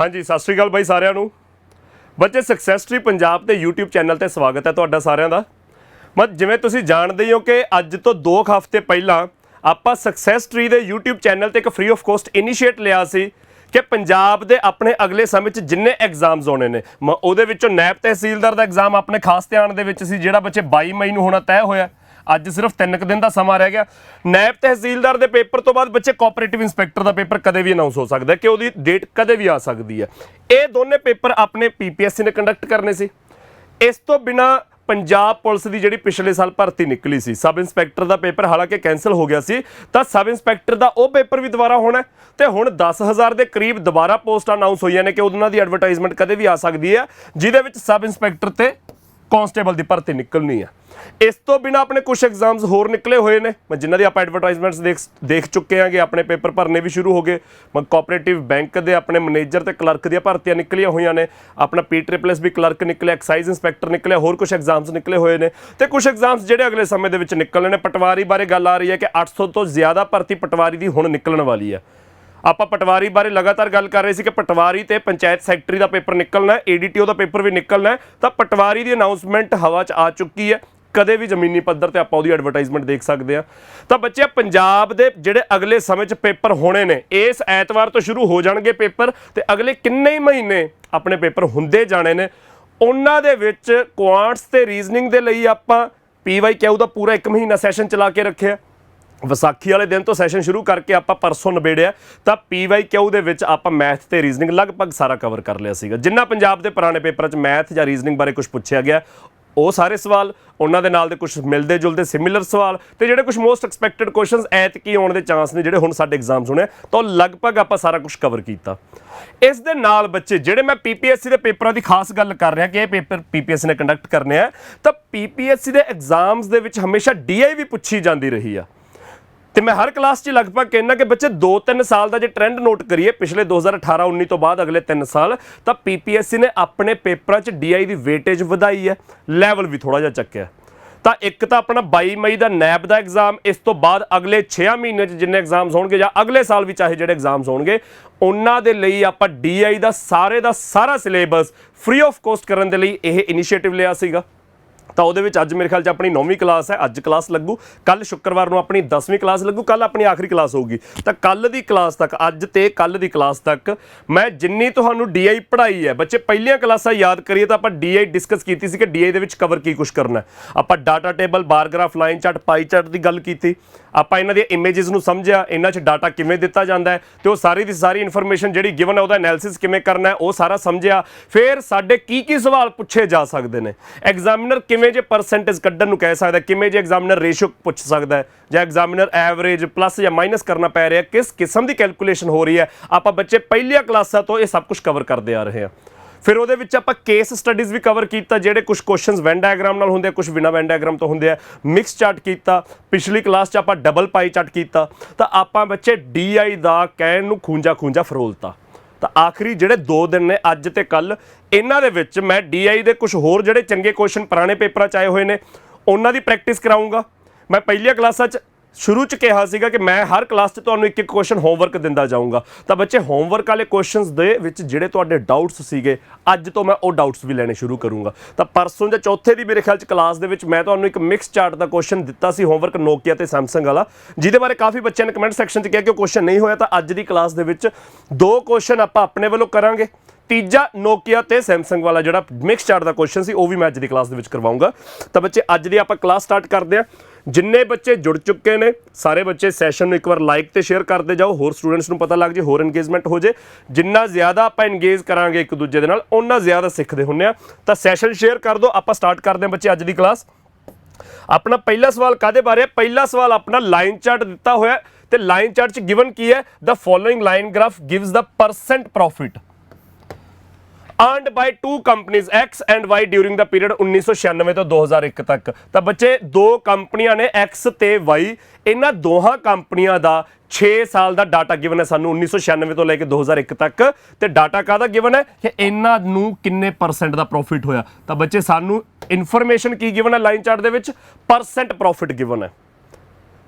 हाँ जी, सत श्री अकाल बाई सारिਆਂ ਨੂੰ। ਬੱਚੇ ਸਕਸੈਸ ਟਰੀ ਪੰਜਾਬ ਤੇ YouTube ਚੈਨਲ ਤੇ ਸਵਾਗਤ ਹੈ ਤੁਹਾਡਾ ਸਾਰਿਆਂ ਦਾ। ਜਿਵੇਂ ਤੁਸੀਂ ਜਾਣਦੇ ਹੀ ਹੋ ਕਿ ਅੱਜ ਤੋਂ 2 ਹਫ਼ਤੇ ਪਹਿਲਾਂ ਆਪਾਂ ਸਕਸੈਸ ਟਰੀ ਦੇ YouTube ਚੈਨਲ ਤੇ ਇੱਕ ਫ੍ਰੀ ਆਫ ਕੋਸਟ ਇਨੀਸ਼ੀਏਟ ਲਿਆ ਸੀ ਕਿ ਪੰਜਾਬ ਦੇ ਆਪਣੇ ਅਗਲੇ ਸਮੇਂ 'ਚ ਜਿੰਨੇ ਐਗਜ਼ਾਮਸ ਹੋਣੇ ਨੇ ਉਹਦੇ ਵਿੱਚੋਂ ਨੈਬ ਤਹਿਸੀਲਦਾਰ ਦਾ ਐਗਜ਼ਾਮ ਆਪਣੇ ਖਾਸ ਧਿਆਨ ਦੇ ਵਿੱਚ ਸੀ, ਜਿਹੜਾ ਬੱਚੇ 22 ਮਈ ਨੂੰ ਹੋਣਾ ਤੈਅ ਹੋਇਆ। ਅੱਜ ਸਿਰਫ 3 ਦਿਨ ਦਾ ਸਮਾਂ ਰਹਿ ਗਿਆ। ਨੈਬ ਤਹਿਸੀਲਦਾਰ ਦੇ ਪੇਪਰ ਤੋਂ ਬਾਅਦ ਬੱਚੇ ਕੋਆਪਰੇਟਿਵ ਇੰਸਪੈਕਟਰ ਦਾ ਪੇਪਰ ਕਦੇ ਵੀ ਅਨਾਉਂਸ ਹੋ ਸਕਦਾ ਕਿ ਉਹਦੀ ਡੇਟ ਕਦੇ ਵੀ ਆ ਸਕਦੀ ਹੈ। ਇਹ ਦੋਨੇ ਪੇਪਰ ਆਪਣੇ PPSC ਨੇ ਕੰਡਕਟ ਕਰਨੇ ਸੀ। ਇਸ ਤੋਂ ਬਿਨਾ ਪੰਜਾਬ ਪੁਲਿਸ ਦੀ ਜਿਹੜੀ ਪਿਛਲੇ ਸਾਲ ਭਰਤੀ ਨਿਕਲੀ ਸੀ ਸਬ ਇੰਸਪੈਕਟਰ ਦਾ ਪੇਪਰ ਹਾਲਾਂਕਿ ਕੈਂਸਲ ਹੋ ਗਿਆ ਸੀ, ਤਾਂ ਸਬ ਇੰਸਪੈਕਟਰ ਦਾ ਉਹ ਪੇਪਰ ਵੀ ਦੁਬਾਰਾ ਹੋਣਾ ਤੇ ਹੁਣ 10,000 ਦੇ ਕਰੀਬ ਦੁਬਾਰਾ ਪੋਸਟਾਂ ਅਨਾਉਂਸ ਹੋਈਆਂ ਨੇ ਕਿ ਉਹਨਾਂ ਦੀ ਐਡਵਰਟਾਈਜ਼ਮੈਂਟ ਕਦੇ ਵੀ ਆ ਸਕਦੀ ਹੈ, ਜਿਹਦੇ ਵਿੱਚ ਸਬ ਇੰਸਪੈਕਟਰ ਤੇ ਕਾਂਸਟੇਬਲ ਦੀ ਭਰਤੀ ਨਿਕਲਣੀ ਹੈ। ਇਸ ਤੋਂ ਬਿਨਾ ਆਪਣੇ ਕੁਝ ਐਗਜ਼ਾਮਸ ਹੋਰ ਨਿਕਲੇ ਹੋਏ ਨੇ ਜਿਨ੍ਹਾਂ ਦੀ ਆਪਾਂ ਐਡਵਰਟਾਈਜ਼ਮੈਂਟਸ ਦੇਖ ਚੁੱਕੇ ਹਾਂਗੇ। ਆਪਣੇ ਪੇਪਰ ਭਰਨੇ ਵੀ ਸ਼ੁਰੂ ਹੋ ਗਏ। ਕੋਆਪਰੇਟਿਵ ਬੈਂਕ ਦੇ ਆਪਣੇ ਮੈਨੇਜਰ ਤੇ ਕਲਰਕ ਦੀਆਂ ਭਰਤੀਆਂ ਨਿਕਲੀਆਂ ਹੋਈਆਂ ਨੇ। ਆਪਣਾ PSSS ਵੀ ਕਲਰਕ ਨਿਕਲਿਆ, ਐਕਸਾਈਜ਼ ਇੰਸਪੈਕਟਰ ਨਿਕਲਿਆ, ਹੋਰ ਕੁਝ ਐਗਜ਼ਾਮਸ ਨਿਕਲੇ ਹੋਏ ਨੇ ਤੇ ਕੁਝ ਐਗਜ਼ਾਮਸ ਜਿਹੜੇ ਅਗਲੇ ਸਮੇਂ ਦੇ ਵਿੱਚ ਨਿਕਲਣੇ ਨੇ। ਪਟਵਾਰੀ ਬਾਰੇ ਗੱਲ ਆ ਰਹੀ ਹੈ ਕਿ 800 ਤੋਂ ਜ਼ਿਆਦਾ ਭਰਤੀ ਪਟਵਾਰੀ ਦੀ ਹੁਣ ਨਿਕਲਣ ਵਾਲੀ ਹੈ। ਆਪਾਂ ਪਟਵਾਰੀ ਬਾਰੇ ਲਗਾਤਾਰ ਗੱਲ ਕਰ ਰਹੇ ਸੀ ਕਿ ਪਟਵਾਰੀ ਤੇ ਪੰਚਾਇਤ ਸੈਕਟਰੀ ਦਾ ਪੇਪਰ ਨਿਕਲਣਾ ਹੈ, ADTO ਦਾ ਪੇਪਰ ਵੀ ਨਿਕਲਣਾ ਹੈ। ਤਾਂ ਪਟਵਾਰੀ ਦੀ ਅਨਾਉਂਸਮੈਂਟ ਹਵਾ 'ਚ ਆ ਚੁੱਕੀ ਹੈ। ਕਦੇ ਵੀ ਜ਼ਮੀਨੀ ਪੱਧਰ ਤੇ ਆਪਾਂ ਉਹਦੀ ਐਡਵਰਟਾਈਜ਼ਮੈਂਟ ਦੇਖ ਸਕਦੇ ਹਾਂ। ਤਾਂ ਬੱਚੇ ਪੰਜਾਬ ਦੇ ਜਿਹੜੇ ਅਗਲੇ ਸਮੇਂ 'ਚ ਪੇਪਰ ਹੋਣੇ ਨੇ, ਇਸ ਐਤਵਾਰ ਤੋਂ ਸ਼ੁਰੂ ਹੋ ਜਾਣਗੇ ਪੇਪਰ ਤੇ ਅਗਲੇ ਕਿੰਨੇ ਹੀ ਮਹੀਨੇ ਆਪਣੇ ਪੇਪਰ ਹੁੰਦੇ ਜਾਣੇ ਨੇ। ਉਹਨਾਂ ਦੇ ਵਿੱਚ ਕੁਆਂਟਸ ਤੇ ਰੀਜ਼ਨਿੰਗ ਦੇ ਲਈ ਆਪਾਂ PYQ ਦਾ ਪੂਰਾ 1 ਮਹੀਨਾ ਸੈਸ਼ਨ ਚਲਾ ਕੇ ਰੱਖਿਆ। ਵਿਸਾਖੀ ਵਾਲੇ ਦਿਨ ਤੋਂ ਸੈਸ਼ਨ ਸ਼ੁਰੂ ਕਰਕੇ ਆਪਾਂ ਪਰਸੋਂ ਨਿਬੇੜਿਆ। ਤਾਂ PYQ ਦੇ ਵਿੱਚ ਆਪਾਂ ਮੈਥ ਤੇ ਰੀਜ਼ਨਿੰਗ ਲਗਭਗ ਸਾਰਾ ਕਵਰ ਕਰ ਲਿਆ ਸੀਗਾ। ਜਿੰਨਾ ਪੰਜਾਬ ਦੇ ਪੁਰਾਣੇ ਪੇਪਰਾਂ 'ਚ ਮੈਥ ਜਾਂ ਰੀਜ਼ਨਿੰਗ ਬਾਰੇ ਕੁਝ ਪੁੱਛਿਆ ਗਿਆ ਉਹ ਸਾਰੇ ਸਵਾਲ, ਉਹਨਾਂ ਦੇ ਨਾਲ ਦੇ ਕੁਝ ਮਿਲਦੇ ਜੁਲਦੇ ਸਿਮਿਲਰ ਸਵਾਲ ਤੇ ਜਿਹੜੇ ਕੁਝ ਮੋਸਟ ਐਕਸਪੈਕਟਡ ਕੁਐਸਚਨਸ ਐਤਕੀ ਆਉਣ ਦੇ ਚਾਂਸ ਨੇ ਜਿਹੜੇ ਹੁਣ ਸਾਡੇ ਐਗਜ਼ਾਮਸ ਹੋਣੇ, ਤਾਂ ਲਗਭਗ ਆਪਾਂ ਸਾਰਾ ਕੁਝ ਕਵਰ ਕੀਤਾ। ਇਸ ਦੇ ਨਾਲ ਬੱਚੇ ਜਿਹੜੇ ਮੈਂ PPSC ਦੇ ਪੇਪਰਾਂ ਦੀ ਖਾਸ ਗੱਲ ਕਰ ਰਿਹਾ ਕਿ ਇਹ ਪੇਪਰ PPSC ਨੇ ਕੰਡਕਟ ਕਰਨੇ ਆ, ਤਾਂ PPSC ਦੇ ਐਗਜ਼ਾਮਸ ਦੇ ਵਿੱਚ ਹਮੇਸ਼ਾ DI ਵੀ ਪੁੱਛੀ ਜਾਂਦੀ ਰਹੀ ਆ। ਤੇ ਮੈਂ ਹਰ ਕਲਾਸ 'ਚ ਲਗਭਗ ਕਹਿੰਦਾ ਕਿ ਬੱਚੇ 2-3 ਸਾਲ ਦਾ ਜੇ ਟ੍ਰੈਂਡ ਨੋਟ ਕਰੀਏ ਪਿਛਲੇ 2018-19 ਤੋਂ ਬਾਅਦ ਅਗਲੇ 3 ਸਾਲ, ਤਾਂ PPSC ਨੇ ਆਪਣੇ ਪੇਪਰਾਂ 'ਚ DI ਦੀ ਵੇਟੇਜ ਵਧਾਈ ਹੈ, ਲੈਵਲ ਵੀ ਥੋੜ੍ਹਾ ਜਿਹਾ ਚੱਕਿਆ। ਤਾਂ ਇੱਕ ਤਾਂ ਆਪਣਾ 22 ਮਈ ਦਾ ਨੈਬ ਦਾ ਐਗਜ਼ਾਮ, ਇਸ ਤੋਂ ਬਾਅਦ ਅਗਲੇ 6 ਮਹੀਨੇ 'ਚ ਜਿੰਨੇ ਐਗਜ਼ਾਮਸ ਹੋਣਗੇ ਜਾਂ ਅਗਲੇ ਸਾਲ ਵੀ ਚਾਹੇ ਜਿਹੜੇ ਐਗਜ਼ਾਮਸ ਹੋਣਗੇ, ਉਹਨਾਂ ਦੇ ਲਈ ਆਪਾਂ DI ਦਾ ਸਾਰਾ ਸਿਲੇਬਸ ਫ੍ਰੀ ਆਫ ਕੋਸਟ ਕਰਨ ਦੇ ਲਈ ਇਹ ਇਨੀਸ਼ੀਏਟਿਵ ਲਿਆ ਸੀਗਾ। ਤਾਂ ਉਹਦੇ ਵਿੱਚ ਅੱਜ ਮੇਰੇ ਖਿਆਲ 'ਚ ਆਪਣੀ 9ਵੀਂ ਕਲਾਸ ਹੈ, ਅੱਜ ਕਲਾਸ ਲੱਗੂ। ਕੱਲ੍ਹ ਸ਼ੁੱਕਰਵਾਰ ਨੂੰ ਆਪਣੀ 10ਵੀਂ ਕਲਾਸ ਲੱਗੂ। ਕੱਲ੍ਹ ਆਪਣੀ ਆਖਰੀ ਕਲਾਸ ਹੋਊਗੀ। ਤਾਂ ਕੱਲ੍ਹ ਦੀ ਕਲਾਸ ਤੱਕ, ਅੱਜ ਤੇ ਕੱਲ੍ਹ ਦੀ ਕਲਾਸ ਤੱਕ ਮੈਂ ਜਿੰਨੀ ਤੁਹਾਨੂੰ DI ਪੜ੍ਹਾਈ ਹੈ ਬੱਚੇ, ਪਹਿਲੀਆਂ ਕਲਾਸਾਂ ਯਾਦ ਕਰੀਏ ਤਾਂ ਆਪਾਂ DI ਡਿਸਕਸ ਕੀਤੀ ਸੀ ਕਿ DI ਦੇ ਵਿੱਚ ਕਵਰ ਕੀ ਕੁਛ ਕਰਨਾ। ਆਪਾਂ ਡਾਟਾ ਟੇਬਲ, ਬਾਰ ਗ੍ਰਾਫ, ਲਾਈਨ ਚਾਰਟ, ਪਾਈ ਚਾਰਟ ਦੀ ਗੱਲ ਕੀਤੀ। ਆਪਾਂ ਇਹਨਾਂ ਦੀਆਂ ਇਮੇਜਸ ਨੂੰ ਸਮਝਿਆ, ਇਹਨਾਂ 'ਚ ਡਾਟਾ ਕਿਵੇਂ ਦਿੱਤਾ ਜਾਂਦਾ ਹੈ ਤੇ ਉਹ ਸਾਰੀ ਦੀ ਸਾਰੀ ਇਨਫੋਰਮੇਸ਼ਨ ਜਿਹੜੀ ਗਿਵਨ ਹੈ ਉਹਦਾ ਐਨਾਲਿਸਿਸ ਕਿਵੇਂ ਕਰਨਾ ਹੈ ਉਹ ਸਾਰਾ ਸਮਝਿਆ। ਫਿਰ ਸਾਡੇ ਕੀ ਸਵਾਲ ਪੁੱਛੇ ਜਾ ਸਕਦੇ ਨੇ, ਐਗਜ਼ਾਮੀਨਰ ਕਿਵੇਂ ਜੇ ਪਰਸੈਂਟੇਜ ਕੱਢਣ ਨੂੰ ਕਹਿ ਸਕਦਾ, ਕਿਵੇਂ ਜੇ ਐਗਜ਼ਾਮੀਨਰ ਰੇਸ਼ੋ ਪੁੱਛ ਸਕਦਾ ਹੈ, ਜਾਂ ਐਗਜ਼ਾਮੀਨਰ ਐਵਰੇਜ ਪਲੱਸ ਜਾਂ ਮਾਈਨਸ ਕਰਨਾ ਪੈ ਰਿਹਾ, ਕਿਸ ਕਿਸਮ ਦੀ ਕੈਲਕੂਲੇਸ਼ਨ ਹੋ ਰਹੀ ਹੈ। ਆਪਾਂ ਬੱਚੇ ਪਹਿਲੀਆਂ ਕਲਾਸਾਂ ਤੋਂ ਇਹ ਸਭ ਕੁਝ ਕਵਰ ਕਰਦੇ ਆ ਰਹੇ ਹਾਂ। ਫਿਰ ਉਹਦੇ ਵਿੱਚ ਆਪਾਂ ਕੇਸ ਸਟੱਡੀਜ਼ ਵੀ ਕਵਰ ਕੀਤਾ, ਜਿਹੜੇ ਕੁਝ ਕੁਐਸਚਨਸ ਵੈਨ ਡਾਇਗਰਾਮ ਨਾਲ ਹੁੰਦੇ ਆ, ਕੁਝ ਬਿਨਾਂ ਵੈਨ ਡਾਇਗਰਾਮ ਤੋਂ ਹੁੰਦੇ ਆ। ਮਿਕਸ ਚਾਰਟ ਕੀਤਾ। ਪਿਛਲੀ ਕਲਾਸ 'ਚ ਆਪਾਂ ਡਬਲ ਪਾਈ ਚਾਰਟ ਕੀਤਾ। ਤਾਂ ਆਪਾਂ ਬੱਚੇ DI ਦਾ ਕਹਿਣ ਨੂੰ ਖੂੰਜਾ ਫਰੋਲਤਾ। ਤਾਂ ਆਖਰੀ ਜਿਹੜੇ 2 ਦਿਨ ਨੇ ਅੱਜ ਤੇ ਕੱਲ੍ਹ, ਇਹਨਾਂ ਦੇ ਵਿੱਚ ਮੈਂ DI ਦੇ ਕੁਝ ਹੋਰ ਜਿਹੜੇ ਚੰਗੇ ਕੁਐਸਚਨ ਪੁਰਾਣੇ ਪੇਪਰਾਂ 'ਚ ਆਏ ਹੋਏ ਨੇ ਉਹਨਾਂ ਦੀ ਪ੍ਰੈਕਟਿਸ ਕਰਾਊਂਗਾ। ਮੈਂ ਪਹਿਲੀਆਂ ਕਲਾਸਾਂ 'ਚ ਸ਼ੁਰੂ 'ਚ ਕਿਹਾ ਸੀਗਾ ਕਿ ਮੈਂ ਹਰ ਕਲਾਸ 'ਚ ਤੁਹਾਨੂੰ ਇੱਕ ਕੁਐਸਚਨ ਹੋਮਵਰਕ ਦਿੰਦਾ ਜਾਊਂਗਾ। ਤਾਂ ਬੱਚੇ ਹੋਮਵਰਕ ਵਾਲੇ ਕੁਐਸਚਨਸ ਦੇ ਵਿੱਚ ਜਿਹੜੇ ਤੁਹਾਡੇ ਡਾਊਟਸ ਸੀਗੇ, ਅੱਜ ਤੋਂ ਮੈਂ ਉਹ ਡਾਊਟਸ ਵੀ ਲੈਣੇ ਸ਼ੁਰੂ ਕਰੂੰਗਾ। ਤਾਂ ਪਰਸੋਂ ਜਾਂ ਚੌਥੇ ਦੀ ਮੇਰੇ ਖਿਆਲ 'ਚ ਕਲਾਸ ਦੇ ਵਿੱਚ ਮੈਂ ਤੁਹਾਨੂੰ ਇੱਕ ਮਿਕਸ ਚਾਰਟ ਦਾ ਕੁਐਸਚਨ ਦਿੱਤਾ ਸੀ ਹੋਮਵਰਕ, ਨੋਕੀਆ ਤੇ ਸੈਮਸੰਗ ਵਾਲਾ, ਜਿਹਦੇ ਬਾਰੇ ਕਾਫੀ ਬੱਚਿਆਂ ਨੇ ਕਮੈਂਟ ਸੈਕਸ਼ਨ 'ਚ ਕਿਹਾ ਕਿ ਉਹ ਕੁਐਸਚਨ ਨਹੀਂ ਹੋਇਆ। ਤਾਂ ਅੱਜ ਦੀ ਕਲਾਸ ਦੇ ਵਿੱਚ 2 ਕੁਐਸਚਨ ਆਪਾਂ ਆਪਣੇ ਵੱਲੋਂ ਕਰਾਂਗੇ। ਤੀਜਾ ਨੋਕੀਆ ਤੇ ਸੈਮਸੰਗ ਵਾਲਾ ਜਿਹੜਾ ਮਿਕਸ ਚਾਰਟ ਦਾ ਕੁਐਸਚਨ ਸੀ ਉਹ ਵੀ ਮੈਂ ਅੱਜ ਦੀ ਕਲਾਸ ਦੇ ਵਿੱਚ ਕਰਵਾਊਂਗਾ। ਤਾਂ ਬੱਚੇ ਅੱਜ ਦੀ ਆਪਾਂ ਕਲਾਸ ਸਟਾਰਟ ਕਰਦੇ ਹਾਂ। ਜਿੰਨੇ ਬੱਚੇ ਜੁੜ ਚੁੱਕੇ ਨੇ ਸਾਰੇ ਬੱਚੇ ਸੈਸ਼ਨ ਨੂੰ ਇੱਕ ਵਾਰ ਲਾਈਕ ਤੇ ਸ਼ੇਅਰ ਕਰਦੇ ਜਾਓ, ਹੋਰ ਸਟੂਡੈਂਟਸ ਨੂੰ ਪਤਾ ਲੱਗ ਜੇ, ਹੋਰ ਇੰਗੇਜਮੈਂਟ ਹੋ ਜੇ। ਜਿੰਨਾ ਜ਼ਿਆਦਾ ਆਪਾਂ ਇੰਗੇਜ ਕਰਾਂਗੇ ਇੱਕ ਦੂਜੇ ਦੇ ਨਾਲ, ਓਨਾ ਜ਼ਿਆਦਾ ਸਿੱਖਦੇ ਹੁੰਦੇ ਆ। ਤਾਂ ਸੈਸ਼ਨ ਸ਼ੇਅਰ ਕਰ ਦਿਓ। ਆਪਾਂ ਸਟਾਰਟ ਕਰਦੇ ਹਾਂ ਬੱਚੇ ਅੱਜ ਦੀ ਕਲਾਸ। ਆਪਣਾ ਪਹਿਲਾ ਸਵਾਲ ਕਾਹਦੇ ਬਾਰੇ ਹੈ? ਪਹਿਲਾ ਸਵਾਲ ਆਪਣਾ ਲਾਈਨ ਚਾਰਟ ਦਿੱਤਾ ਹੋਇਆ ਤੇ ਲਾਈਨ ਚਾਰਟ 'ਚ ਗਿਵਨ ਕੀ ਹੈ? The following line graph gives the percent profit earned by 2 companies X and Y during the period 1996 ਤੋਂ 2001 ਤੱਕ। ਤਾਂ ਬੱਚੇ 2 ਕੰਪਨੀਆਂ ਨੇ X ਤੇ Y, ਇਹਨਾਂ ਦੋਹਾਂ ਕੰਪਨੀਆਂ ਦਾ 6 ਸਾਲ ਦਾ ਡਾਟਾ ਗਿਵਨ ਹੈ ਸਾਨੂੰ 1996 ਤੋਂ ਲੈ ਕੇ 2001 ਤੱਕ। ਤੇ ਡਾਟਾ ਕਾਹਦਾ ਗਿਵਨ ਹੈ ਕਿ ਇਹਨਾਂ ਨੂੰ ਕਿੰਨੇ ਪਰਸੈਂਟ ਦਾ ਪ੍ਰੋਫਿਟ ਹੋਇਆ। ਤਾਂ ਬੱਚੇ ਸਾਨੂੰ ਇਨਫੋਰਮੇਸ਼ਨ ਕੀ ਗਿਵਨ ਹੈ ਲਾਈਨ ਚਾਰਟ ਦੇ ਵਿੱਚ? ਪਰਸੈਂਟ ਪ੍ਰੋਫਿਟ ਗਿਵਨ ਹੈ।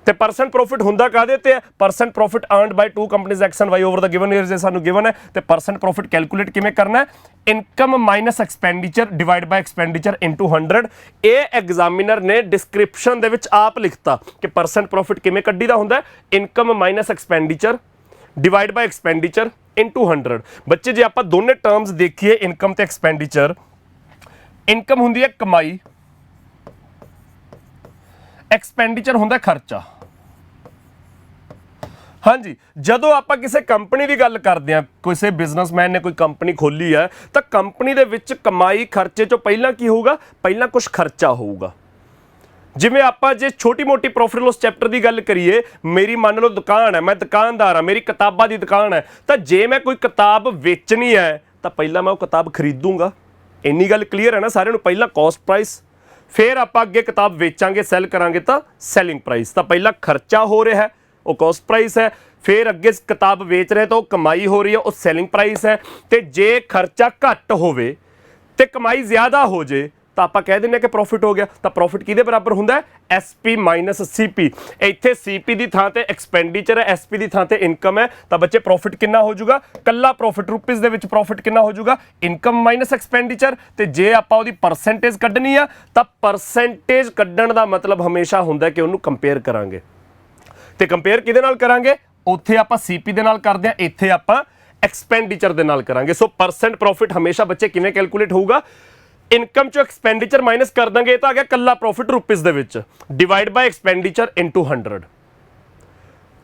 ਤੇ ਪਰਸੈਂਟ ਪ੍ਰੋਫਿਟ ਹੁੰਦਾ ਕਾਹਦੇ ਤੇ ਹੈ? Percent profit earned by two companies X and Y over the given year ਜੇ ਸਾਨੂੰ ਗਿਵਨ ਹੈ। ਤੇ ਪਰਸੈਂਟ ਪ੍ਰੋਫਿਟ ਕੈਲਕੂਲੇਟ ਕਿਵੇਂ ਕਰਨਾ ਹੈ? Income minus expenditure divide by expenditure into 100। ਇਹ ਐਗਜ਼ਾਮੀਨਰ ਨੇ ਡਿਸਕ੍ਰਿਪਸ਼ਨ ਦੇ ਵਿੱਚ ਆਪ ਲਿਖਤਾ ਕਿ ਪਰਸੈਂਟ ਪ੍ਰੋਫਿਟ ਕਿਵੇਂ ਕੱਢੀਦਾ ਹੁੰਦਾ ਹੈ? Income minus expenditure divide by expenditure into 100। ਬੱਚੇ ਜੇ ਆਪਾਂ ਦੋਨੇ ਟਰਮਸ ਦੇਖੀਏ ਇਨਕਮ ਤੇ ਐਕਸਪੈਂਡੀਚਰ, ਇਨਕਮ ਹੁੰਦੀ ਹੈ ਕਮਾਈ, ਐਕਸਪੈਂਡੀਚਰ ਹੁੰਦਾ ਖਰਚਾ। ਹਾਂਜੀ, ਜਦੋਂ ਆਪਾਂ ਕਿਸੇ ਕੰਪਨੀ ਦੀ ਗੱਲ ਕਰਦੇ ਹਾਂ, ਕਿਸੇ ਬਿਜ਼ਨਸਮੈਨ ਨੇ ਕੋਈ ਕੰਪਨੀ ਖੋਲੀ ਹੈ ਤਾਂ ਕੰਪਨੀ ਦੇ ਵਿੱਚ ਕਮਾਈ ਖਰਚੇ ਚੋਂ ਪਹਿਲਾਂ ਕੀ ਹੋਊਗਾ? ਪਹਿਲਾਂ ਕੁਝ ਖਰਚਾ ਹੋਊਗਾ। ਜਿਵੇਂ ਆਪਾਂ ਜੇ ਛੋਟੀ ਮੋਟੀ ਪ੍ਰੋਫਿਟ ਲੋਸ ਚੈਪਟਰ ਦੀ ਗੱਲ ਕਰੀਏ, ਮੇਰੀ ਮੰਨ ਲਓ ਦੁਕਾਨ ਹੈ, ਮੈਂ ਦੁਕਾਨਦਾਰ ਹਾਂ, ਮੇਰੀ ਕਿਤਾਬਾਂ ਦੀ ਦੁਕਾਨ ਹੈ, ਤਾਂ ਜੇ ਮੈਂ ਕੋਈ ਕਿਤਾਬ ਵੇਚਣੀ ਹੈ ਤਾਂ ਪਹਿਲਾਂ ਮੈਂ ਉਹ ਕਿਤਾਬ ਖਰੀਦੂੰਗਾ। ਇੰਨੀ ਗੱਲ ਕਲੀਅਰ ਹੈ ਨਾ ਸਾਰਿਆਂ ਨੂੰ? ਪਹਿਲਾਂ ਕਾਸਟ ਪ੍ਰਾਈਸ, ਫਿਰ ਆਪਾਂ ਅੱਗੇ ਕਿਤਾਬ ਵੇਚਾਂਗੇ, ਸੈੱਲ ਕਰਾਂਗੇ ਤਾਂ ਸੈਲਿੰਗ ਪ੍ਰਾਈਸ। ਤਾਂ ਪਹਿਲਾਂ ਖਰਚਾ ਹੋ ਰਿਹਾ ਹੈ, ਉਹ ਕਾਸਟ ਪ੍ਰਾਈਸ ਹੈ, ਫਿਰ ਅੱਗੇ ਕਿਤਾਬ ਵੇਚ ਰਹੇ ਤਾਂ ਉਹ ਕਮਾਈ ਹੋ ਰਹੀ ਹੈ, ਉਹ ਸੈਲਿੰਗ ਪ੍ਰਾਈਸ ਹੈ। ਤੇ ਜੇ ਖਰਚਾ ਘੱਟ ਹੋਵੇ ਤੇ ਕਮਾਈ ਜ਼ਿਆਦਾ ਹੋ ਜੇ ਤਾਂ ਆਪਾਂ ਕਹਿ ਦਿੰਦੇ ਹਾਂ ਕਿ ਪ੍ਰੋਫਿਟ ਹੋ ਗਿਆ। ਤਾਂ ਪ੍ਰੋਫਿਟ ਕਿਹਦੇ ਬਰਾਬਰ ਹੁੰਦਾ ਹੈ? SP minus CP। ਇੱਥੇ CP ਦੀ ਥਾਂ ਤੇ ਐਕਸਪੈਂਡੀਚਰ ਹੈ, SP ਦੀ ਥਾਂ ਤੇ ਇਨਕਮ ਹੈ। ਤਾਂ ਬੱਚੇ ਪ੍ਰੋਫਿਟ ਕਿੰਨਾ ਹੋ ਜਾਊਗਾ? ਕੱਲਾ ਪ੍ਰੋਫਿਟ ਰੁਪੀਸ ਦੇ ਵਿੱਚ ਪ੍ਰੋਫਿਟ ਕਿੰਨਾ ਹੋ ਜਾਊਗਾ? Income minus expenditure. ਤੇ ਜੇ ਆਪਾਂ ਉਹਦੀ ਪਰਸੈਂਟੇਜ ਕੱਢਣੀ ਆ ਤਾਂ ਪਰਸੈਂਟੇਜ ਕੱਢਣ ਦਾ ਮਤਲਬ ਹਮੇਸ਼ਾ ਹੁੰਦਾ ਕਿ ਉਹਨੂੰ ਕੰਪੇਅਰ ਕਰਾਂਗੇ। ਤੇ ਕੰਪੇਅਰ ਕਿਹਦੇ ਨਾਲ ਕਰਾਂਗੇ? ਉੱਥੇ ਆਪਾਂ CP ਦੇ ਨਾਲ ਕਰਦੇ ਹਾਂ, ਇੱਥੇ ਆਪਾਂ ਐਕਸਪੈਂਡੀਚਰ ਦੇ ਨਾਲ ਕਰਾਂਗੇ। ਸੋ ਪਰਸੈਂਟ ਪ੍ਰੋਫਿਟ ਹਮੇਸ਼ਾ ਬੱਚੇ ਕਿਵੇਂ ਕੈਲਕੂਲੇਟ ਹੋਊਗਾ? ਇਨਕਮ ਚੋਂ ਐਕਸਪੈਂਡੀਚਰ ਮਾਈਨਸ ਕਰ ਦਾਂਗੇ ਤਾਂ ਆ ਗਿਆ ਕੱਲਾ ਪ੍ਰੋਫਿਟ ਰੁਪੀਸ ਦੇ ਵਿੱਚ, divide by expenditure into 100।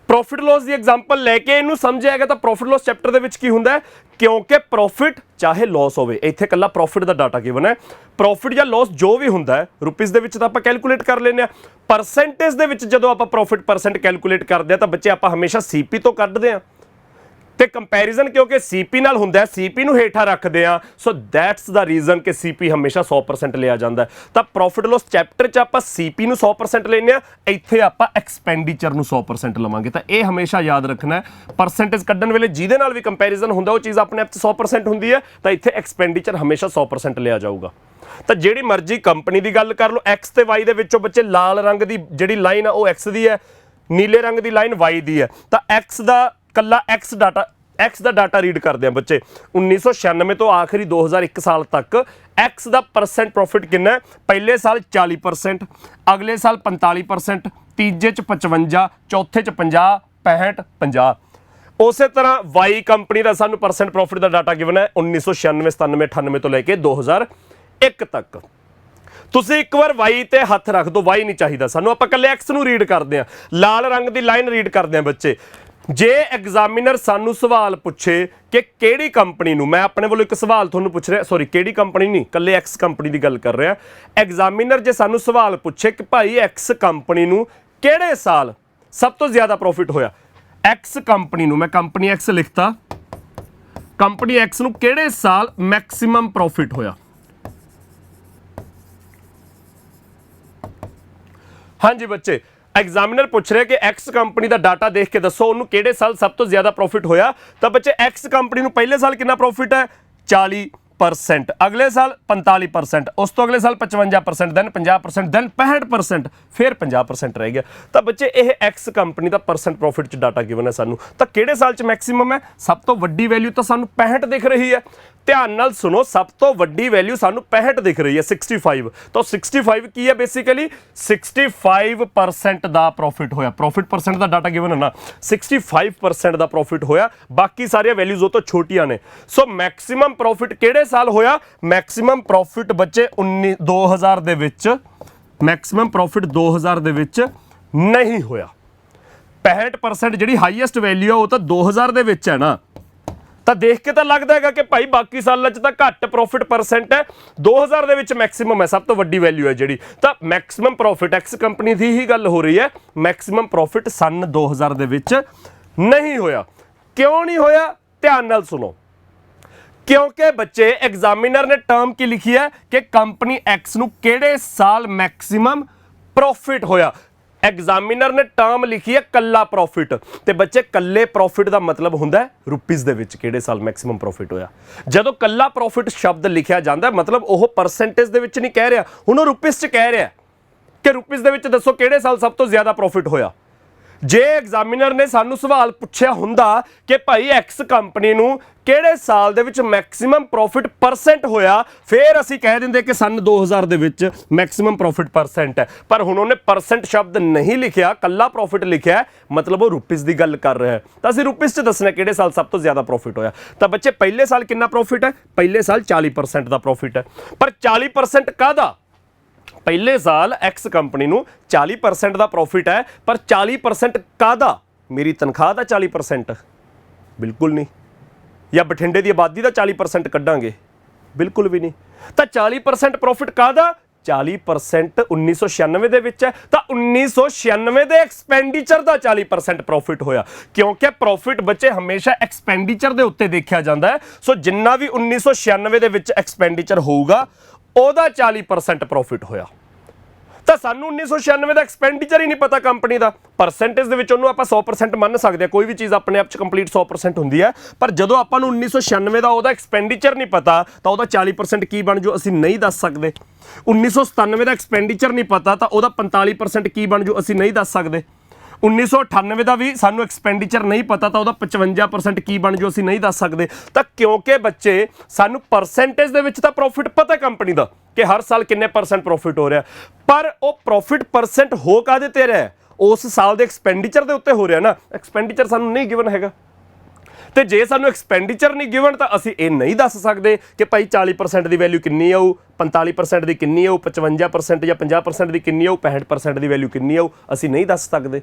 Profit loss ਦੀ ਐਗਜ਼ਾਮਪਲ ਲੈ ਕੇ ਇਹਨੂੰ ਸਮਝਿਆਗਾ ਤਾਂ ਪ੍ਰੋਫਿਟ ਲੋਸ ਚੈਪਟਰ ਦੇ ਵਿੱਚ ਕੀ ਹੁੰਦਾ ਹੈ? ਕਿਉਂਕਿ ਪ੍ਰੋਫਿਟ ਚਾਹੇ ਲਾਸ ਹੋਵੇ, ਇੱਥੇ ਕੱਲਾ ਪ੍ਰੋਫਿਟ ਦਾ ਡਾਟਾ ਗਿਵਨ ਹੈ। ਪ੍ਰੋਫਿਟ ਜਾਂ ਲਾਸ ਜੋ ਵੀ ਹੁੰਦਾ ਹੈ ਰੁਪੀਸ ਦੇ ਵਿੱਚ ਤਾਂ ਆਪਾਂ ਕੈਲਕੂਲੇਟ ਕਰ ਲੈਂਦੇ ਹਾਂ। ਪਰਸੈਂਟੇਜ ਦੇ ਵਿੱਚ ਜਦੋਂ ਆਪਾਂ ਪ੍ਰੋਫਿਟ ਪਰਸੈਂਟ ਕੈਲਕੂਲੇਟ ਕਰਦੇ ਹਾਂ ਤਾਂ ਬੱਚੇ ਆਪਾਂ ਹਮੇਸ਼ਾ CP ਤੋਂ ਕੱਢਦੇ ਹਾਂ। ਤੇ ਕੰਪੈਰੀਜ਼ਨ ਕਿਉਂਕਿ CP ਨਾਲ ਹੁੰਦਾ ਹੈ, CP ਨੂੰ ਹੇਠਾਂ ਰੱਖਦੇ ਆ। ਸੋ ਦੈਟਸ ਦਾ ਰੀਜ਼ਨ ਕਿ CP ਹਮੇਸ਼ਾ 100% ਲਿਆ ਜਾਂਦਾ ਹੈ। ਤਾਂ ਪ੍ਰੋਫਿਟ ਲੋਸ ਚੈਪਟਰ 'ਚ ਆਪਾਂ CP ਨੂੰ 100% ਲੈਂਦੇ ਆ, ਇੱਥੇ ਆਪਾਂ ਐਕਸਪੈਂਡੀਚਰ ਨੂੰ 100% ਲਵਾਂਗੇ। ਤਾਂ ਇਹ ਹਮੇਸ਼ਾ ਯਾਦ ਰੱਖਣਾ ਹੈ। ਪਰਸੈਂਟੇਜ ਕੱਢਣ ਵੇਲੇ ਜਿਹਦੇ ਨਾਲ ਵੀ ਕੰਪੈਰੀਜ਼ਨ ਹੁੰਦਾ ਉਹ ਚੀਜ਼ ਆਪਣੇ ਆਪ 'ਚ 100% ਹੁੰਦੀ ਹੈ, ਤਾਂ ਇੱਥੇ ਐਕਸਪੈਂਡੀਚਰ ਹਮੇਸ਼ਾ 100% ਲਿਆ ਜਾਊਗਾ। ਤਾਂ ਜਿਹੜੀ ਮਰਜ਼ੀ ਕੰਪਨੀ ਦੀ ਗੱਲ ਕਰ ਲਓ, X ਤੇ Y ਦੇ ਵਿੱਚੋਂ ਬੱਚੇ ਲਾਲ ਰੰਗ ਦੀ ਜਿਹੜੀ ਲਾਈਨ ਆ ਉਹ X ਦੀ ਹੈ, ਨੀਲੇ ਰੰਗ ਦੀ ਲਾਈਨ Y ਦੀ ਹੈ। ਤਾਂ X ਦਾ ਕੱਲਾ X ਦਾ ਡਾਟਾ ਰੀਡ ਕਰਦੇ ਆ ਬੱਚੇ। 1996 ਤੋਂ ਆਖਰੀ 2001 ਸਾਲ ਤੱਕ X ਦਾ ਪਰਸੈਂਟ ਪ੍ਰੋਫਿਟ ਕਿੰਨਾ ਹੈ? ਪਹਿਲੇ ਸਾਲ 40%, ਅਗਲੇ ਸਾਲ 45%, ਤੀਜੇ 'ਚ 55, ਚੌਥੇ 'ਚ 50, 65, 50। ਉਸੇ ਤਰ੍ਹਾਂ Y ਕੰਪਨੀ ਦਾ ਸਾਨੂੰ ਪਰਸੈਂਟ ਪ੍ਰੋਫਿਟ ਦਾ ਡਾਟਾ ਗਿਵਨ ਹੈ 1996, 97, 98 ਤੋਂ ਲੈ ਕੇ 2001 ਤੱਕ। ਤੁਸੀਂ ਇੱਕ ਵਾਰ Y ਤੇ ਹੱਥ ਰੱਖ ਦਿਓ, Y ਨਹੀਂ ਚਾਹੀਦਾ ਸਾਨੂੰ, ਆਪਾਂ ਇਕੱਲੇ X ਨੂੰ ਰੀਡ ਕਰਦੇ ਹਾਂ। ਲਾਲ ਰੰਗ ਦੀ ਲਾਈਨ ਰੀਡ ਕਰਦੇ ਹਾਂ ਬੱਚੇ। ਜੇ ਐਗਜ਼ਾਮੀਨਰ ਸਾਨੂੰ ਸਵਾਲ ਪੁੱਛੇ ਕਿ ਕਿਹੜੀ ਕੰਪਨੀ ਨੂੰ, ਮੈਂ ਆਪਣੇ ਵੱਲੋਂ ਇੱਕ ਸਵਾਲ ਤੁਹਾਨੂੰ ਪੁੱਛ ਰਿਹਾ, ਸੌਰੀ ਕਿਹੜੀ ਕੰਪਨੀ ਨਹੀਂ, ਇਕੱਲੇ X ਕੰਪਨੀ ਦੀ ਗੱਲ ਕਰ ਰਿਹਾ। ਐਗਜ਼ਾਮੀਨਰ ਜੇ ਸਾਨੂੰ ਸਵਾਲ ਪੁੱਛੇ ਕਿ ਭਾਈ X ਕੰਪਨੀ ਨੂੰ ਕਿਹੜੇ ਸਾਲ ਸਭ ਤੋਂ ਜ਼ਿਆਦਾ ਪ੍ਰੋਫਿਟ ਹੋਇਆ, X ਕੰਪਨੀ ਨੂੰ, ਮੈਂ ਕੰਪਨੀ X ਲਿਖਤਾ, ਕੰਪਨੀ X ਨੂੰ ਕਿਹੜੇ ਸਾਲ ਮੈਕਸਿਮਮ ਪ੍ਰੋਫਿਟ ਹੋਇਆ? ਹਾਂਜੀ ਬੱਚੇ, ਐਗਜ਼ਾਮੀਨਰ ਪੁੱਛ ਰਿਹਾ ਕਿ X ਕੰਪਨੀ ਦਾ ਡਾਟਾ ਦੇਖ ਕੇ ਦੱਸੋ ਉਹਨੂੰ ਕਿਹੜੇ ਸਾਲ ਸਭ ਤੋਂ ਜ਼ਿਆਦਾ ਪ੍ਰੋਫਿਟ ਹੋਇਆ। ਤਾਂ ਬੱਚੇ X ਕੰਪਨੀ ਨੂੰ ਪਹਿਲੇ ਸਾਲ ਕਿੰਨਾ ਪ੍ਰੋਫਿਟ ਹੈ? 40%, ਅਗਲੇ ਸਾਲ 45%, ਉਸ ਤੋਂ ਅਗਲੇ ਸਾਲ 55%, ਦੈਨ 50%, ਦੈਨ 65%, ਫਿਰ 50% ਰਹਿ ਗਿਆ। ਤਾਂ ਬੱਚੇ ਇਹ X ਕੰਪਨੀ ਦਾ ਪਰਸੈਂਟ ਪ੍ਰੋਫਿਟ 'ਚ ਡਾਟਾ ਗਿਵਨ ਹੈ ਸਾਨੂੰ। ਤਾਂ ਕਿਹੜੇ ਸਾਲ 'ਚ ਮੈਕਸਿਮਮ ਹੈ? ਸਭ ਤੋਂ ਵੱਡੀ ਵੈਲਿਊ ਤਾਂ ਸਾਨੂੰ 65 ਦਿਖ ਰਹੀ ਹੈ। ਧਿਆਨ ਨਾਲ ਸੁਣੋ, ਸਭ ਤੋਂ ਵੱਡੀ ਵੈਲਿਊ ਸਾਨੂੰ 65 ਦਿਖ ਰਹੀ ਹੈ, 65। ਤਾਂ 65 ਕੀ ਹੈ? ਬੇਸਿਕਲੀ 65% ਦਾ ਪ੍ਰੋਫਿਟ ਹੋਇਆ। ਪ੍ਰੋਫਿਟ ਪਰਸੈਂਟ ਦਾ ਡਾਟਾ ਗਿਵਨ ਹੈ ਨਾ, 65% ਦਾ ਪ੍ਰੋਫਿਟ ਹੋਇਆ, ਬਾਕੀ ਸਾਰੀਆਂ ਵੈਲਿਊਜ਼ ਉਹ ਤੋਂ ਛੋਟੀਆਂ ਨੇ। ਸੋ ਮੈਕਸਿਮਮ ਪ੍ਰੋਫਿਟ ਕਿਹੜੇ ਸਾਲ ਹੋਇਆ? ਮੈਕਸਿਮਮ ਪ੍ਰੋਫਿਟ ਬੱਚੇ 2000 ਦੇ ਵਿੱਚ, ਮੈਕਸਿਮਮ ਪ੍ਰੋਫਿਟ 2000 ਦੇ ਵਿੱਚ ਨਹੀਂ ਹੋਇਆ। 65% ਜਿਹੜੀ ਹਾਈਐਸਟ ਵੈਲਿਊ ਆ ਉਹ ਤਾਂ 2000 ਦੇ ਵਿੱਚ ਹੈ ਨਾ। ਤਾਂ ਦੇਖ ਕੇ ਤਾਂ ਲੱਗਦਾ ਹੈਗਾ ਕਿ ਭਾਈ ਬਾਕੀ ਸਾਲਾਂ 'ਚ ਤਾਂ ਘੱਟ ਪ੍ਰੋਫਿਟ ਪਰਸੈਂਟ ਹੈ, 2000 ਦੇ ਵਿੱਚ ਮੈਕਸਿਮਮ ਹੈ, ਸਭ ਤੋਂ ਵੱਡੀ ਵੈਲਿਊ ਹੈ ਜਿਹੜੀ। ਤਾਂ ਮੈਕਸਿਮਮ ਪ੍ਰੋਫਿਟ X ਕੰਪਨੀ ਦੀ ਹੀ ਗੱਲ ਹੋ ਰਹੀ ਹੈ। ਮੈਕਸਿਮਮ ਪ੍ਰੋਫਿਟ ਸਨ 2000 ਦੇ ਵਿੱਚ ਨਹੀਂ ਹੋਇਆ। ਕਿਉਂ ਨਹੀਂ ਹੋਇਆ? ਧਿਆਨ ਨਾਲ ਸੁਣੋ। ਕਿਉਂਕਿ ਬੱਚੇ ਐਗਜ਼ਾਮੀਨਰ ਨੇ ਟਰਮ ਕੀ ਲਿਖੀ ਹੈ ਕਿ ਕੰਪਨੀ X ਨੂੰ ਕਿਹੜੇ ਸਾਲ ਮੈਕਸਿਮਮ ਪ੍ਰੋਫਿਟ ਹੋਇਆ। ਐਗਜ਼ਾਮੀਨਰ ਨੇ ਟਰਮ ਲਿਖੀ ਹੈ ਕੱਲਾ ਪ੍ਰੋਫਿਟ, ਤੇ ਬੱਚੇ ਕੱਲੇ ਪ੍ਰੋਫਿਟ ਦਾ ਮਤਲਬ ਹੁੰਦਾ ਹੈ ਰੁਪੀਸ ਦੇ ਵਿੱਚ ਕਿਹੜੇ ਸਾਲ ਮੈਕਸਿਮਮ ਪ੍ਰੋਫਿਟ ਹੋਇਆ। ਜਦੋਂ ਕੱਲਾ ਪ੍ਰੋਫਿਟ ਸ਼ਬਦ ਲਿਖਿਆ ਜਾਂਦਾ ਮਤਲਬ ਉਹ ਪਰਸੈਂਟੇਜ ਦੇ ਵਿੱਚ ਨਹੀਂ ਕਹਿ ਰਿਹਾ, ਹੁਣ ਉਹ ਰੁਪੀਸ 'ਚ ਕਹਿ ਰਿਹਾ ਕਿ ਰੁਪੀਸ ਦੇ ਵਿੱਚ ਦੱਸੋ ਕਿਹੜੇ ਸਾਲ ਸਭ ਤੋਂ ਜ਼ਿਆਦਾ ਪ੍ਰੋਫਿਟ ਹੋਇਆ। ਜੇ ਐਗਜ਼ਾਮੀਨਰ ਨੇ ਸਾਨੂੰ ਸਵਾਲ ਪੁੱਛਿਆ ਹੁੰਦਾ ਕਿ ਭਾਈ ਐਕਸ ਕੰਪਨੀ ਨੂੰ ਕਿਹੜੇ ਸਾਲ ਦੇ ਵਿੱਚ ਮੈਕਸਿਮਮ ਪ੍ਰੋਫਿਟ ਪਰਸੈਂਟ ਹੋਇਆ, ਫਿਰ ਅਸੀਂ ਕਹਿ ਦਿੰਦੇ ਕਿ ਸਨ 2000 ਦੇ ਵਿੱਚ ਮੈਕਸਿਮਮ ਪ੍ਰੋਫਿਟ ਪਰਸੈਂਟ ਹੈ। ਪਰ ਹੁਣ ਉਹਨੇ ਪਰਸੈਂਟ ਸ਼ਬਦ ਨਹੀਂ ਲਿਖਿਆ, ਕੱਲਾ ਪ੍ਰੋਫਿਟ ਲਿਖਿਆ, ਮਤਲਬ ਉਹ ਰੁਪੀਸ ਦੀ ਗੱਲ ਕਰ ਰਿਹਾ ਹੈ। ਤਾਂ ਅਸੀਂ ਰੁਪੀਸ 'ਚ ਦੱਸਣਾ ਕਿਹੜੇ ਸਾਲ ਸਭ ਤੋਂ ਜ਼ਿਆਦਾ ਪ੍ਰੋਫਿਟ ਹੋਇਆ। ਤਾਂ ਬੱਚੇ ਪਹਿਲੇ ਸਾਲ ਕਿੰਨਾ ਪ੍ਰੋਫਿਟ ਹੈ? ਪਹਿਲੇ ਸਾਲ 40% ਦਾ ਪ੍ਰੋਫਿਟ ਹੈ। ਪਰ 40% ਕਾਹਦਾ? ਪਹਿਲੇ ਸਾਲ ਐਕਸ ਕੰਪਨੀ ਨੂੰ 40% ਦਾ ਪ੍ਰੋਫਿਟ ਹੈ, ਪਰ 40% ਕਾਹਦਾ? ਮੇਰੀ ਤਨਖਾਹ ਦਾ 40%? ਬਿਲਕੁਲ ਨਹੀਂ। ਜਾਂ ਬਠਿੰਡੇ ਦੀ ਆਬਾਦੀ ਦਾ 40% ਕੱਢਾਂਗੇ? ਬਿਲਕੁਲ ਵੀ ਨਹੀਂ। ਤਾਂ 40% ਪ੍ਰੋਫਿਟ ਕਾਹਦਾ? 40% 1996 ਦੇ ਵਿੱਚ ਹੈ। ਤਾਂ 1996 ਦੇ ਐਕਸਪੈਂਡੀਚਰ ਦਾ 40% ਪ੍ਰੋਫਿਟ ਹੋਇਆ, ਕਿਉਂਕਿ ਪ੍ਰੋਫਿਟ ਬੱਚੇ ਹਮੇਸ਼ਾ ਐਕਸਪੈਂਡੀਚਰ ਦੇ ਉੱਤੇ ਦੇਖਿਆ ਜਾਂਦਾ ਹੈ। ਸੋ ਜਿੰਨਾ ਵੀ 1996 ਦੇ ਵਿੱਚ ਐਕਸਪੈਂਡੀਚਰ ਹੋਊਗਾ ਉਹਦਾ 40% ਪ੍ਰੋਫਿਟ ਹੋਇਆ। ਤਾਂ ਸਾਨੂੰ 1996 ਦਾ ਐਕਸਪੈਂਡੀਚਰ ਹੀ ਨਹੀਂ ਪਤਾ ਕੰਪਨੀ ਦਾ, ਪਰਸੈਂਟੇਜ ਦੇ ਵਿੱਚ ਉਹਨੂੰ ਆਪਾਂ 100% ਮੰਨ ਸਕਦੇ ਹਾਂ। ਕੋਈ ਵੀ ਚੀਜ਼ ਆਪਣੇ ਆਪ 'ਚ ਕੰਪਲੀਟ 100% ਹੁੰਦੀ ਹੈ, ਪਰ ਜਦੋਂ ਆਪਾਂ ਨੂੰ 1996 ਦਾ ਉਹਦਾ ਐਕਸਪੈਂਡੀਚਰ ਨਹੀਂ ਪਤਾ ਤਾਂ ਉਹਦਾ 40% ਕੀ ਬਣ ਜਾਊ ਅਸੀਂ ਨਹੀਂ ਦੱਸ ਸਕਦੇ। 1997 ਦਾ ਐਕਸਪੈਂਡੀਚਰ ਨਹੀਂ ਪਤਾ ਤਾਂ ਉਹਦਾ 45% ਕੀ ਬਣ ਜਾਊ ਅਸੀਂ ਨਹੀਂ ਦੱਸ ਸਕਦੇ। 1998 ਦਾ ਵੀ ਸਾਨੂੰ ਐਕਸਪੈਂਡੀਚਰ ਨਹੀਂ ਪਤਾ ਤਾਂ ਉਹਦਾ 55% ਕੀ ਬਣ ਜਾਊ ਅਸੀਂ ਨਹੀਂ ਦੱਸ ਸਕਦੇ। ਤਾਂ ਕਿਉਂਕਿ ਬੱਚੇ ਸਾਨੂੰ ਪਰਸੈਂਟੇਜ ਦੇ ਵਿੱਚ ਤਾਂ ਪ੍ਰੋਫਿਟ ਪਤਾ ਕੰਪਨੀ ਦਾ ਕਿ ਹਰ ਸਾਲ ਕਿੰਨੇ ਪਰਸੈਂਟ ਪ੍ਰੋਫਿਟ ਹੋ ਰਿਹਾ, ਪਰ ਉਹ ਪ੍ਰੋਫਿਟ ਪਰਸੈਂਟ ਹੋ ਕਾਹਦੇ ਤੇ ਰਿਹਾ? ਉਸ ਸਾਲ ਦੇ ਐਕਸਪੈਂਡੀਚਰ ਦੇ ਉੱਤੇ ਹੋ ਰਿਹਾ ਨਾ। ਐਕਸਪੈਂਡੀਚਰ ਸਾਨੂੰ ਨਹੀਂ ਗਿਵਨ ਹੈਗਾ, ਤੇ ਜੇ ਸਾਨੂੰ ਐਕਸਪੈਂਡੀਚਰ ਨਹੀਂ ਗਿਵਨ ਤਾਂ ਅਸੀਂ ਇਹ ਨਹੀਂ ਦੱਸ ਸਕਦੇ ਕਿ ਭਾਈ 40% ਦੀ ਵੈਲਿਊ ਕਿੰਨੀ ਆਊ, 45% ਦੀ ਕਿੰਨੀ ਆਊ, 55% ਜਾਂ 50% ਦੀ ਕਿੰਨੀ ਆਊ, 65% ਦੀ ਵੈਲਿਊ ਕਿੰਨੀ ਆਊ, ਅਸੀਂ ਨਹੀਂ ਦੱਸ ਸਕਦੇ।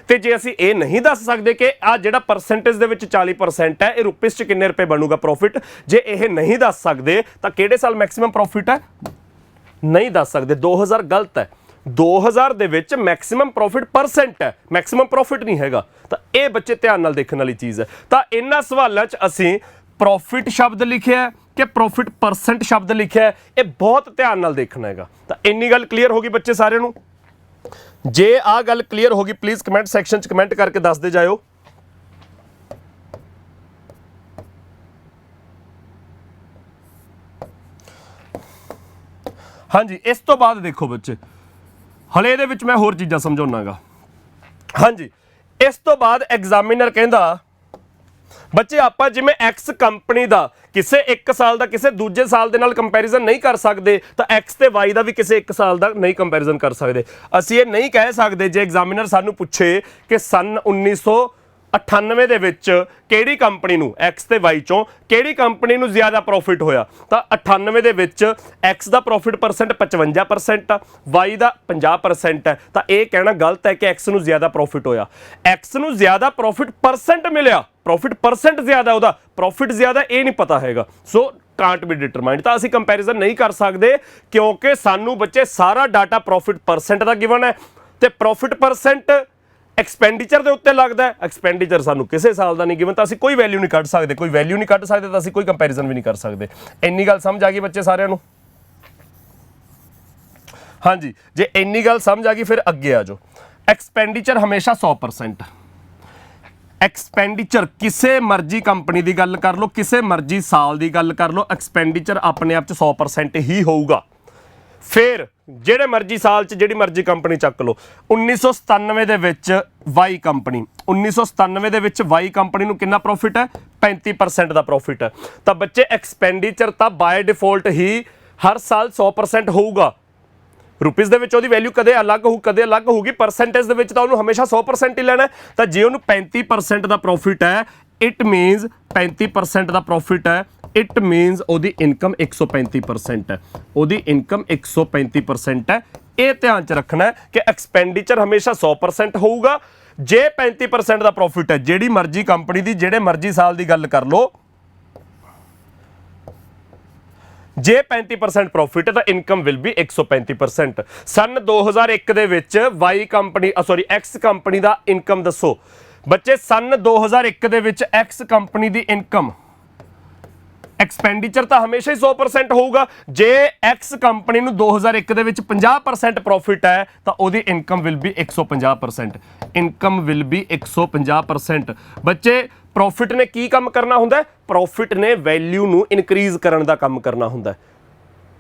ਤੇ ਜੇ ਅਸੀਂ ਇਹ ਨਹੀਂ ਦੱਸ ਸਕਦੇ ਕਿ ਆ ਜਿਹੜਾ ਪਰਸੈਂਟੇਜ ਦੇ ਵਿੱਚ 40% ਹੈ ਇਹ ਰੁਪੀਸ 'ਚ ਕਿੰਨੇ ਰੁਪਏ ਬਣੂਗਾ ਪ੍ਰੋਫਿਟ, ਜੇ ਇਹ ਨਹੀਂ ਦੱਸ ਸਕਦੇ ਤਾਂ ਕਿਹੜੇ ਸਾਲ ਮੈਕਸਿਮਮ ਪ੍ਰੋਫਿਟ ਹੈ ਨਹੀਂ ਦੱਸ ਸਕਦੇ। 2000 ਗਲਤ ਹੈ। 2000 ਦੇ ਵਿੱਚ ਮੈਕਸਿਮਮ ਪ੍ਰੋਫਿਟ ਪਰਸੈਂਟ ਹੈ, ਮੈਕਸਿਮਮ ਪ੍ਰੋਫਿਟ ਨਹੀਂ ਹੈਗਾ। ਤਾਂ ਇਹ ਬੱਚੇ ਧਿਆਨ ਨਾਲ ਦੇਖਣ ਵਾਲੀ ਚੀਜ਼ ਹੈ। ਤਾਂ ਇਹਨਾਂ ਸਵਾਲਾਂ 'ਚ ਅਸੀਂ ਪ੍ਰੋਫਿਟ ਸ਼ਬਦ ਲਿਖਿਆ ਕਿ ਪ੍ਰੋਫਿਟ ਪਰਸੈਂਟ ਸ਼ਬਦ ਲਿਖਿਆ, ਇਹ ਬਹੁਤ ਧਿਆਨ ਨਾਲ ਦੇਖਣਾ ਹੈਗਾ। ਤਾਂ ਇੰਨੀ ਗੱਲ ਕਲੀਅਰ ਹੋ ਗਈ ਬੱਚੇ ਸਾਰਿਆਂ ਨੂੰ? ਜੇ ਆਹ ਗੱਲ ਕਲੀਅਰ ਹੋ ਗਈ ਪਲੀਜ਼ ਕਮੈਂਟ ਸੈਕਸ਼ਨ 'ਚ ਕਮੈਂਟ ਕਰਕੇ ਦੱਸਦੇ ਜਾਇਓ। ਹਾਂਜੀ, ਇਸ ਤੋਂ ਬਾਅਦ ਦੇਖੋ ਬੱਚੇ, ਹਲੇ ਇਹਦੇ ਵਿੱਚ ਮੈਂ ਹੋਰ ਚੀਜ਼ਾਂ ਸਮਝਾਉਣਾਗਾ। ਹਾਂਜੀ, ਇਸ ਤੋਂ ਬਾਅਦ ਐਗਜ਼ਾਮੀਨਰ ਕਹਿੰਦਾ ਬੱਚੇ ਆਪਾਂ ਜਿਵੇਂ ਐਕਸ ਕੰਪਨੀ ਦਾ ਕਿਸੇ ਇੱਕ ਸਾਲ ਦਾ ਕਿਸੇ ਦੂਜੇ ਸਾਲ ਦੇ ਨਾਲ ਕੰਪੈਰੀਜ਼ਨ ਨਹੀਂ ਕਰ ਸਕਦੇ, ਤਾਂ ਐਕਸ ਤੇ ਵਾਈ ਦਾ ਵੀ ਕਿਸੇ ਇੱਕ ਸਾਲ ਦਾ ਨਹੀਂ ਕੰਪੈਰੀਜ਼ਨ ਕਰ ਸਕਦੇ। ਅਸੀਂ ਇਹ ਨਹੀਂ ਕਹਿ ਸਕਦੇ ਜੇ ਐਗਜ਼ਾਮੀਨਰ ਸਾਨੂੰ ਪੁੱਛੇ ਕਿ ਸਨ 1998 ਦੇ ਵਿੱਚ ਕਿਹੜੀ ਕੰਪਨੀ ਨੂੰ ਐਕਸ ਤੇ ਵਾਈ ਚੋਂ ਕਿਹੜੀ ਕੰਪਨੀ ਨੂੰ ਜ਼ਿਆਦਾ ਪ੍ਰੋਫਿਟ ਹੋਇਆ, ਤਾਂ 98 ਦੇ ਵਿੱਚ ਐਕਸ ਦਾ ਪ੍ਰੋਫਿਟ ਪਰਸੈਂਟ 55% ਆ, ਵਾਈ ਦਾ 50% ਹੈ। ਤਾਂ ਇਹ ਕਹਿਣਾ ਗਲਤ ਹੈ ਕਿ ਐਕਸ ਨੂੰ ਜ਼ਿਆਦਾ ਪ੍ਰੋਫਿਟ ਹੋਇਆ। ਐਕਸ ਨੂੰ ਜ਼ਿਆਦਾ ਪ੍ਰੋਫਿਟ ਪਰਸੈਂਟ ਮਿਲਿਆ, ਪ੍ਰੋਫਿਟ ਪਰਸੈਂਟ ਜ਼ਿਆਦਾ, ਉਹਦਾ ਪ੍ਰੋਫਿਟ ਜ਼ਿਆਦਾ, ਇਹ ਨਹੀਂ ਪਤਾ ਹੈਗਾ। ਸੋ ਕਾਂਟ ਬੀ ਡਿਟਰਮਾਈਨਡ। ਤਾਂ ਅਸੀਂ ਕੰਪੈਰੀਜ਼ਨ ਨਹੀਂ ਕਰ ਸਕਦੇ ਕਿਉਂਕਿ ਸਾਨੂੰ ਬੱਚੇ ਸਾਰਾ ਡਾਟਾ ਪ੍ਰੋਫਿਟ ਪਰਸੈਂਟ ਦਾ ਗਿਵਨ ਹੈ ਤੇ ਪ੍ਰੋਫਿਟ ਪਰਸੈਂਟ ਐਕਸਪੈਂਡੀਚਰ ਦੇ ਉੱਤੇ ਲੱਗਦਾ ਹੈ। ਐਕਸਪੈਂਡੀਚਰ ਸਾਨੂੰ ਕਿਸੇ ਸਾਲ ਦਾ ਨਹੀਂ ਗਿਵਨ, ਤਾਂ ਅਸੀਂ ਕੋਈ ਵੈਲਿਊ ਨਹੀਂ ਕੱਢ ਸਕਦੇ। ਕੋਈ ਵੈਲਿਊ ਨਹੀਂ ਕੱਢ ਸਕਦੇ ਤਾਂ ਅਸੀਂ ਕੋਈ ਕੰਪੈਰੀਜ਼ਨ ਵੀ ਨਹੀਂ ਕਰ ਸਕਦੇ। ਇੰਨੀ ਗੱਲ ਸਮਝ ਆ ਗਈ ਬੱਚੇ ਸਾਰਿਆਂ ਨੂੰ? ਹਾਂਜੀ, ਜੇ ਇੰਨੀ ਗੱਲ ਸਮਝ ਆ ਗਈ ਫਿਰ ਅੱਗੇ ਆ ਜਾਓ। ਐਕਸਪੈਂਡੀਚਰ ਹਮੇਸ਼ਾ 100%। ਐਕਸਪੈਂਡੀਚਰ ਕਿਸੇ ਮਰਜ਼ੀ ਕੰਪਨੀ ਦੀ ਗੱਲ ਕਰ ਲਓ, ਕਿਸੇ ਮਰਜ਼ੀ ਸਾਲ ਦੀ ਗੱਲ ਕਰ ਲਓ, ਐਕਸਪੈਂਡੀਚਰ ਆਪਣੇ ਆਪ 'ਚ 100% ਹੀ ਹੋਊਗਾ। ਫਿਰ ਜਿਹੜੇ ਮਰਜ਼ੀ ਸਾਲ 'ਚ ਜਿਹੜੀ ਮਰਜ਼ੀ ਕੰਪਨੀ ਚੱਕ ਲਓ। 1997 ਦੇ ਵਿੱਚ ਵਾਈ ਕੰਪਨੀ, 1997 ਦੇ ਵਿੱਚ ਵਾਈ ਕੰਪਨੀ ਨੂੰ ਕਿੰਨਾ ਪ੍ਰੋਫਿਟ ਹੈ? 35% ਦਾ ਪ੍ਰੋਫਿਟ ਹੈ। ਤਾਂ ਬੱਚੇ ਐਕਸਪੈਂਡੀਚਰ ਤਾਂ ਬਾਏ ਡਿਫੋਲਟ ਹੀ ਹਰ ਸਾਲ 100% ਹੋਊਗਾ। ਰੁਪੀਸ ਦੇ ਵਿੱਚ ਉਹਦੀ ਵੈਲਿਊ ਕਦੇ ਅਲੱਗ ਹੋਊਗੀ, ਪਰਸੈਂਟੇਜ ਦੇ ਵਿੱਚ ਤਾਂ ਉਹਨੂੰ ਹਮੇਸ਼ਾ 100% ਹੀ ਲੈਣਾ। ਤਾਂ ਜੇ ਉਹਨੂੰ 35% ਦਾ ਪ੍ਰੋਫਿਟ ਹੈ, ਇਟ ਮੀਨਸ 35% ਦਾ ਪ੍ਰੋਫਿਟ ਹੈ, ਇਟ ਮੀਨਸ ਉਹਦੀ ਇਨਕਮ 135% ਹੈ। ਉਹਦੀ ਇਨਕਮ 135% ਹੈ। ਇਹ ਧਿਆਨ 'ਚ ਰੱਖਣਾ ਹੈ ਕਿ ਐਕਸਪੈਂਡੀਚਰ ਹਮੇਸ਼ਾ 100% ਹੋਊਗਾ। ਜੇ 35% ਦਾ ਪ੍ਰੋਫਿਟ ਹੈ, ਜਿਹੜੀ ਮਰਜ਼ੀ ਕੰਪਨੀ ਦੀ ਜਿਹੜੇ ਮਰਜ਼ੀ ਸਾਲ ਦੀ ਗੱਲ ਕਰ ਲਓ, ਜੇ 35% ਪ੍ਰੋਫਿਟ ਹੈ ਤਾਂ ਇਨਕਮ ਵਿਲ ਬੀ 135%। ਸਨ 2001 ਦੇ ਵਿੱਚ ਵਾਈ ਕੰਪਨੀ ਐਕਸ ਕੰਪਨੀ ਦਾ ਇਨਕਮ ਦੱਸੋ ਬੱਚੇ। ਸਨ 2001 ਦੇ ਵਿੱਚ ਐਕਸ ਕੰਪਨੀ ਦੀ ਇਨਕਮ, ਐਕਸਪੈਂਡੀਚਰ ਤਾਂ ਹਮੇਸ਼ਾ ਹੀ 100% ਹੋਊਗਾ। ਜੇ ਐਕਸ ਕੰਪਨੀ ਨੂੰ 2001 ਦੇ ਵਿੱਚ 50% ਪ੍ਰੋਫਿਟ ਹੈ ਤਾਂ ਉਹਦੀ income will be 150%। Income will be 150%। ਬੱਚੇ ਪ੍ਰੋਫਿਟ ਨੇ ਕੀ ਕੰਮ ਕਰਨਾ ਹੁੰਦਾ? ਪ੍ਰੋਫਿਟ ਨੇ ਵੈਲਿਊ ਨੂੰ ਇਨਕਰੀਜ਼ ਕਰਨ ਦਾ ਕੰਮ ਕਰਨਾ ਹੁੰਦਾ।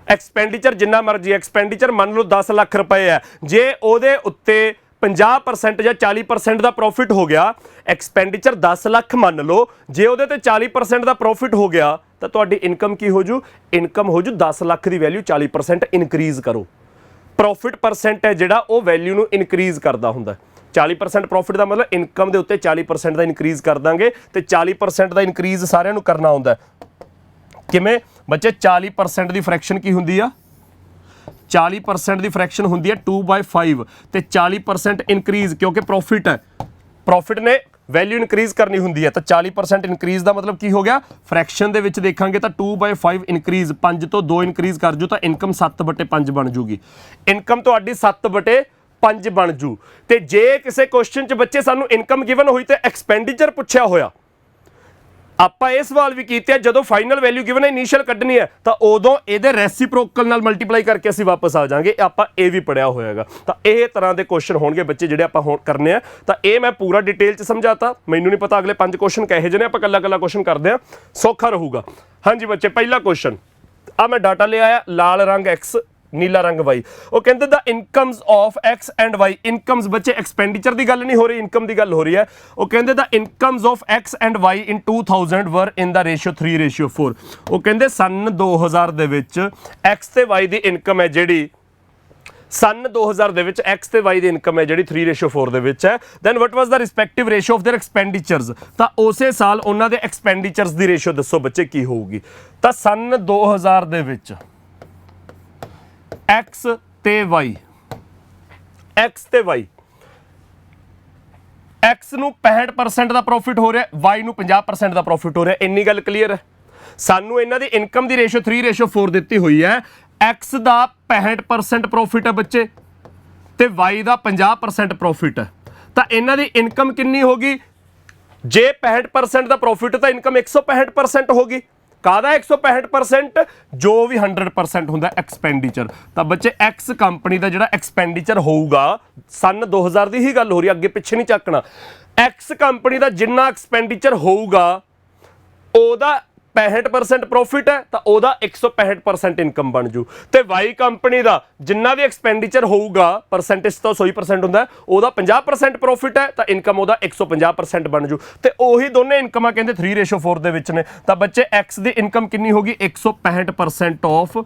ਐਕਸਪੈਂਡੀਚਰ ਜਿੰਨਾ ਮਰਜ਼ੀ, ਐਕਸਪੈਂਡੀਚਰ ਮੰਨ ਲਓ 10 ਲੱਖ ਰੁਪਏ ਹੈ, ਜੇ ਉਹਦੇ ਉੱਤੇ 50% ਜਾਂ 40% ਦਾ ਪ੍ਰੋਫਿਟ ਹੋ ਗਿਆ, ਐਕਸਪੈਂਡੀਚਰ 10 ਲੱਖ ਮੰਨ ਲਓ, ਜੇ ਉਹਦੇ ਤੇ 40% ਦਾ ਪ੍ਰੋਫਿਟ ਹੋ ਗਿਆ ਤਾਂ ਤੁਹਾਡੀ ਇਨਕਮ ਕੀ ਹੋ ਜੂ? ਇਨਕਮ ਹੋ ਜੂ 10 ਲੱਖ ਦੀ ਵੈਲਿਊ 40% ਇਨਕਰੀਜ਼ ਕਰੋ। ਪ੍ਰੋਫਿਟ ਪਰਸੈਂਟ ਹੈ ਜਿਹੜਾ ਉਹ ਵੈਲਿਊ ਨੂੰ ਇਨਕਰੀਜ਼ ਕਰਦਾ ਹੁੰਦਾ। 40% ਪ੍ਰੋਫਿਟ ਦਾ ਮਤਲਬ ਇਨਕਮ ਦੇ ਉੱਤੇ 40% ਦਾ ਇਨਕਰੀਜ਼ ਕਰ ਦਾਂਗੇ ਤੇ 40% ਦਾ ਇਨਕਰੀਜ਼ ਸਾਰਿਆਂ ਨੂੰ ਕਰਨਾ ਹੁੰਦਾ। ਕਿਵੇਂ ਬੱਚੇ? 40% ਦੀ ਫ੍ਰੈਕਸ਼ਨ ਕੀ ਹੁੰਦੀ ਆ? 40% ਦੀ ਫ੍ਰੈਕਸ਼ਨ ਹੁੰਦੀ ਹੈ 2/5 ਤੇ 40% ਇਨਕਰੀਜ਼, ਕਿਉਂਕਿ ਪ੍ਰੋਫਿਟ ਹੈ, ਪ੍ਰੋਫਿਟ ਨੇ ਵੈਲਿਊ ਇਨਕਰੀਜ਼ ਕਰਨੀ ਹੁੰਦੀ ਹੈ ਤਾਂ 40% ਇਨਕਰੀਜ਼ ਦਾ ਮਤਲਬ ਕੀ ਹੋ ਗਿਆ? ਫ੍ਰੈਕਸ਼ਨ ਦੇ ਵਿੱਚ ਦੇਖਾਂਗੇ ਤਾਂ 2/5 ਇਨਕਰੀਜ਼, 5 ਤੋਂ 2 ਇਨਕਰੀਜ਼ ਕਰ ਜੂ ਤਾਂ ਇਨਕਮ 7/5 ਬਣ ਜੂਗੀ। ਇਨਕਮ ਤੁਹਾਡੀ 7/5 ਬਣ ਜੂ। ਤੇ ਜੇ ਕਿਸੇ ਕੁਐਸਚਨ 'ਚ ਬੱਚੇ ਸਾਨੂੰ ਇਨਕਮ ਗਿਵਨ ਹੋਈ ਤੇ ਐਕਸਪੈਂਡੀਚਰ ਪੁੱਛਿਆ ਹੋਇਆ, ਆਪਾਂ ਇਹ ਸਵਾਲ ਵੀ ਕੀਤੇ ਜਦੋਂ ਫਾਈਨਲ ਵੈਲਿਊ ਗਿਵਨ ਹੈ, ਇਨੀਸ਼ੀਅਲ ਕੱਢਣੀ ਹੈ, ਤਾਂ ਉਦੋਂ ਇਹਦੇ ਰੈਸੀਪ੍ਰੋਕਲ ਨਾਲ ਮਲਟੀਪਲਾਈ ਕਰਕੇ ਅਸੀਂ ਵਾਪਸ ਆ ਜਾਾਂਗੇ। ਆਪਾਂ ਇਹ ਵੀ ਪੜਿਆ ਹੋਇਆਗਾ। ਤਾਂ ਇਹ ਤਰ੍ਹਾਂ ਦੇ ਕੁਐਸਚਨ ਹੋਣਗੇ ਬੱਚੇ ਜਿਹੜੇ ਆਪਾਂ ਹੁਣ ਕਰਨੇ ਆ। ਤਾਂ ਇਹ ਮੈਂ ਪੂਰਾ ਡਿਟੇਲ 'ਚ ਸਮਝਾਤਾ। ਮੈਨੂੰ ਨਹੀਂ ਪਤਾ ਅਗਲੇ 5 ਕੁਐਸਚਨ ਕਹੇ ਜਿਹੇ ਨੇ, ਆਪਾਂ ਕੱਲਾ ਕੱਲਾ ਕੁਐਸਚਨ ਕਰਦੇ ਆ, ਸੌਖਾ ਰਹੂਗਾ। ਹਾਂਜੀ ਬੱਚੇ, ਪਹਿਲਾ ਕੁਐਸਚਨ ਆ ਮੈਂ ਡਾਟਾ ਲਿਆ ਆ, ਲਾਲ ਰੰਗ X, ਨੀਲਾ ਰੰਗ Y। ਉਹ ਕਹਿੰਦੇ ਦਾ incomes of X and Y, ਇਨਕਮਸ ਬੱਚੇ ਐਕਸਪੈਂਡੀਚਰ ਦੀ ਗੱਲ ਨਹੀਂ ਹੋ ਰਹੀ, ਇਨਕਮ ਦੀ ਗੱਲ ਹੋ ਰਹੀ ਹੈ। ਉਹ ਕਹਿੰਦੇ ਦਾ incomes of X and Y ਇਨ 2000 ਵਰ ਇਨ ਦਾ ਰੇਸ਼ੀਓ 3:4। ਉਹ ਕਹਿੰਦੇ ਸਨ 2000 ਦੇ ਵਿੱਚ X ਤੇ Y ਦੀ ਇਨਕਮ ਹੈ ਜਿਹੜੀ, ਸਨ 2000 ਦੇ ਵਿੱਚ X ਤੇ Y ਦੀ ਇਨਕਮ ਹੈ ਜਿਹੜੀ 3:4 ਦੇ ਵਿੱਚ ਹੈ। Then what was the respective ratio of their expenditures, ਤਾਂ ਉਸੇ ਸਾਲ ਉਹਨਾਂ ਦੇ ਐਕਸਪੈਂਡੀਚਰਸ ਦੀ ਰੇਸ਼ੀਓ ਦੱਸੋ ਬੱਚੇ ਕੀ ਹੋਊਗੀ। ਤਾਂ ਸਨ 2000 ਦੇ ਵਿੱਚ X ਤੇ Y, X ਤੇ Y, X ਨੂੰ 65% ਦਾ ਪ੍ਰੋਫਿਟ ਹੋ ਰਿਹਾ, Y ਨੂੰ 50% ਦਾ ਪ੍ਰੋਫਿਟ ਹੋ ਰਿਹਾ। ਇੰਨੀ ਗੱਲ ਕਲੀਅਰ ਹੈ। ਸਾਨੂੰ ਇਹਨਾਂ ਦੀ ਇਨਕਮ ਦੀ ਰੇਸ਼ੀਓ 3:4 ਦਿੱਤੀ ਹੋਈ ਹੈ। X ਦਾ 65% ਪ੍ਰੋਫਿਟ ਹੈ ਬੱਚੇ ਤੇ Y ਦਾ 50% ਪ੍ਰੋਫਿਟ ਹੈ। ਤਾਂ ਇਹਨਾਂ ਦੀ ਇਨਕਮ ਕਿੰਨੀ ਹੋਗੀ? ਜੇ 65% ਦਾ ਪ੍ਰੋਫਿਟ ਤਾਂ ਇਨਕਮ 165% ਹੋਗੀ। ਕਾਹਦਾ 165%? ਜੋ ਵੀ 100% ਹੁੰਦਾ ਐਕਸਪੈਂਡੀਚਰ। ਤਾਂ ਬੱਚੇ X ਕੰਪਨੀ ਦਾ ਜਿਹੜਾ ਐਕਸਪੈਂਡੀਚਰ ਹੋਊਗਾ, ਸਨ 2000 ਦੀ ਹੀ ਗੱਲ ਹੋ ਰਹੀ ਹੈ, ਅੱਗੇ ਪਿੱਛੇ ਨਹੀਂ ਚੱਕਣਾ। X ਕੰਪਨੀ ਦਾ ਜਿੰਨਾ ਐਕਸਪੈਂਡੀਚਰ ਹੋਊਗਾ ਉਹਦਾ 65% ਪ੍ਰੋਫਿਟ ਹੈ ਤਾਂ ਉਹਦਾ 165% ਇਨਕਮ ਬਣ ਜੂ। ਤੇ Y ਕੰਪਨੀ ਦਾ ਜਿੰਨਾ ਵੀ ਐਕਸਪੈਂਡੀਚਰ ਹੋਊਗਾ, ਪਰਸੈਂਟੇਜ ਤਾਂ 100% ਹੁੰਦਾ, ਉਹਦਾ 50% ਪ੍ਰੋਫਿਟ ਹੈ ਤਾਂ ਇਨਕਮ ਉਹਦਾ 150% ਬਣ ਜੂ। ਤੇ ਉਹੀ ਦੋਨੇ ਇਨਕਮਾਂ ਕਹਿੰਦੇ 3:4 ਦੇ ਵਿੱਚ ਨੇ। ਤਾਂ ਬੱਚੇ X ਦੀ ਇਨਕਮ ਕਿੰਨੀ ਹੋਗੀ? 165% ਆਫ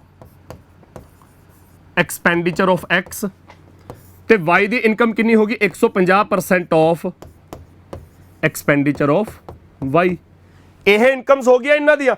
ਐਕਸਪੈਂਡੀਚਰ ਆਫ X ਤੇ Y ਦੀ ਇਨਕਮ ਕਿੰਨੀ ਹੋਗੀ? 150% ਆਫ ਐਕਸਪੈਂਡੀਚਰ ਆਫ Y। ਇਹ ਇਨਕਮਸ ਹੋ ਗਿਆ ਇਹਨਾਂ ਦੀਆਂ।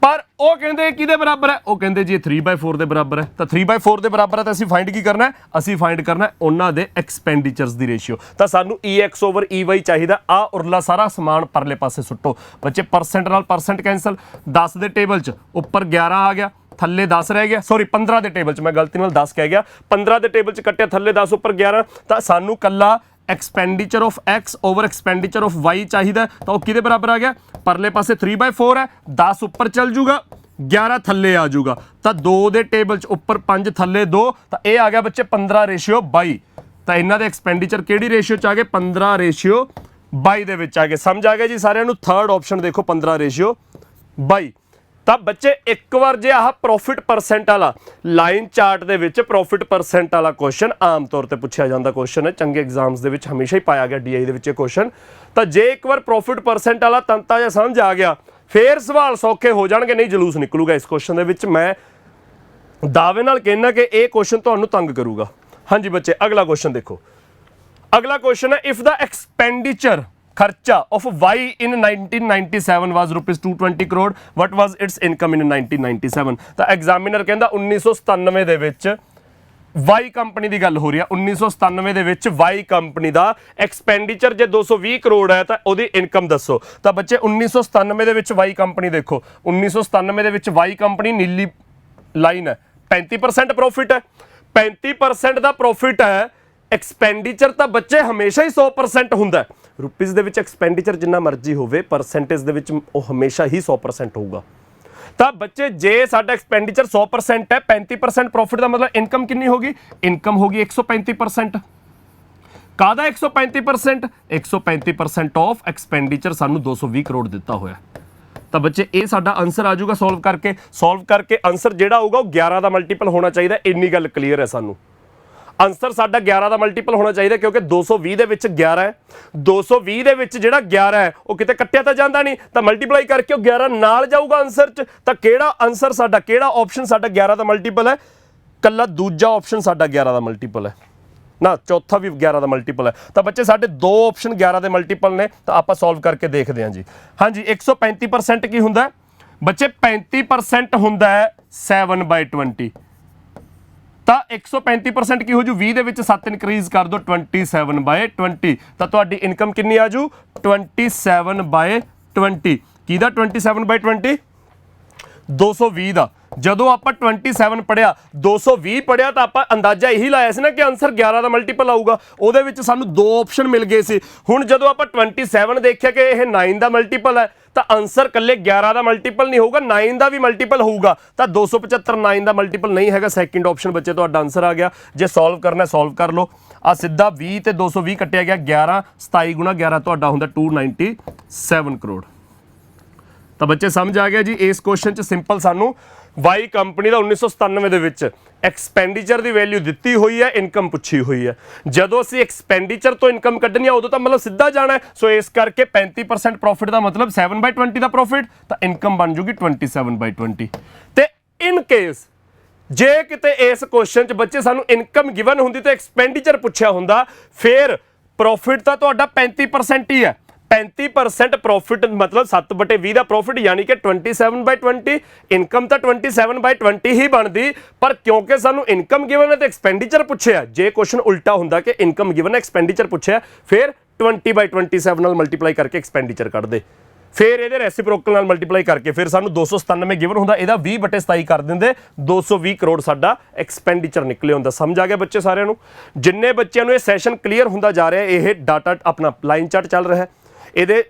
ਪਰ ਉਹ ਕਹਿੰਦੇ ਕਿਹਦੇ ਬਰਾਬਰ ਹੈ? ਉਹ ਕਹਿੰਦੇ ਜੀ 3/4 ਦੇ ਬਰਾਬਰ ਹੈ। ਤਾਂ 3/4 ਦੇ ਬਰਾਬਰ ਹੈ ਤਾਂ ਅਸੀਂ ਫਾਈਂਡ ਕੀ ਕਰਨਾ ਹੈ? ਅਸੀਂ ਫਾਈਂਡ ਕਰਨਾ ਉਹਨਾਂ ਦੇ ਐਕਸਪੈਂਡੀਚਰਸ ਦੀ ਰੇਸ਼ੀਓ। ਤਾਂ ਸਾਨੂੰ EX ਓਵਰ EY ਚਾਹੀਦਾ। ਆ ਉਰਲਾ ਸਾਰਾ ਸਮਾਨ ਪਰਲੇ ਪਾਸੇ ਸੁੱਟੋ ਬੱਚੇ। ਪਰਸੈਂਟ ਨਾਲ ਪਰਸੈਂਟ ਕੈਂਸਲ। 10 ਦੇ ਟੇਬਲ 'ਚ ਉੱਪਰ 11 ਆ ਗਿਆ, ਥੱਲੇ 10 ਰਹਿ ਗਿਆ। ਸੌਰੀ 15 ਦੇ ਟੇਬਲ 'ਚ ਮੈਂ ਗਲਤੀ ਨਾਲ 10 ਕਹਿ ਗਿਆ। 15 ਦੇ ਟੇਬਲ 'ਚ ਕੱਟਿਆ, ਥੱਲੇ 10 ਉੱਪਰ 11। ਤਾਂ ਸਾਨੂੰ ਕੱਲਾ expenditure of X over expenditure of Y ਚਾਹੀਦਾ। ਤਾਂ ਉਹ ਕਿਹਦੇ ਬਰਾਬਰ ਆ ਗਿਆ? ਪਰਲੇ ਪਾਸੇ 3/4 ਹੈ, 10 ਉੱਪਰ ਚੱਲ ਜੂਗਾ, 11 ਥੱਲੇ ਆ ਜੂਗਾ। ਤਾਂ 2 ਦੇ ਟੇਬਲ 'ਚ ਉੱਪਰ 5, ਥੱਲੇ 2, ਤਾਂ ਇਹ ਆ ਗਿਆ ਬੱਚੇ 15:22। ਤਾਂ ਇਹਨਾਂ ਦੇ ਐਕਸਪੈਂਡੀਚਰ ਕਿਹੜੀ ਰੇਸ਼ੀਓ 'ਚ ਆ ਗਏ? 15:22 ਦੇ ਵਿੱਚ ਆ ਗਏ। ਸਮਝ ਆ ਗਿਆ ਜੀ ਸਾਰਿਆਂ ਨੂੰ? ਥਰਡ ਆਪਸ਼ਨ ਦੇਖੋ 15:22। ਤਾਂ ਬੱਚੇ ਇੱਕ ਵਾਰ ਜੇ ਆਹ ਪ੍ਰੋਫਿਟ ਪਰਸੈਂਟ ਵਾਲਾ ਲਾਈਨ ਚਾਰਟ ਦੇ ਵਿੱਚ ਪ੍ਰੋਫਿਟ ਪਰਸੈਂਟ ਵਾਲਾ ਕੁਐਸਚਨ ਆਮ ਤੌਰ ਤੇ ਪੁੱਛਿਆ ਜਾਂਦਾ ਕੁਐਸਚਨ ਹੈ, ਚੰਗੇ ਐਗਜ਼ਾਮਸ ਦੇ ਵਿੱਚ ਹਮੇਸ਼ਾ ਹੀ ਪਾਇਆ ਗਿਆ DI ਦੇ ਵਿੱਚ ਇਹ ਕੁਐਸਚਨ। ਤਾਂ ਜੇ ਇੱਕ ਵਾਰ ਪ੍ਰੋਫਿਟ ਪਰਸੈਂਟ ਵਾਲਾ ਤੰਤਾ ਜਿਹਾ ਸਮਝ ਆ ਗਿਆ, ਫੇਰ ਸਵਾਲ ਸੌਖੇ ਹੋ ਜਾਣਗੇ, ਨਹੀਂ ਜਲੂਸ ਨਿਕਲੂਗਾ ਇਸ ਕੁਐਸਚਨ ਦੇ ਵਿੱਚ। ਮੈਂ ਦਾਅਵੇ ਨਾਲ ਕਹਿਣਾ ਕਿ ਇਹ ਕੁਐਸਚਨ ਤੁਹਾਨੂੰ ਤੰਗ ਕਰੂਗਾ। ਹਾਂਜੀ ਬੱਚੇ, ਅਗਲਾ ਕੁਐਸਚਨ ਦੇਖੋ। ਅਗਲਾ ਕੁਐਸਚਨ ਹੈ ਇਫ ਦਾ ਐਕਸਪੈਂਡੀਚਰ ਖਰਚਾ of Y in 1997 was rupees 220 crore, what was its income in 1997? ਤਾਂ ਐਗਜ਼ਾਮੀਨਰ ਕਹਿੰਦਾ 1997 ਦੇ ਵਿੱਚ Y ਕੰਪਨੀ ਦੀ ਗੱਲ ਹੋ ਰਹੀ ਹੈ। 1997 ਦੇ ਵਿੱਚ Y ਕੰਪਨੀ ਦਾ ਐਕਸਪੈਂਡੀਚਰ ਜੇ 220 ਕਰੋੜ ਹੈ ਤਾਂ ਉਹਦੀ ਇਨਕਮ ਦੱਸੋ। ਤਾਂ ਬੱਚੇ 1997 ਦੇ ਵਿੱਚ Y ਕੰਪਨੀ ਦੇਖੋ, 1997 ਦੇ ਵਿੱਚ Y ਕੰਪਨੀ ਨੀਲੀ ਲਾਈਨ ਹੈ, 35% ਪ੍ਰੋਫਿਟ ਹੈ। 35% ਦਾ ਪ੍ਰੋਫਿਟ ਹੈ। ਐਕਸਪੈਂਡੀਚਰ ਤਾਂ ਬੱਚੇ ਹਮੇਸ਼ਾ ਹੀ 100% ਹੁੰਦਾ। ਰੁਪੀਜ਼ ਦੇ ਵਿੱਚ ਐਕਸਪੈਂਡੀਚਰ ਜਿੰਨਾ ਮਰਜ਼ੀ ਹੋਵੇ, ਪਰਸੈਂਟੇਜ ਦੇ ਵਿੱਚ ਉਹ ਹਮੇਸ਼ਾ ਹੀ 100% ਹੋਊਗਾ। ਤਾਂ ਬੱਚੇ ਜੇ ਸਾਡਾ ਐਕਸਪੈਂਡੀਚਰ 100% ਹੈ, 35% ਪ੍ਰੋਫਿਟ ਦਾ ਮਤਲਬ ਇਨਕਮ ਕਿੰਨੀ ਹੋਗੀ? ਇਨਕਮ ਹੋਗੀ 135%। ਕਾਹਦਾ 135%? 135% ਆਫ ਐਕਸਪੈਂਡੀਚਰ ਸਾਨੂੰ 220 ਕਰੋੜ ਦਿੱਤਾ ਹੋਇਆ। ਤਾਂ ਬੱਚੇ ਇਹ ਸਾਡਾ ਆਨਸਰ ਆ ਜਾਊਗਾ ਸੋਲਵ ਕਰਕੇ। ਸੋਲਵ ਕਰਕੇ ਆਨਸਰ ਜਿਹੜਾ ਆਊਗਾ ਉਹ 11 ਦਾ ਮਲਟੀਪਲ ਹੋਣਾ ਚਾਹੀਦਾ। ਇੰਨੀ ਗੱਲ ਕਲੀਅਰ ਹੈ ਸਾਨੂੰ। ਆਨਸਰ ਸਾਡਾ 11 ਦਾ ਮਲਟੀਪਲ ਹੋਣਾ ਚਾਹੀਦਾ ਕਿਉਂਕਿ 220 ਦੇ ਵਿੱਚ 11 ਹੈ। 220 ਦੇ ਵਿੱਚ ਜਿਹੜਾ 11 ਹੈ ਉਹ ਕਿਤੇ ਕੱਟਿਆ ਤਾਂ ਜਾਂਦਾ ਨਹੀਂ, ਤਾਂ ਮਲਟੀਪਲਾਈ ਕਰਕੇ ਉਹ 11 ਨਾਲ ਜਾਊਗਾ ਆਨਸਰ 'ਚ। ਤਾਂ ਕਿਹੜਾ ਆਨਸਰ ਸਾਡਾ, ਕਿਹੜਾ ਆਪਸ਼ਨ ਸਾਡਾ 11 ਦਾ ਮਲਟੀਪਲ ਹੈ? ਕੱਲਾ ਦੂਜਾ ਆਪਸ਼ਨ ਸਾਡਾ 11 ਦਾ ਮਲਟੀਪਲ ਹੈ ਨਾ, ਚੌਥਾ ਵੀ 11 ਦਾ ਮਲਟੀਪਲ ਹੈ। ਤਾਂ ਬੱਚੇ ਸਾਡੇ ਦੋ ਆਪਸ਼ਨ 11 ਦੇ ਮਲਟੀਪਲ ਨੇ, ਤਾਂ ਆਪਾਂ ਸੋਲਵ ਕਰਕੇ ਦੇਖਦੇ ਹਾਂ ਜੀ। ਹਾਂਜੀ 135% ਕੀ ਹੁੰਦਾ ਬੱਚੇ? 35% ਹੁੰਦਾ ਹੈ 7/20। ਤਾਂ 135% ਕੀ ਹੋ ਜੂ? 20 ਦੇ ਵਿੱਚ 7 ਇਨਕਰੀਜ਼ ਕਰ ਦਿਓ 27/20। ਤਾਂ ਤੁਹਾਡੀ ਇਨਕਮ ਕਿੰਨੀ ਆ ਜੂ? 27/20। ਕਿਹਦਾ 27/20? 220 ਦਾ। ਜਦੋਂ ਆਪਾਂ 27 ਪੜਿਆ 220 ਪੜਿਆ ਤਾਂ ਆਪਾਂ ਅੰਦਾਜ਼ਾ ਇਹੀ ਲਾਇਆ ਸੀ ਨਾ ਕਿ ਆਨਸਰ 11 ਦਾ ਮਲਟੀਪਲ ਆਊਗਾ। ਉਹਦੇ ਵਿੱਚ ਸਾਨੂੰ ਦੋ ਆਪਸ਼ਨ ਮਿਲ ਗਏ ਸੀ। ਹੁਣ ਜਦੋਂ ਆਪਾਂ 27 ਦੇਖਿਆ ਕਿ ਇਹ 9 ਦਾ ਮਲਟੀਪਲ ਹੈ ਤਾਂ ਆਨਸਰ ਕੱਲੇ 11 ਦਾ ਮਲਟੀਪਲ ਨਹੀਂ ਹੋਊਗਾ, 9 ਦਾ ਵੀ ਮਲਟੀਪਲ ਹੋਊਗਾ। ਤਾਂ 275 9 ਦਾ ਮਲਟੀਪਲ ਨਹੀਂ ਹੈਗਾ। ਸੈਕਿੰਡ ਆਪਸ਼ਨ ਬੱਚੇ ਤੁਹਾਡਾ ਆਨਸਰ ਆ ਗਿਆ। ਜੇ ਸੋਲਵ ਕਰਨਾ ਸੋਲਵ ਕਰ ਲਓ। ਆ ਸਿੱਧਾ 20 ਤੇ 220 ਕੱਟਿਆ ਗਿਆ 11, 27 ਗੁਣਾ 11 ਤੁਹਾਡਾ ਹੁੰਦਾ 297 ਕਰੋੜ। ਤਾਂ ਬੱਚੇ ਸਮਝ ਆ ਗਿਆ ਜੀ। ਇਸ ਕੁਐਸਚਨ 'ਚ ਸਿੰਪਲ ਸਾਨੂੰ ਵਾਈ ਕੰਪਨੀ ਦਾ 1997 ਦੇ ਵਿੱਚ ਐਕਸਪੈਂਡੀਚਰ ਦੀ ਵੈਲਿਊ ਦਿੱਤੀ ਹੋਈ ਹੈ, ਇਨਕਮ ਪੁੱਛੀ ਹੋਈ ਹੈ। ਜਦੋਂ ਅਸੀਂ ਐਕਸਪੈਂਡੀਚਰ ਤੋਂ ਇਨਕਮ ਕੱਢਣੀ ਆ ਉਦੋਂ ਤਾਂ ਮਤਲਬ ਸਿੱਧਾ ਜਾਣਾ ਹੈ। ਸੋ ਇਸ ਕਰਕੇ 35% ਪ੍ਰੋਫਿਟ ਦਾ ਮਤਲਬ 7/20 ਦਾ ਪ੍ਰੋਫਿਟ, ਤਾਂ ਇਨਕਮ ਬਣ ਜੂਗੀ 27/20। ਤੇ ਇਨ ਕੇਸ ਜੇ ਕਿਤੇ ਇਸ ਕੁਐਸਚਨ 'ਚ ਬੱਚੇ ਸਾਨੂੰ ਇਨਕਮ ਗਿਵਨ ਹੁੰਦੀ ਤੇ ਐਕਸਪੈਂਡੀਚਰ ਪੁੱਛਿਆ ਹੁੰਦਾ, ਫਿਰ ਪ੍ਰੋਫਿਟ ਤਾਂ ਤੁਹਾਡਾ 35% ਹੀ ਹੈ। 35% ਪ੍ਰੋਫਿਟ ਮਤਲਬ 7/20 ਦਾ ਪ੍ਰੋਫਿਟ, ਯਾਨੀ ਕਿ 27/20। ਇਨਕਮ ਤਾਂ 27/20 ਹੀ ਬਣਦੀ, ਪਰ ਕਿਉਂਕਿ ਸਾਨੂੰ ਇਨਕਮ ਗਿਵਨ ਹੈ ਤੇ ਐਕਸਪੈਂਡੀਚਰ ਪੁੱਛਿਆ। ਜੇ ਕੁਐਸਚਨ ਉਲਟਾ ਹੁੰਦਾ ਕਿ ਇਨਕਮ ਗਿਵਨ ਹੈ ਐਕਸਪੈਂਡੀਚਰ ਪੁੱਛਿਆ, ਫਿਰ 20/27 ਨਾਲ ਮਲਟੀਪਲਾਈ ਕਰਕੇ ਐਕਸਪੈਂਡੀਚਰ ਕੱਢਦੇ, ਫਿਰ ਇਹਦੇ ਰੈਸਿਪਰੋਕਲ ਨਾਲ ਮਲਟੀਪਲਾਈ ਕਰਕੇ ਫਿਰ ਸਾਨੂੰ 297 ਗਿਵਨ ਹੁੰਦਾ, ਇਹਦਾ 20/27 ਕਰ ਦਿੰਦੇ, 220 ਕਰੋੜ ਸਾਡਾ ਐਕਸਪੈਂਡੀਚਰ ਨਿਕਲੇ ਹੁੰਦਾ। ਸਮਝ ਆ ਗਿਆ ਬੱਚੇ ਸਾਰਿਆਂ ਨੂੰ? ਜਿੰਨੇ ਬੱਚਿਆਂ ਨੂੰ ਇਹ ਸੈਸ਼ਨ ਕਲੀਅਰ ਹੁੰਦਾ ਜਾ ਰਿਹਾ, ਇਹ ਡਾਟਾ ਆਪਣਾ ਲਾਈਨ ਚਾਰਟ ਚੱਲ ਰਿਹਾ, ਇਹਦੇ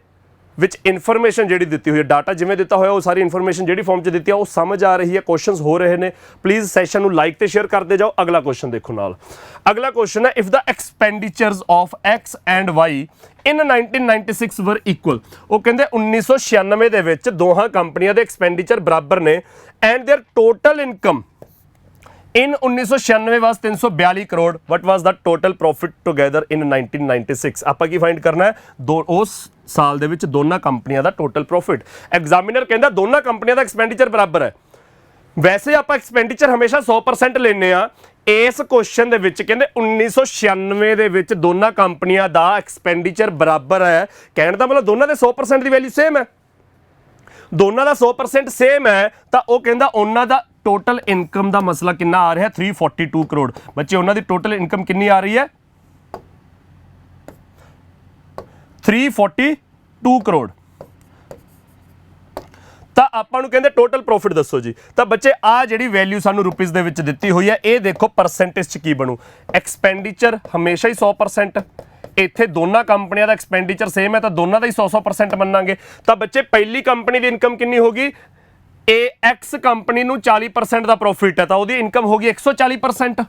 ਵਿੱਚ ਇਨਫੋਰਮੇਸ਼ਨ ਜਿਹੜੀ ਦਿੱਤੀ ਹੋਈ ਹੈ, ਡਾਟਾ ਜਿਵੇਂ ਦਿੱਤਾ ਹੋਇਆ ਉਹ ਸਾਰੀ ਇਨਫੋਰਮੇਸ਼ਨ ਜਿਹੜੀ ਫਾਰਮ 'ਚ ਦਿੱਤੀ ਆ ਉਹ ਸਮਝ ਆ ਰਹੀ ਹੈ, ਕੁਐਸਚਨਸ ਹੋ ਰਹੇ ਨੇ। ਪਲੀਜ਼ ਸੈਸ਼ਨ ਨੂੰ ਲਾਈਕ ਤੇ ਸ਼ੇਅਰ ਕਰਦੇ ਜਾਓ। ਅਗਲਾ ਕੁਐਸਚਨ ਦੇਖੋ ਨਾਲ। ਅਗਲਾ ਕੁਐਸਚਨ ਹੈ, if the expenditures of X and Y in 1996 were equal. ਉਹ ਕਹਿੰਦੇ 1996 ਦੇ ਵਿੱਚ ਦੋਹਾਂ ਕੰਪਨੀਆਂ ਦੇ ਐਕਸਪੈਂਡੀਚਰ ਬਰਾਬਰ ਨੇ and their total income in 1996 was 342 ਕਰੋੜ। What was the total profit together in 1996? ਆਪਾਂ ਕੀ ਫਾਈਂਡ ਕਰਨਾ ਹੈ? ਉਸ ਸਾਲ ਦੇ ਵਿੱਚ ਦੋਨਾਂ ਕੰਪਨੀਆਂ ਦਾ ਟੋਟਲ ਪ੍ਰੋਫਿਟ। ਐਗਜ਼ਾਮੀਨਰ ਕਹਿੰਦਾ ਦੋਨਾਂ ਕੰਪਨੀਆਂ ਦਾ ਐਕਸਪੈਂਡੀਚਰ ਬਰਾਬਰ ਹੈ। ਵੈਸੇ ਆਪਾਂ ਐਕਸਪੈਂਡੀਚਰ ਹਮੇਸ਼ਾ 100% ਲੈਂਦੇ ਆ। ਇਸ ਕੁਐਸਚਨ ਦੇ ਵਿੱਚ ਕਹਿੰਦੇ 1996 ਦੇ ਵਿੱਚ ਦੋਨਾਂ ਕੰਪਨੀਆਂ ਦਾ ਐਕਸਪੈਂਡੀਚਰ ਬਰਾਬਰ ਹੈ। ਕਹਿਣ ਦਾ ਮਤਲਬ ਦੋਨਾਂ ਦੇ 100% ਦੀ ਵੈਲਿਊ ਸੇਮ ਹੈ। ਦੋਨਾਂ ਦਾ 100% ਸੇਮ ਹੈ, ਤਾਂ ਉਹ ਕਹਿੰਦਾ ਉਹਨਾਂ ਦਾ ਟੋਟਲ ਇਨਕਮ ਦਾ ਮਸਲਾ ਕਿੰਨਾ ਆ ਰਿਹਾ? 342 ਕਰੋੜ। ਬੱਚੇ ਉਹਨਾਂ ਦੀ ਟੋਟਲ ਇਨਕਮ ਕਿੰਨੀ ਆ ਰਹੀ ਹੈ? 342 ਕਰੋੜ। ਤਾਂ ਆਪਾਂ ਨੂੰ ਕਹਿੰਦੇ ਟੋਟਲ ਪ੍ਰੋਫਿਟ ਦੱਸੋ ਜੀ। ਤਾਂ ਬੱਚੇ ਆ ਜਿਹੜੀ ਵੈਲਿਊ ਸਾਨੂੰ ਰੁਪੀਸ ਦੇ ਵਿੱਚ ਦਿੱਤੀ ਹੋਈ ਹੈ, ਇਹ ਦੇਖੋ ਪਰਸੈਂਟੇਜ 'ਚ ਕੀ ਬਣੂ। ਐਕਸਪੈਂਡੀਚਰ ਹਮੇਸ਼ਾ ਹੀ 100%, ਇੱਥੇ ਦੋਨਾਂ ਕੰਪਨੀਆਂ ਦਾ ਐਕਸਪੈਂਡੀਚਰ ਸੇਮ ਹੈ ਤਾਂ ਦੋਨਾਂ ਦਾ ਹੀ 100% ਮੰਨਾਂਗੇ। ਤਾਂ ਬੱਚੇ ਪਹਿਲੀ ਕੰਪਨੀ ਦੀ ਇਨਕਮ ਕਿੰਨੀ ਹੋਗੀ? ਐਕਸ ਕੰਪਨੀ ਨੂੰ 40% ਦਾ ਪ੍ਰੋਫਿਟ ਹੈ ਤਾਂ ਉਹਦੀ ਇਨਕਮ ਹੋਗੀ 140%।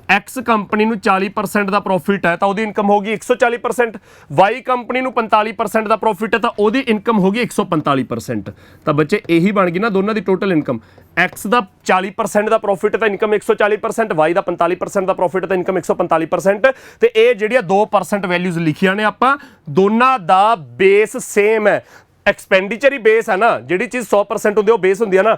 ਐਕਸ ਕੰਪਨੀ ਨੂੰ 40% ਦਾ ਪ੍ਰੋਫਿਟ ਹੈ ਤਾਂ ਉਹਦੀ ਇਨਕਮ ਹੋਗੀ 140%। ਵਾਈ ਕੰਪਨੀ ਨੂੰ 45% ਦਾ ਪ੍ਰੋਫਿਟ ਹੈ ਤਾਂ ਉਹਦੀ ਇਨਕਮ ਹੋਗੀ 145%। ਤਾਂ ਬੱਚੇ ਇਹੀ ਬਣ ਗਈ ਨਾ ਦੋਨਾਂ ਦੀ ਟੋਟਲ ਇਨਕਮ। ਐਕਸ ਦਾ 40% ਦਾ ਪ੍ਰੋਫਿਟ ਤਾਂ ਇਨਕਮ 140%, ਵਾਈ ਦਾ 45% ਦਾ ਪ੍ਰੋਫਿਟ ਤਾਂ ਇਨਕਮ 145%। ਤੇ ਇਹ ਜਿਹੜੀਆਂ 2% ਵੈਲਿਊਜ਼ ਲਿਖੀਆਂ ਨੇ ਆਪਾਂ, ਦੋਨਾਂ ਦਾ ਬੇਸ ਸੇਮ ਹੈ। ਐਕਸਪੈਂਡੀਚਰ ਹੀ ਬੇਸ ਹੈ ਨਾ, ਜਿਹੜੀ ਚੀਜ਼ 100% ਹੁੰਦੀ ਉਹ ਬੇਸ ਹੁੰਦੀ ਹੈ ਨਾ।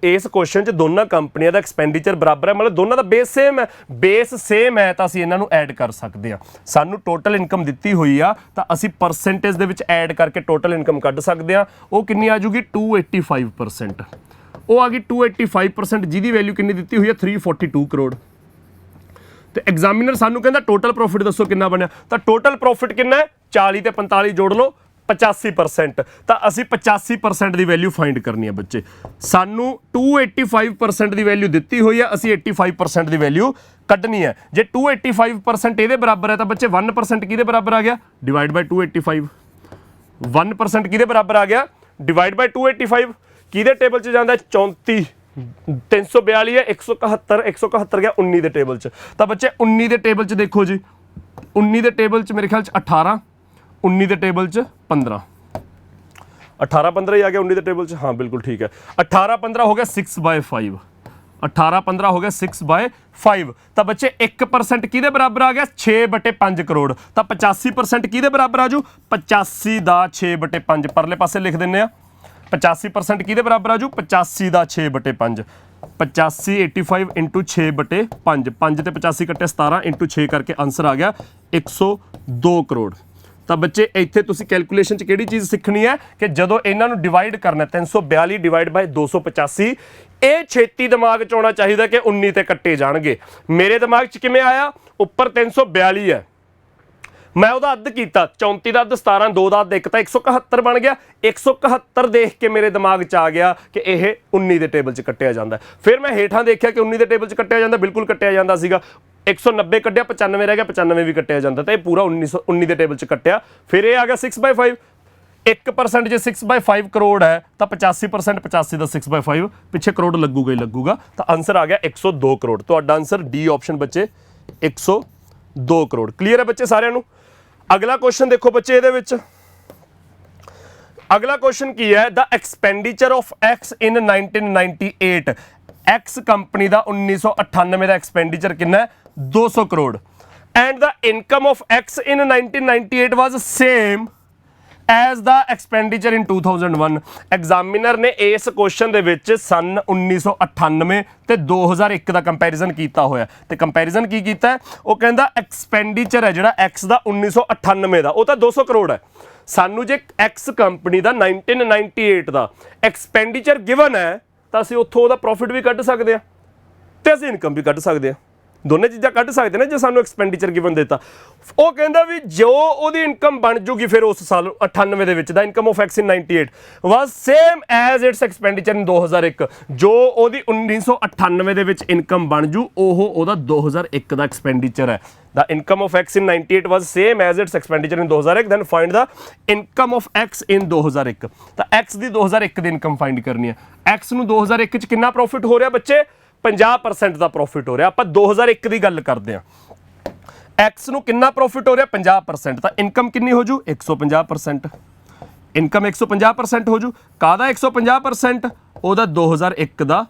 ਇਸ ਕੁਐਸਚਨ 'ਚ ਦੋਨਾਂ ਕੰਪਨੀਆਂ ਦਾ ਐਕਸਪੈਂਡੀਚਰ ਬਰਾਬਰ ਹੈ, ਮਤਲਬ ਦੋਨਾਂ ਦਾ ਬੇਸ ਸੇਮ ਹੈ। ਬੇਸ ਸੇਮ ਹੈ ਤਾਂ ਅਸੀਂ ਇਹਨਾਂ ਨੂੰ ਐਡ ਕਰ ਸਕਦੇ ਹਾਂ। ਸਾਨੂੰ ਟੋਟਲ ਇਨਕਮ ਦਿੱਤੀ ਹੋਈ ਆ ਤਾਂ ਅਸੀਂ ਪਰਸੈਂਟੇਜ ਦੇ ਵਿੱਚ ਐਡ ਕਰਕੇ ਟੋਟਲ ਇਨਕਮ ਕੱਢ ਸਕਦੇ ਹਾਂ। ਉਹ ਕਿੰਨੀ ਆ ਜੂਗੀ? 285%। ਉਹ ਆ ਗਈ 285%, ਜਿਹਦੀ ਵੈਲਿਊ ਕਿੰਨੀ ਦਿੱਤੀ ਹੋਈ ਹੈ? 342 ਕਰੋੜ। ਤੇ ਐਗਜ਼ਾਮੀਨਰ ਸਾਨੂੰ ਕਹਿੰਦਾ ਟੋਟਲ ਪ੍ਰੋਫਿਟ ਦੱਸੋ ਕਿੰਨਾ ਬਣਿਆ। ਤਾਂ ਟੋਟਲ ਪ੍ਰੋਫਿਟ ਕਿੰਨਾ ਹੈ? 40 ਤੇ 45 ਜੋੜ ਲਓ, 85%। ਤਾਂ ਅਸੀਂ 85% ਦੀ ਵੈਲਿਊ ਫਾਈਂਡ ਕਰਨੀ ਹੈ ਬੱਚੇ। ਸਾਨੂੰ 285% ਦੀ ਵੈਲਿਊ ਦਿੱਤੀ ਹੋਈ ਹੈ, ਅਸੀਂ 85% ਦੀ ਵੈਲਿਊ ਕੱਢਣੀ ਹੈ। ਜੇ 285% ਇਹਦੇ ਬਰਾਬਰ ਹੈ ਤਾਂ ਬੱਚੇ 1% ਕਿਹਦੇ ਬਰਾਬਰ ਆ ਗਿਆ? Divide by 285। 1% ਕਿਹਦੇ ਬਰਾਬਰ ਆ ਗਿਆ? Divide by 285। ਕਿਹਦੇ ਟੇਬਲ 'ਚ ਜਾਂਦਾ? 34 342 ਹੈ, 171 171 ਗਿਆ 19 ਦੇ ਟੇਬਲ 'ਚ। ਤਾਂ ਬੱਚੇ 19 ਦੇ ਟੇਬਲ 'ਚ ਦੇਖੋ ਜੀ, 19 ਦੇ ਟੇਬਲ 'ਚ ਮੇਰੇ ਖਿਆਲ 'ਚ 18, 19 ਦੇ ਟੇਬਲ 'ਚ 15, 18 15 ਹੀ ਆ ਗਿਆ 19 ਦੇ ਟੇਬਲ 'ਚ। ਹਾਂ ਬਿਲਕੁਲ ਠੀਕ ਹੈ। 18 15 ਹੋ ਗਿਆ 6/5। 18 15 ਹੋ ਗਿਆ 6/5 ਤਾਂ ਬੱਚੇ 1% ਕਿਹਦੇ ਬਰਾਬਰ ਆ ਗਿਆ 6/5 ਕਰੋੜ ਤਾਂ 85% ਕਿਹਦੇ ਬਰਾਬਰ ਆ ਜੂ 85 ਦਾ 6/5 ਪਰਲੇ ਪਾਸੇ ਲਿਖ ਦਿੰਨੇ ਆ 85% ਕਿਹਦੇ ਬਰਾਬਰ ਆ ਜੂ 85 ਦਾ 6/5 85 85 ਇੰਟੂ 6/5 5 ਤੇ 85 ਕੱਟੇ 17 ਇੰਟੂ 6 ਕਰਕੇ ਆਨਸਰ ਆ ਗਿਆ 102 ਕਰੋੜ ਤਾਂ ਬੱਚੇ ਇੱਥੇ ਤੁਸੀਂ ਕੈਲਕੂਲੇਸ਼ਨ 'ਚ ਕਿਹੜੀ ਚੀਜ਼ ਸਿੱਖਣੀ ਹੈ ਕਿ ਜਦੋਂ ਇਹਨਾਂ ਨੂੰ ਡਿਵਾਈਡ ਕਰਨਾ 342 ਡਿਵਾਈਡ ਬਾਈ 285 ਇਹ ਛੇਤੀ ਦਿਮਾਗ 'ਚ ਆਉਣਾ ਚਾਹੀਦਾ ਕਿ 19 ਤੇ ਕੱਟੇ ਜਾਣਗੇ ਮੇਰੇ ਦਿਮਾਗ 'ਚ ਕਿਵੇਂ ਆਇਆ ਉੱਪਰ 342 ਹੈ ਮੈਂ ਉਹਦਾ ਅੱਧ ਕੀਤਾ 34 ਦਾ ਅੱਧ 17 2 ਦਾ ਅੱਧ 1 ਤਾਂ 171 ਬਣ ਗਿਆ 171 ਦੇਖ ਕੇ ਮੇਰੇ ਦਿਮਾਗ 'ਚ ਆ ਗਿਆ ਕਿ ਇਹ 19 ਦੇ ਟੇਬਲ 'ਚ ਕੱਟਿਆ ਜਾਂਦਾ ਫਿਰ ਮੈਂ ਹੇਠਾਂ ਦੇਖਿਆ ਕਿ 19 ਦੇ ਟੇਬਲ 'ਚ ਕੱਟਿਆ ਜਾਂਦਾ ਬਿਲਕੁਲ ਕੱਟਿਆ ਜਾਂਦਾ ਸੀਗਾ 190 ਕੱਢਿਆ 95 ਰਹਿ ਗਿਆ 95 ਵੀ ਕੱਟਿਆ ਜਾਂਦਾ ਤਾਂ ਇਹ ਪੂਰਾ 19 ਦੇ ਟੇਬਲ 'ਚ ਕੱਟਿਆ ਫਿਰ ਇਹ ਆ ਗਿਆ 6/5 1% ਜੇ 6/5 ਕਰੋੜ ਹੈ ਤਾਂ 85% 85 ਦਾ 6/5 ਪਿੱਛੇ ਕਰੋੜ ਲੱਗੂਗਾ ਹੀ ਲੱਗੂਗਾ ਤਾਂ ਆਨਸਰ ਆ ਗਿਆ 102 ਕਰੋੜ ਤੁਹਾਡਾ ਆਨਸਰ ਡੀ ਆਪਸ਼ਨ ਬੱਚੇ 102 ਕਰੋੜ ਕਲੀਅਰ ਹੈ ਬੱਚੇ ਸਾਰਿਆਂ ਨੂੰ ਅਗਲਾ ਕੁਐਸਚਨ ਦੇਖੋ ਬੱਚੇ ਇਹਦੇ ਵਿੱਚ ਅਗਲਾ ਕੁਐਸਚਨ ਕੀ ਹੈ the expenditure of X in 1998 X company ਦਾ 1998 ਦਾ ਐਕਸਪੈਂਡੀਚਰ ਕਿੰਨਾ ਹੈ 200 ਕਰੋੜ and the income of X in 1998 was same as the expenditure in 2001 examiner ਨੇ ਇਸ ਕੁਐਸਚਨ ਦੇ ਵਿੱਚ ਸਨ 1998 ਤੇ 2001 ਦਾ ਕੰਪੈਰੀਜ਼ਨ ਕੀਤਾ ਹੋਇਆ ਤੇ ਕੰਪੈਰੀਜ਼ਨ ਕੀ ਕੀਤਾ ਹੈ ਉਹ ਕਹਿੰਦਾ ਐਕਸਪੈਂਡੀਚਰ ਹੈ ਜਿਹੜਾ ਐਕਸ ਦਾ 1998 ਦਾ ਉਹ ਤਾਂ 200 ਕਰੋੜ ਹੈ ਸਾਨੂੰ ਜੇ ਐਕਸ ਕੰਪਨੀ ਦਾ 1998 ਦਾ ਐਕਸਪੈਂਡੀਚਰ ਗਿਵਨ ਹੈ ਤਾਂ ਅਸੀਂ ਉੱਥੋਂ ਉਹਦਾ ਪ੍ਰੋਫਿਟ ਵੀ ਕੱਢ ਸਕਦੇ ਹਾਂ ਤੇ ਅਸੀਂ ਇਨਕਮ ਵੀ ਕੱਢ ਸਕਦੇ ਹਾਂ ਦੋਨੇ ਚੀਜ਼ਾਂ ਕੱਢ ਸਕਦੇ ਨੇ ਜੇ ਸਾਨੂੰ ਐਕਸਪੈਂਡੀਚਰ ਗਿਵਨ ਦਿੱਤਾ ਉਹ ਕਹਿੰਦਾ ਵੀ ਜੋ ਉਹਦੀ ਇਨਕਮ ਬਣ ਜੂਗੀ ਫਿਰ ਉਸ ਸਾਲ 98 ਦੇ ਵਿੱਚ the income of X in 98 was same as its expenditure in 2001 ਜੋ ਉਹਦੀ 1998 ਦੇ ਵਿੱਚ ਇਨਕਮ ਬਣ ਜੂ ਉਹ ਉਹਦਾ 2001 ਦਾ ਐਕਸਪੈਂਡੀਚਰ ਹੈ the income of x in 98 was same as its expenditure in 2001 then find the income of x in 2001 ਤਾਂ x ਦੀ 2001 ਦੀ ਇਨਕਮ ਫਾਈਂਡ ਕਰਨੀ ਹੈ x ਨੂੰ 2001 ਚ ਕਿੰਨਾ ਪ੍ਰੋਫਿਟ ਹੋ ਰਿਹਾ ਬੱਚੇ 50% ਦਾ ਪ੍ਰੋਫਿਟ ਹੋ ਰਿਹਾ ਆਪਾਂ 2001 ਦੀ ਗੱਲ ਕਰਦੇ ਹਾਂ x ਨੂੰ ਕਿੰਨਾ ਪ੍ਰੋਫਿਟ ਹੋ ਰਿਹਾ 50% ਤਾਂ ਇਨਕਮ ਕਿੰਨੀ ਹੋ ਜੂ 150% ਇਨਕਮ 150% ਹੋ ਜੂ ਕਾਹਦਾ 150% ਉਹਦਾ 2001 ਦਾ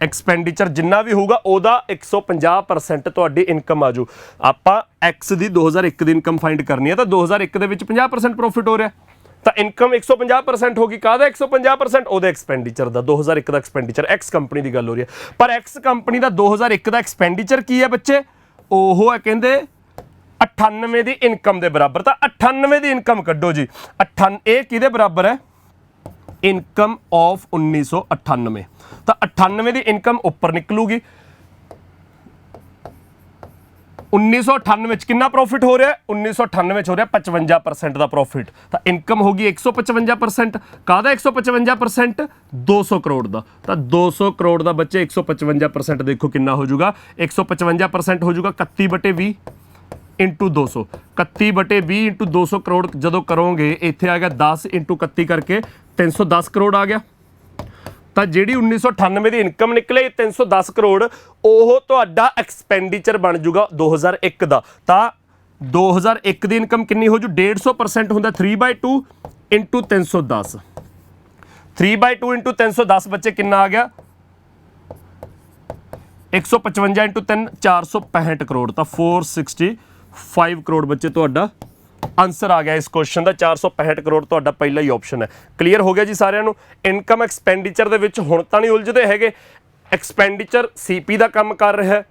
ਐਕਸਪੈਂਡੀਚਰ ਜਿੰਨਾ ਵੀ ਹੋਊਗਾ ਉਹਦਾ 150% ਤੁਹਾਡੀ ਇਨਕਮ ਆ ਜੂ ਆਪਾਂ x ਦੀ 2001 ਦੀ ਇਨਕਮ ਫਾਈਂਡ ਕਰਨੀ ਹੈ ਤਾਂ 2001 ਦੇ ਵਿੱਚ 50% ਪ੍ਰੋਫਿਟ ਹੋ ਰਿਹਾ ਤਾਂ ਇਨਕਮ 150% ਹੋ ਗਈ ਕਾਹਦਾ 150% ਉਹਦੇ ਐਕਸਪੈਂਡੀਚਰ ਦਾ 2001 ਦਾ ਐਕਸਪੈਂਡੀਚਰ ਐਕਸ ਕੰਪਨੀ ਦੀ ਗੱਲ ਹੋ ਰਹੀ ਹੈ ਪਰ ਐਕਸ ਕੰਪਨੀ ਦਾ 2001 ਦਾ ਐਕਸਪੈਂਡੀਚਰ ਕੀ ਹੈ ਬੱਚੇ ਉਹ ਹੈ ਕਹਿੰਦੇ 98 ਦੀ ਇਨਕਮ ਦੇ ਬਰਾਬਰ ਤਾਂ 98 ਦੀ ਇਨਕਮ ਕੱਢੋ ਜੀ ਇਹ ਕਿਹਦੇ ਬਰਾਬਰ ਹੈ ਇਨਕਮ ਆਫ 1998 ਤਾਂ 98 ਦੀ ਇਨਕਮ ਉੱਪਰ ਨਿਕਲੂਗੀ 1998 ਵਿੱਚ ਕਿੰਨਾ ਪ੍ਰੋਫਿਟ ਹੋ ਰਿਹਾ 1998 ਵਿੱਚ ਹੋ ਰਿਹਾ 55% ਦਾ ਪ੍ਰੋਫਿਟ ਤਾਂ ਇਨਕਮ ਹੋ ਗਈ 155% ਕਾਹਦਾ 155% 200 ਕਰੋੜ ਦਾ ਤਾਂ 200 ਕਰੋੜ ਦਾ ਬੱਚੇ 155% ਦੇਖੋ ਕਿੰਨਾ ਹੋ ਜਾਊਗਾ 155% ਹੋ ਜਾਊਗਾ 31/20 ਇੰਟੂ 200 31/20 ਇੰਟੂ 200 ਕਰੋੜ ਜਦੋਂ ਕਰੋਗੇ ਇੱਥੇ ਆ ਗਿਆ 10 ਇੰਟੂ 31 ਕਰਕੇ 310 ਕਰੋੜ ਆ ਗਿਆ ਤਾਂ ਜਿਹੜੀ 1998 ਦੀ ਇਨਕਮ ਨਿਕਲੇ 310 ਕਰੋੜ ਉਹ ਤੁਹਾਡਾ ਐਕਸਪੈਂਡੀਚਰ ਬਣ ਜੂਗਾ 2001 ਦਾ ਤਾਂ 2001 ਦੀ ਇਨਕਮ ਕਿੰਨੀ ਹੋ ਜੂ 150% ਹੁੰਦਾ 3/2 ਇੰਟੂ 310 3/2 ਇੰਟੂ 310 ਬੱਚੇ ਕਿੰਨਾ ਆ ਗਿਆ 155 ਇੰਟੂ 3 465 ਕਰੋੜ ਤਾਂ 465 ਕਰੋੜ ਬੱਚੇ ਤੁਹਾਡਾ ਆਨਸਰ ਆ ਗਿਆ ਇਸ ਕੁਐਸਚਨ ਦਾ 465 ਕਰੋੜ ਤੁਹਾਡਾ ਪਹਿਲਾ ਹੀ ਆਪਸ਼ਨ ਹੈ ਕਲੀਅਰ ਹੋ ਗਿਆ ਜੀ ਸਾਰਿਆਂ ਨੂੰ ਇਨਕਮ ਐਕਸਪੈਂਡੀਚਰ ਦੇ ਵਿੱਚ ਹੁਣ ਤਾਂ ਨਹੀਂ ਉਲਝਦੇ ਹੈਗੇ ਐਕਸਪੈਂਡੀਚਰ ਸੀਪੀ ਦਾ ਕੰਮ ਕਰ ਰਿਹਾ ਹੈ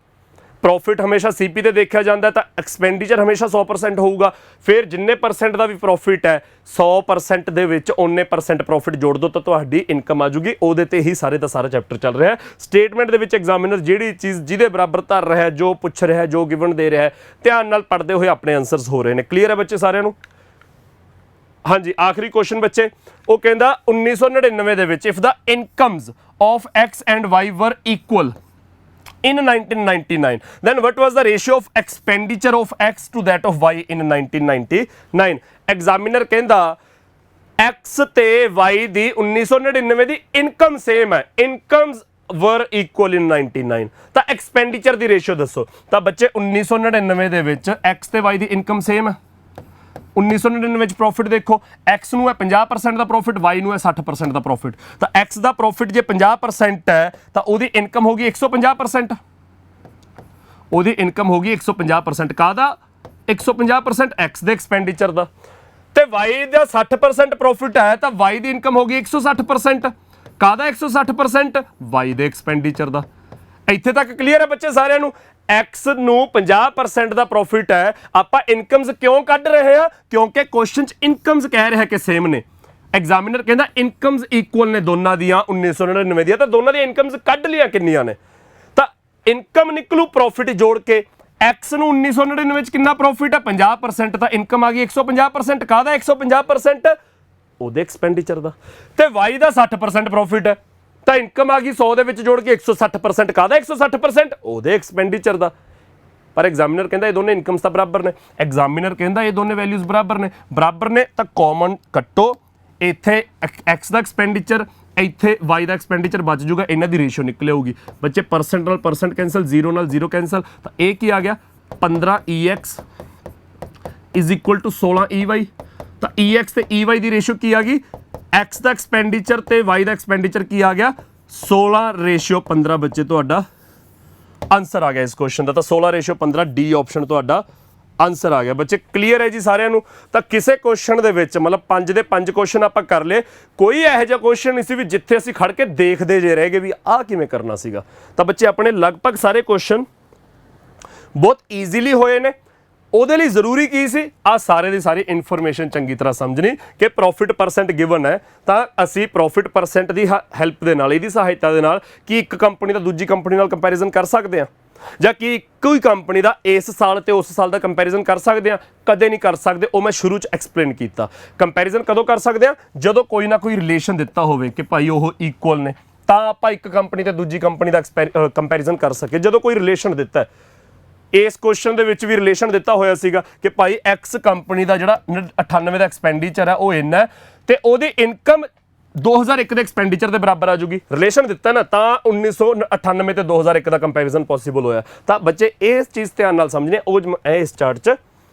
ਪ੍ਰੋਫਿਟ ਹਮੇਸ਼ਾ ਸੀਪੀ ਤੇ ਦੇਖਿਆ ਜਾਂਦਾ ਤਾਂ ਐਕਸਪੈਂਡੀਚਰ ਹਮੇਸ਼ਾ 100% ਹੋਊਗਾ ਫਿਰ ਜਿੰਨੇ ਪਰਸੈਂਟ ਦਾ ਵੀ ਪ੍ਰੋਫਿਟ ਹੈ 100% ਦੇ ਵਿੱਚ ਉਹਨੇ ਪਰਸੈਂਟ ਪ੍ਰੋਫਿਟ ਜੋੜ ਦੋ ਤਾਂ ਤੁਹਾਡੀ ਇਨਕਮ ਆ ਜੂਗੀ ਉਹਦੇ ਤੇ ਹੀ ਸਾਰੇ ਦਾ ਸਾਰਾ ਚੈਪਟਰ ਚੱਲ ਰਿਹਾ ਹੈ ਸਟੇਟਮੈਂਟ ਦੇ ਵਿੱਚ ਐਗਜ਼ਾਮੀਨਰ ਜਿਹੜੀ ਚੀਜ਼ ਜਿਹਦੇ ਬਰਾਬਰ ਧਰ ਰਿਹਾ ਹੈ ਜੋ ਪੁੱਛ ਰਿਹਾ ਹੈ ਜੋ ਗਿਵਨ ਦੇ ਰਿਹਾ ਹੈ ਧਿਆਨ ਨਾਲ ਪੜ੍ਹਦੇ ਹੋਏ ਆਪਣੇ ਆਨਸਰਸ ਹੋ ਰਹੇ ਨੇ ਕਲੀਅਰ ਹੈ ਬੱਚੇ ਸਾਰਿਆਂ ਨੂੰ ਹਾਂਜੀ ਆਖਰੀ ਕੁਐਸਚਨ ਬੱਚੇ ਉਹ ਕਹਿੰਦਾ 1999 ਦੇ ਵਿੱਚ if the incomes of x and y were equal in 1999 then what was the ratio of expenditure of x to that of y in 1999 examiner ਕਹਿੰਦਾ x ਤੇ y ਦੀ 1999 ਦੀ ਇਨਕਮ ਸੇਮ ਹੈ ਇਨਕਮਸ were equal in 99 ਤਾਂ expenditure ਦੀ ratio ਦੱਸੋ ਤਾਂ ਬੱਚੇ 1999 ਦੇ ਵਿੱਚ x ਤੇ y ਦੀ ਇਨਕਮ ਸੇਮ ਹੈ 1999 ਚ ਪ੍ਰੋਫਿਟ ਦੇਖੋ, x ਨੂੰ ਹੈ 50% ਦਾ ਪ੍ਰੋਫਿਟ, y ਨੂੰ ਹੈ 60% ਦਾ ਪ੍ਰੋਫਿਟ। ਤਾਂ x ਦਾ ਪ੍ਰੋਫਿਟ ਜੇ 50% ਹੈ ਤਾਂ ਉਹਦੀ ਇਨਕਮ ਹੋਗੀ 150%, ਉਹਦੀ ਇਨਕਮ ਹੋਗੀ 150%। ਕਾਹਦਾ 150%? x ਦੇ ਐਕਸਪੈਂਡੀਚਰ ਦਾ। ਤੇ y ਦਾ 60% ਪ੍ਰੋਫਿਟ ਹੈ ਤਾਂ y ਦੀ ਇਨਕਮ ਹੋਗੀ 160%। ਕਾਹਦਾ 160%? y ਦੇ ਐਕਸਪੈਂਡੀਚਰ ਦਾ। ਇੱਥੇ ਤੱਕ ਕਲੀਅਰ ਹੈ ਬੱਚੇ ਸਾਰਿਆਂ ਨੂੰ? x ਨੂੰ 50% ਦਾ ਪ੍ਰੋਫਿਟ ਹੈ, ਆਪਾਂ ਇਨਕਮਸ ਕਿਉਂ ਕੱਢ ਰਹੇ ਹਾਂ? ਕਿਉਂਕਿ ਕੁਐਸਚਨ 'ਚ ਇਨਕਮਸ ਕਹਿ ਰਿਹਾ ਕਿ ਸੇਮ ਨੇ। ਐਗਜ਼ਾਮੀਨਰ ਕਹਿੰਦਾ ਇਨਕਮਸ ਇਕੁਅਲ ਨੇ ਦੋਨਾਂ ਦੀਆਂ 1999 ਦੀਆਂ, ਤਾਂ ਦੋਨਾਂ ਦੀਆਂ ਇਨਕਮਸ ਕੱਢ ਲਿਆ ਕਿੰਨੀਆਂ ਨੇ। ਤਾਂ ਇਨਕਮ ਨਿਕਲੂ ਪ੍ਰੋਫਿਟ ਜੋੜ ਕੇ। x ਨੂੰ 1999 ਚ ਕਿੰਨਾ ਪ੍ਰੋਫਿਟ ਹੈ? 50%, ਤਾਂ ਇਨਕਮ ਆ ਗਈ 150%। ਕਾਹਦਾ 150%? ਉਹਦੇ ਐਕਸਪੈਂਡੀਚਰ ਦਾ। ਤੇ y ਦਾ 60% ਪ੍ਰੋਫਿਟ ਹੈ ਤਾਂ ਇਨਕਮ ਆ ਗਈ 100 ਦੇ ਵਿੱਚ ਜੋੜ ਕੇ 160%। ਕਾਹਦਾ 160%? ਉਹਦੇ ਐਕਸਪੈਂਡੀਚਰ ਦਾ। ਪਰ ਐਗਜ਼ਾਮੀਨਰ ਕਹਿੰਦਾ ਇਹ ਦੋਨੇ ਇਨਕਮਸ ਤਾਂ ਬਰਾਬਰ ਨੇ। ਐਗਜ਼ਾਮੀਨਰ ਕਹਿੰਦਾ ਇਹ ਦੋਨੇ ਵੈਲਿਊਜ਼ ਬਰਾਬਰ ਨੇ ਤਾਂ ਕਾਮਨ ਕੱਟੋ। ਇੱਥੇ x ਦਾ ਐਕਸਪੈਂਡੀਚਰ, ਇੱਥੇ y ਦਾ ਐਕਸਪੈਂਡੀਚਰ ਬਚ ਜੂਗਾ, ਇਹਨਾਂ ਦੀ ਰੇਸ਼ੋ ਨਿਕਲ ਆਊਗੀ ਬੱਚੇ। ਪਰਸੈਂਟ ਨਾਲ ਪਰਸੈਂਟ ਕੈਂਸਲ, 0 ਨਾਲ 0 ਕੈਂਸਲ, ਤਾਂ ਇਹ ਕੀ ਆ ਗਿਆ 15EX is equal to 16EY। ਤਾਂ EX ਤੇ EY ਦੀ ਰੇਸ਼ੋ ਕੀ ਆ ਗਈ? x ਦਾ ਐਕਸਪੈਂਡੀਚਰ ਤੇ y ਦਾ ਐਕਸਪੈਂਡੀਚਰ ਕੀ ਆ ਗਿਆ? 16:15 ਬੱਚੇ ਤੁਹਾਡਾ ਆਨਸਰ ਆ ਗਿਆ ਇਸ ਕੁਐਸਚਨ ਦਾ। ਤਾਂ 16:15 ਡੀ ਆਪਸ਼ਨ ਤੁਹਾਡਾ ਆਨਸਰ ਆ ਗਿਆ ਬੱਚੇ। ਕਲੀਅਰ ਹੈ ਜੀ ਸਾਰਿਆਂ ਨੂੰ? ਤਾਂ ਕਿਸੇ ਕੁਐਸਚਨ ਦੇ ਵਿੱਚ ਮਤਲਬ 5 ਦੇ 5 ਕੁਐਸਚਨ ਆਪਾਂ ਕਰ ਲਏ, ਕੋਈ ਇਹੋ ਜਿਹਾ ਕੁਐਸਚਨ ਨਹੀਂ ਸੀ ਵੀ ਜਿੱਥੇ ਅਸੀਂ ਖੜ ਕੇ ਦੇਖਦੇ ਜੇ ਰਹਿ ਗਏ ਵੀ ਆਹ ਕਿਵੇਂ ਕਰਨਾ ਸੀਗਾ। ਤਾਂ ਬੱਚੇ ਆਪਣੇ ਲਗਭਗ ਸਾਰੇ ਕੁਐਸਚਨ ਬਹੁਤ ਈਜ਼ੀਲੀ ਹੋਏ ਨੇ। ਉਹਦੇ ਲਈ ਜ਼ਰੂਰੀ ਕੀ ਸੀ? ਆਹ ਸਾਰੇ ਦੀ ਸਾਰੀ ਇਨਫੋਰਮੇਸ਼ਨ ਚੰਗੀ ਤਰ੍ਹਾਂ ਸਮਝਣੀ ਕਿ ਪ੍ਰੋਫਿਟ ਪਰਸੈਂਟ ਗਿਵਨ ਹੈ ਤਾਂ ਅਸੀਂ ਪ੍ਰੋਫਿਟ ਪਰਸੈਂਟ ਦੀ ਹੈਲਪ ਦੇ ਨਾਲ, ਇਹਦੀ ਸਹਾਇਤਾ ਦੇ ਨਾਲ ਕੀ ਇੱਕ ਕੰਪਨੀ ਦਾ ਦੂਜੀ ਕੰਪਨੀ ਨਾਲ ਕੰਪੈਰੀਜ਼ਨ ਕਰ ਸਕਦੇ ਹਾਂ, ਜਾਂ ਕਿ ਇੱਕੋ ਹੀ ਕੰਪਨੀ ਦਾ ਇਸ ਸਾਲ ਤੇ ਉਸ ਸਾਲ ਦਾ ਕੰਪੈਰੀਜ਼ਨ ਕਰ ਸਕਦੇ ਹਾਂ? ਕਦੇ ਨਹੀਂ ਕਰ ਸਕਦੇ। ਉਹ ਮੈਂ ਸ਼ੁਰੂ 'ਚ ਐਕਸਪਲੇਨ ਕੀਤਾ। ਕੰਪੈਰੀਜ਼ਨ ਕਦੋਂ ਕਰ ਸਕਦੇ ਹਾਂ? ਜਦੋਂ ਕੋਈ ਨਾ ਕੋਈ ਰਿਲੇਸ਼ਨ ਦਿੱਤਾ ਹੋਵੇ ਕਿ ਭਾਈ ਉਹ ਇਕੁਅਲ ਨੇ, ਤਾਂ ਆਪਾਂ ਇੱਕ ਕੰਪਨੀ ਤੇ ਦੂਜੀ ਕੰਪਨੀ ਦਾ ਕੰਪੈਰੀਜ਼ਨ ਕਰ ਸਕੇ। ਜਦੋਂ ਕੋਈ ਰਿਲੇਸ਼ਨ ਦਿੱਤਾ, ਇਸ ਕੁਐਸਚਨ ਦੇ ਵਿੱਚ ਵੀ ਰਿਲੇਸ਼ਨ ਦਿੱਤਾ ਹੋਇਆ ਸੀਗਾ ਕਿ ਭਾਈ ਐਕਸ ਕੰਪਨੀ ਦਾ ਜਿਹੜਾ 98 ਦਾ ਐਕਸਪੈਂਡੀਚਰ ਹੈ ਉਹ ਇੰਨਾ ਤੇ ਉਹਦੀ ਇਨਕਮ 2001 ਦੇ ਐਕਸਪੈਂਡੀਚਰ ਦੇ ਬਰਾਬਰ ਆ ਜੂਗੀ। ਰਿਲੇਸ਼ਨ ਦਿੱਤਾ ਨਾ, ਤਾਂ 1998 ਤੇ 2001 ਦਾ ਕੰਪੈਰੀਜ਼ਨ ਪੋਸੀਬਲ ਹੋਇਆ। ਤਾਂ ਬੱਚੇ ਇਸ ਚੀਜ਼ ਧਿਆਨ ਨਾਲ ਸਮਝਣੇ। ਉਹ ਇਸ ਚਾਰਟ 'ਚ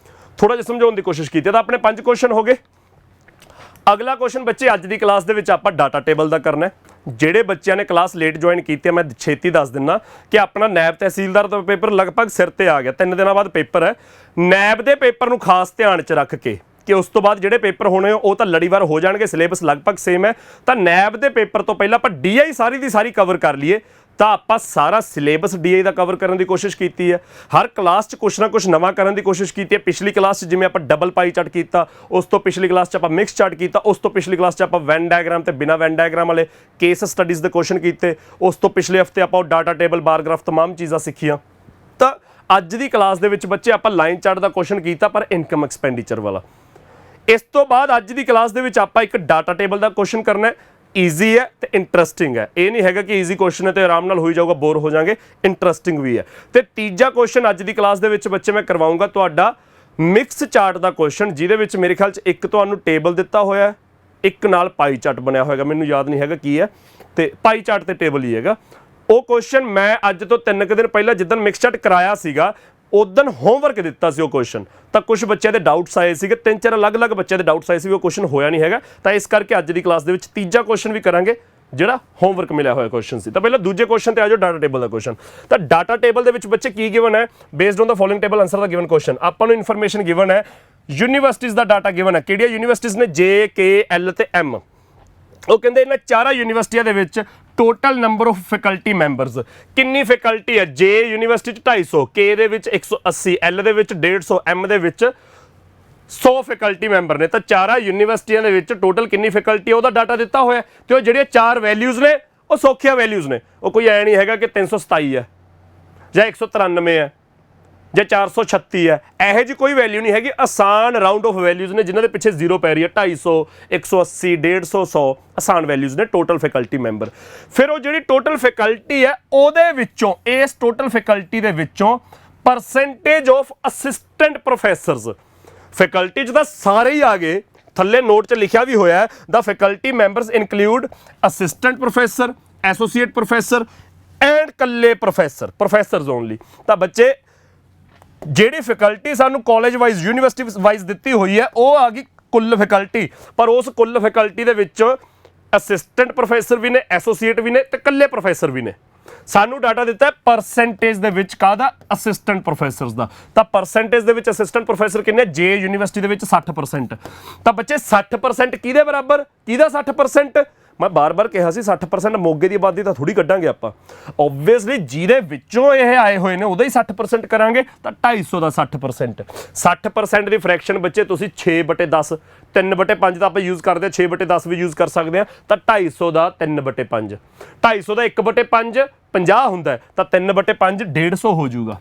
ਥੋੜਾ ਜਿਹਾ ਸਮਝਾਉਣ ਦੀ ਕੋਸ਼ਿਸ਼ ਕੀਤੀ। ਤਾਂ ਆਪਣੇ 5 ਕੁਐਸਚਨ ਹੋ ਗਏ। ਅਗਲਾ ਕੁਐਸਚਨ ਬੱਚੇ ਅੱਜ ਦੀ ਕਲਾਸ ਦੇ ਵਿੱਚ ਆਪਾਂ ਡਾਟਾ ਟੇਬਲ ਦਾ ਕਰਨਾ। ਜਿਹੜੇ ਬੱਚਿਆਂ ਨੇ ਕਲਾਸ ਲੇਟ ਜੁਆਇਨ ਕੀਤੀ ਹੈ ਮੈਂ ਛੇਤੀ ਦੱਸ ਦਿੰਦਾ ਕਿ ਆਪਣਾ ਨੈਬ ਤਹਿਸੀਲਦਾਰ ਦਾ ਪੇਪਰ ਲਗਭਗ ਸਿਰ ਤੇ ਆ ਗਿਆ। 3 ਦਿਨਾਂ ਬਾਅਦ ਪੇਪਰ ਹੈ। ਨੈਬ ਦੇ ਪੇਪਰ ਨੂੰ ਖਾਸ ਧਿਆਨ 'ਚ ਰੱਖ ਕੇ ਕਿ ਉਸ ਤੋਂ ਬਾਅਦ ਜਿਹੜੇ ਪੇਪਰ ਹੋਣੇ ਉਹ ਤਾਂ ਲੜੀਵਾਰ ਹੋ ਜਾਣਗੇ, ਸਿਲੇਬਸ ਲਗਭਗ ਸੇਮ ਹੈ। ਤਾਂ ਨੈਬ ਦੇ ਪੇਪਰ ਤੋਂ ਪਹਿਲਾਂ ਆਪਾਂ DI ਸਾਰੀ ਦੀ ਸਾਰੀ ਕਵਰ ਕਰ ਲਈਏ। ਤਾਂ ਆਪਾਂ ਸਾਰਾ ਸਿਲੇਬਸ DI ਦਾ ਕਵਰ ਕਰਨ ਦੀ ਕੋਸ਼ਿਸ਼ ਕੀਤੀ ਹੈ। ਹਰ ਕਲਾਸ 'ਚ ਕੁਛ ਨਾ ਕੁਛ ਨਵਾਂ ਕਰਨ ਦੀ ਕੋਸ਼ਿਸ਼ ਕੀਤੀ ਹੈ। ਪਿਛਲੀ ਕਲਾਸ 'ਚ ਜਿਵੇਂ ਆਪਾਂ ਡਬਲ ਪਾਈ ਚਾਰਟ ਕੀਤਾ, ਉਸ ਤੋਂ ਪਿਛਲੀ ਕਲਾਸ 'ਚ ਆਪਾਂ ਮਿਕਸ ਚਾਰਟ ਕੀਤਾ, ਉਸ ਤੋਂ ਪਿਛਲੀ ਕਲਾਸ 'ਚ ਆਪਾਂ ਵੈਨ ਡਾਇਗਰਾਮ ਤੇ ਬਿਨਾਂ ਵੈਨ ਡਾਇਗਰਾਮ ਵਾਲੇ ਕੇਸ ਸਟੱਡੀਜ਼ ਦੇ ਕੁਐਸਚਨ ਕੀਤੇ, ਉਸ ਤੋਂ ਪਿਛਲੇ ਹਫਤੇ ਆਪਾਂ ਡਾਟਾ ਟੇਬਲ, ਬਾਰ ਗ੍ਰਾਫ ਤਮਾਮ ਚੀਜ਼ਾਂ ਸਿੱਖੀਆਂ। ਤਾਂ ਅੱਜ ਦੀ ਕਲਾਸ ਦੇ ਵਿੱਚ ਬੱਚੇ ਆਪਾਂ ਲਾਈਨ ਚਾਰਟ ਦਾ ਕੁਐਸਚਨ ਕੀਤਾ ਪਰ ਇਨਕਮ ਐਕਸਪੈਂਡੀਚਰ ਵਾਲਾ। ਇਸ ਤੋਂ ਬਾਅਦ ਅੱਜ ਦੀ ਕਲਾਸ ਦੇ ਵਿੱਚ ਆਪਾਂ ਇੱਕ ਡਾਟਾ ਟੇਬਲ ਦਾ ਕੁਐਸਚਨ ਕਰਨਾ ਹੈ। ਈਜ਼ੀ ਹੈ ਤੇ ਇੰਟਰਸਟਿੰਗ ਹੈ। ਇਹ ਨਹੀਂ ਹੈਗਾ ਕਿ ਈਜ਼ੀ ਕੁਐਸਚਨ ਹੈ ਤੇ ਆਰਾਮ ਨਾਲ ਹੋਈ ਜਾਊਗਾ, ਬੋਰ ਹੋ ਜਾਵਾਂਗੇ। ਇੰਟਰਸਟਿੰਗ ਵੀ ਹੈ। ਤੇ ਤੀਜਾ ਕੁਐਸਚਨ ਅੱਜ ਦੀ ਕਲਾਸ ਦੇ ਵਿੱਚ ਬੱਚੇ ਮੈਂ ਕਰਵਾਊਂਗਾ ਤੁਹਾਡਾ ਮਿਕਸ ਚਾਰਟ ਦਾ ਕੁਐਸਚਨ, ਜਿਹਦੇ ਵਿੱਚ ਮੇਰੇ ਖਿਆਲ 'ਚ ਇੱਕ ਤੁਹਾਨੂੰ ਟੇਬਲ ਦਿੱਤਾ ਹੋਇਆ, ਇੱਕ ਨਾਲ ਪਾਈ ਚਾਰਟ ਬਣਿਆ ਹੋਏਗਾ, ਮੈਨੂੰ ਯਾਦ ਨਹੀਂ ਹੈਗਾ ਕੀ ਹੈ, ਤੇ ਪਾਈ ਚਾਰਟ ਤੇ ਟੇਬਲ ਹੀ ਹੈਗਾ। ਉਹ ਕੁਐਸਚਨ ਮੈਂ ਅੱਜ ਤੋਂ 3 ਦਿਨ ਪਹਿਲਾਂ ਜਿੱਦਣ ਮਿਕਸ ਚਾਰਟ ਕਰਾਇਆ ਸੀਗਾ ਉਦਣ ਹੋਮਵਰਕ ਦਿੱਤਾ ਸੀ ਉਹ ਕੁਐਸਚਨ। ਤਾਂ ਕੁਝ ਬੱਚਿਆਂ ਦੇ ਡਾਊਟਸ ਆਏ ਸੀਗੇ, 3-4 ਅਲੱਗ-ਅਲੱਗ ਬੱਚਿਆਂ ਦੇ ਡਾਊਟਸ ਆਏ ਸੀ, ਉਹ ਕੁਐਸਚਨ ਹੋਇਆ ਨਹੀਂ ਹੈਗਾ। ਤਾਂ ਇਸ ਕਰਕੇ ਅੱਜ ਦੀ ਕਲਾਸ ਦੇ ਵਿੱਚ ਤੀਜਾ ਕੁਐਸਚਨ ਵੀ ਕਰਾਂਗੇ ਜਿਹੜਾ ਹੋਮਵਰਕ ਮਿਲਿਆ ਹੋਇਆ ਕੁਐਸਚਨ ਸੀ। ਤਾਂ ਪਹਿਲਾਂ ਦੂਜੇ ਕੁਐਸਚਨ ਤੇ ਆ ਜਾਓ, ਡਾਟਾ ਟੇਬਲ ਦਾ ਕੁਐਸਚਨ। ਤਾਂ ਡਾਟਾ ਟੇਬਲ ਦੇ ਵਿੱਚ ਬੱਚੇ ਕੀ ਗਿਵਨ ਹੈ? Based on the following table answer the given question. ਆਪਾਂ ਨੂੰ ਇਨਫੋਰਮੇਸ਼ਨ ਗਿਵਨ ਹੈ, ਯੂਨੀਵਰਸਿਟੀਜ਼ ਦਾ ਡਾਟਾ ਗਿਵਨ ਹੈ। ਕਿਹੜੀਆਂ ਯੂਨੀਵਰਸਿਟੀਜ਼ ਨੇ? JKL ਤੇ M। ਉਹ ਕਹਿੰਦੇ ਇਹਨਾਂ ਚਾਰਾਂ ਯੂਨੀਵਰਸਿਟੀਆਂ ਦੇ ਵਿੱਚ total number of faculty members ਕਿੰਨੀ ਫੈਕਲਟੀ ਹੈ? J ਯੂਨੀਵਰਸਿਟੀ 'ਚ 250, K ਦੇ ਵਿੱਚ 180, L ਦੇ ਵਿੱਚ 150, M ਦੇ ਵਿੱਚ 100 ਫੈਕਲਟੀ ਮੈਂਬਰ ਨੇ। ਤਾਂ ਚਾਰਾਂ ਯੂਨੀਵਰਸਿਟੀਆਂ ਦੇ ਵਿੱਚ ਟੋਟਲ ਕਿੰਨੀ ਫੈਕਲਟੀ ਹੈ ਉਹਦਾ ਡਾਟਾ ਦਿੱਤਾ ਹੋਇਆ। ਤੇ ਉਹ ਜਿਹੜੀਆਂ 4 ਵੈਲਿਊਜ਼ ਨੇ ਉਹ ਸੌਖੀਆਂ ਵੈਲਿਊਜ਼ ਨੇ। ਉਹ ਕੋਈ ਐ ਨਹੀਂ ਹੈਗਾ ਕਿ 327 ਹੈ ਜਾਂ 193 ਹੈ ਜਾਂ 436 ਹੈ, ਇਹੋ ਜਿਹੀ ਕੋਈ ਵੈਲਿਊ ਨਹੀਂ ਹੈਗੀ। ਆਸਾਨ ਰਾਊਂਡ ਆਫ ਵੈਲਿਊਜ਼ ਨੇ ਜਿਨ੍ਹਾਂ ਦੇ ਪਿੱਛੇ 0 ਪੈ ਰਹੀ ਹੈ। 250, 180, 150, 100 ਆਸਾਨ ਵੈਲਿਊਜ਼ ਨੇ ਟੋਟਲ ਫੈਕਲਟੀ ਮੈਂਬਰ। ਫਿਰ ਉਹ ਜਿਹੜੀ ਟੋਟਲ ਫੈਕਲਟੀ ਹੈ ਉਹਦੇ ਵਿੱਚੋਂ, ਇਸ ਟੋਟਲ ਫੈਕਲਟੀ ਦੇ ਵਿੱਚੋਂ percentage of assistant professors, faculty 'ਚ ਤਾਂ ਸਾਰੇ ਹੀ ਆ ਗਏ, ਥੱਲੇ ਨੋਟ 'ਚ ਲਿਖਿਆ ਵੀ ਹੋਇਆ ਹੈ the faculty members include assistant professor, associate professor and ਕੱਲੇ ਪ੍ਰੋਫੈਸਰਸ ਓਨਲੀ। ਤਾਂ ਬੱਚੇ ਜਿਹੜੀ ਫੈਕਲਟੀ ਸਾਨੂੰ ਕਾਲਜ ਵਾਈਜ਼ ਯੂਨੀਵਰਸਿਟੀ ਵਾਈਜ਼ ਦਿੱਤੀ ਹੋਈ ਹੈ ਉਹ ਆ ਗਈ ਕੁੱਲ ਫੈਕਲਟੀ। ਪਰ ਉਸ ਕੁੱਲ ਫੈਕਲਟੀ ਦੇ ਵਿੱਚ ਅਸਿਸਟੈਂਟ ਪ੍ਰੋਫੈਸਰ ਵੀ ਨੇ, ਐਸੋਸੀਏਟ ਵੀ ਨੇ ਤੇ ਇਕੱਲੇ ਪ੍ਰੋਫੈਸਰ ਵੀ ਨੇ। ਸਾਨੂੰ ਡਾਟਾ ਦਿੱਤਾ ਹੈ ਪਰਸੈਂਟੇਜ ਦੇ ਵਿੱਚ ਕਾਹਦਾ, ਅਸਿਸਟੈਂਟ ਪ੍ਰੋਫੈਸਰਸ ਦਾ। ਤਾਂ ਪਰਸੈਂਟੇਜ ਦੇ ਵਿੱਚ ਅਸਿਸਟੈਂਟ ਪ੍ਰੋਫੈਸਰ ਕਿੰਨੇ, ਜੇ ਯੂਨੀਵਰਸਿਟੀ ਦੇ ਵਿੱਚ 60%। ਤਾਂ ਬੱਚੇ 60% ਕਿਹਦੇ ਬਰਾਬਰ, ਕਿਹਦਾ 60%? ਮੈਂ ਬਾਰ-ਬਾਰ ਕਿਹਾ ਸੀ 60% ਮੋਗੇ ਦੀ ਆਬਾਦੀ ਤਾਂ ਥੋੜੀ ਕੱਢਾਂਗੇ ਆਪਾਂ, ਓਬਵੀਅਸਲੀ ਜਿਹਦੇ ਵਿੱਚੋਂ ਇਹ ਆਏ ਹੋਏ ਨੇ ਉਹਦਾ ਹੀ 60% ਕਰਾਂਗੇ। ਤਾਂ 250 ਦਾ 60%, 60% ਦੀ ਫ੍ਰੈਕਸ਼ਨ ਬੱਚੇ ਤੁਸੀਂ 6/10, 3/5 ਤਾਂ ਆਪਾਂ ਯੂਜ਼ ਕਰਦੇ ਹਾਂ, 6/10 ਵੀ ਯੂਜ਼ ਕਰ ਸਕਦੇ ਹਾਂ। ਤਾਂ 250 ਦਾ 3/5, 250 ਦਾ 1/5 50 ਹੁੰਦਾ ਹੈ, ਤਾਂ 3/5 150 ਹੋ ਜਾਊਗਾ।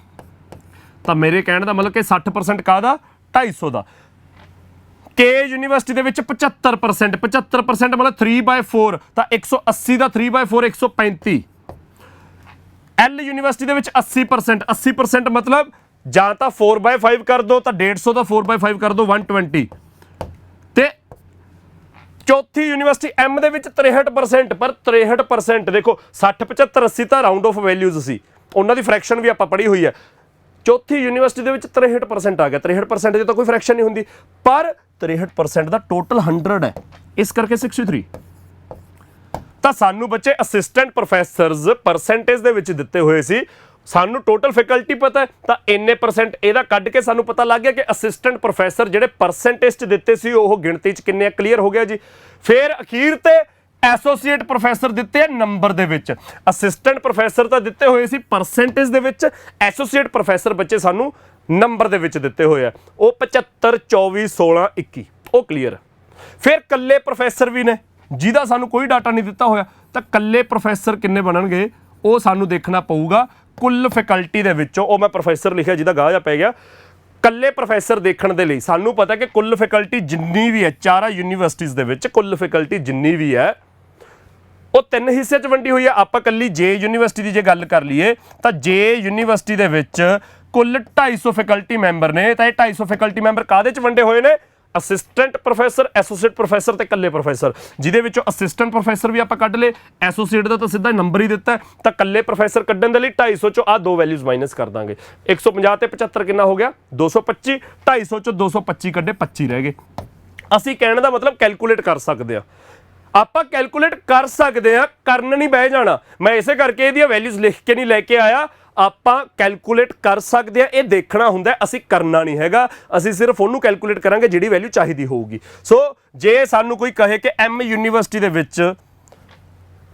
ਤਾਂ ਮੇਰੇ ਕਹਿਣ ਦਾ ਮਤਲਬ ਕਿ 60% ਕਾਹਦਾ, 250 ਦਾ। ਕੇ ਯੂਨੀਵਰਸਿਟੀ ਦੇ ਵਿੱਚ 75%, 75% ਮਤਲਬ 3/4, ਤਾਂ 180 ਦਾ 3/4 135। ਐਲ ਯੂਨੀਵਰਸਿਟੀ ਦੇ ਵਿੱਚ 80%, 80% ਮਤਲਬ ਜਾਂ ਤਾਂ 4/5 ਕਰ ਦੋ, ਤਾਂ 150 ਦਾ 4/5 ਕਰ ਦੋ 120। ਤੇ ਚੌਥੀ ਯੂਨੀਵਰਸਿਟੀ ਐਮ ਦੇ ਵਿੱਚ 63%, ਪਰ 63% ਦੇਖੋ 60 75 80 ਤਾਂ ਰਾਉਂਡ ਆਫ ਵੈਲਿਊਜ਼ ਸੀ, ਉਹਨਾਂ ਦੀ ਫ੍ਰੈਕਸ਼ਨ ਵੀ ਆਪਾਂ ਪੜ੍ਹੀ ਹੋਈ ਹੈ। ਚੌਥੀ ਯੂਨੀਵਰਸਿਟੀ ਦੇ ਵਿੱਚ 63% ਆ ਗਿਆ, 63% ਦੀ ਤਾਂ ਕੋਈ ਫ੍ਰੈਕਸ਼ਨ ਨਹੀਂ ਹੁੰਦੀ, ਪਰ 63% ਦਾ ਟੋਟਲ 100 ਹੈ, ਇਸ ਕਰਕੇ 63। ਤਾਂ ਸਾਨੂੰ ਬੱਚੇ ਅਸਿਸਟੈਂਟ ਪ੍ਰੋਫੈਸਰਸ ਪਰਸੈਂਟੇਜ ਦੇ ਵਿੱਚ ਦਿੱਤੇ ਹੋਏ ਸੀ, ਸਾਨੂੰ ਟੋਟਲ ਫੈਕਲਟੀ ਪਤਾ ਹੈ, ਤਾਂ ਇੰਨੇ ਪਰਸੈਂਟ ਇਹਦਾ ਕੱਢ ਕੇ ਸਾਨੂੰ ਪਤਾ ਲੱਗ ਗਿਆ ਕਿ ਅਸਿਸਟੈਂਟ ਪ੍ਰੋਫੈਸਰ ਜਿਹੜੇ ਪਰਸੈਂਟੇਜ 'ਚ ਦਿੱਤੇ ਸੀ ਉਹ ਗਿਣਤੀ 'ਚ ਕਿੰਨੇ, ਕਲੀਅਰ ਹੋ ਗਿਆ ਜੀ। ਫਿਰ ਅਖੀਰ ਤੇ ਐਸੋਸੀਏਟ ਪ੍ਰੋਫੈਸਰ ਦਿੱਤੇ ਆ ਨੰਬਰ ਦੇ ਵਿੱਚ। ਅਸਿਸਟੈਂਟ ਪ੍ਰੋਫੈਸਰ ਤਾਂ ਦਿੱਤੇ ਹੋਏ ਸੀ ਪਰਸੈਂਟੇਜ ਦੇ ਵਿੱਚ, ਐਸੋਸੀਏਟ ਪ੍ਰੋਫੈਸਰ ਬੱਚੇ ਸਾਨੂੰ ਨੰਬਰ ਦੇ ਵਿੱਚ ਦਿੱਤੇ ਹੋਏ ਆ, ਉਹ 75 24 16 21, ਉਹ ਕਲੀਅਰ। ਫਿਰ ਕੱਲੇ ਪ੍ਰੋਫੈਸਰ ਵੀ ਨੇ ਜਿਹਦਾ ਸਾਨੂੰ ਕੋਈ ਡਾਟਾ ਨਹੀਂ ਦਿੱਤਾ ਹੋਇਆ, ਤਾਂ ਕੱਲੇ ਪ੍ਰੋਫੈਸਰ ਕਿੰਨੇ ਬਣਨਗੇ ਉਹ ਸਾਨੂੰ ਦੇਖਣਾ ਪਊਗਾ ਕੁੱਲ ਫੈਕਲਟੀ ਦੇ ਵਿੱਚੋਂ। ਉਹ ਮੈਂ ਪ੍ਰੋਫੈਸਰ ਲਿਖਿਆ ਜਿਹਦਾ ਗਾਹ ਜਾ ਪੈ ਗਿਆ। ਕੱਲੇ ਪ੍ਰੋਫੈਸਰ ਦੇਖਣ ਦੇ ਲਈ ਸਾਨੂੰ ਪਤਾ ਕਿ ਕੁੱਲ ਫੈਕਲਟੀ ਜਿੰਨੀ ਵੀ ਹੈ ਚਾਰਾਂ ਯੂਨੀਵਰਸਿਟੀਜ਼ ਦੇ ਵਿੱਚ, ਕੁੱਲ ਫੈਕਲਟੀ ਜਿੰਨੀ ਵੀ ਹੈ ਉਹ 3 ਹਿੱਸੇ 'ਚ ਵੰਡੀ ਹੋਈ ਹੈ। ਆਪਾਂ ਕੱਲੀ ਜੇ ਯੂਨੀਵਰਸਿਟੀ ਦੀ ਜੇ ਗੱਲ ਕਰ ਲਈਏ ਤਾਂ ਜੇ ਯੂਨੀਵਰਸਿਟੀ ਦੇ ਵਿੱਚ ਕੁੱਲ 250 ਫੈਕਲਟੀ ਮੈਂਬਰ ਨੇ, ਤਾਂ ਇਹ 250 ਫੈਕਲਟੀ ਮੈਂਬਰ ਕਾਹਦੇ 'ਚ ਵੰਡੇ ਹੋਏ ਨੇ, ਅਸਿਸਟੈਂਟ ਪ੍ਰੋਫੈਸਰ, ਐਸੋਸੀਏਟ ਪ੍ਰੋਫੈਸਰ ਤੇ ਇਕੱਲੇ ਪ੍ਰੋਫੈਸਰ, ਜਿਹਦੇ ਵਿੱਚੋਂ ਅਸਿਸਟੈਂਟ ਪ੍ਰੋਫੈਸਰ ਵੀ ਆਪਾਂ ਕੱਢ ਲਏ, ਐਸੋਸੀਏਟ ਦਾ ਤਾਂ ਸਿੱਧਾ ਨੰਬਰ ਹੀ ਦਿੱਤਾ, ਤਾਂ ਇਕੱਲੇ ਪ੍ਰੋਫੈਸਰ ਕੱਢਣ ਦੇ ਲਈ 250 ਚੋਂ ਆਹ ਦੋ ਵੈਲਿਊਜ਼ ਮਾਈਨਸ ਕਰ ਦਾਂਗੇ। 150 ਤੇ 75 ਕਿੰਨਾ ਹੋ ਗਿਆ, 225। 250 ਚੋਂ 225 ਕੱਢੇ, 25 ਰਹਿ ਗਏ। ਅਸੀਂ ਕਹਿਣ ਦਾ ਮਤਲਬ ਕੈਲਕੂਲੇਟ ਕਰ ਸਕਦੇ ਹਾਂ, ਆਪਾਂ ਕੈਲਕੂਲੇਟ ਕਰ ਸਕਦੇ ਹਾਂ, ਕਰਨ ਨਹੀਂ ਬਹਿ ਜਾਣਾ। ਮੈਂ ਇਸੇ ਕਰਕੇ ਇਹਦੀਆਂ ਵੈਲਿਊਜ਼ ਲਿਖ ਕੇ ਨਹੀਂ ਲੈ ਕੇ ਆਇਆ, ਆਪਾਂ ਕੈਲਕੂਲੇਟ ਕਰ ਸਕਦੇ ਹਾਂ, ਇਹ ਦੇਖਣਾ ਹੁੰਦਾ, ਅਸੀਂ ਕਰਨਾ ਨਹੀਂ ਹੈਗਾ, ਅਸੀਂ ਸਿਰਫ ਉਹਨੂੰ ਕੈਲਕੂਲੇਟ ਕਰਾਂਗੇ ਜਿਹੜੀ ਵੈਲਿਊ ਚਾਹੀਦੀ ਹੋਊਗੀ। ਸੋ ਜੇ ਸਾਨੂੰ ਕੋਈ ਕਹੇ ਕਿ ਐਮ ਯੂਨੀਵਰਸਿਟੀ ਦੇ ਵਿੱਚ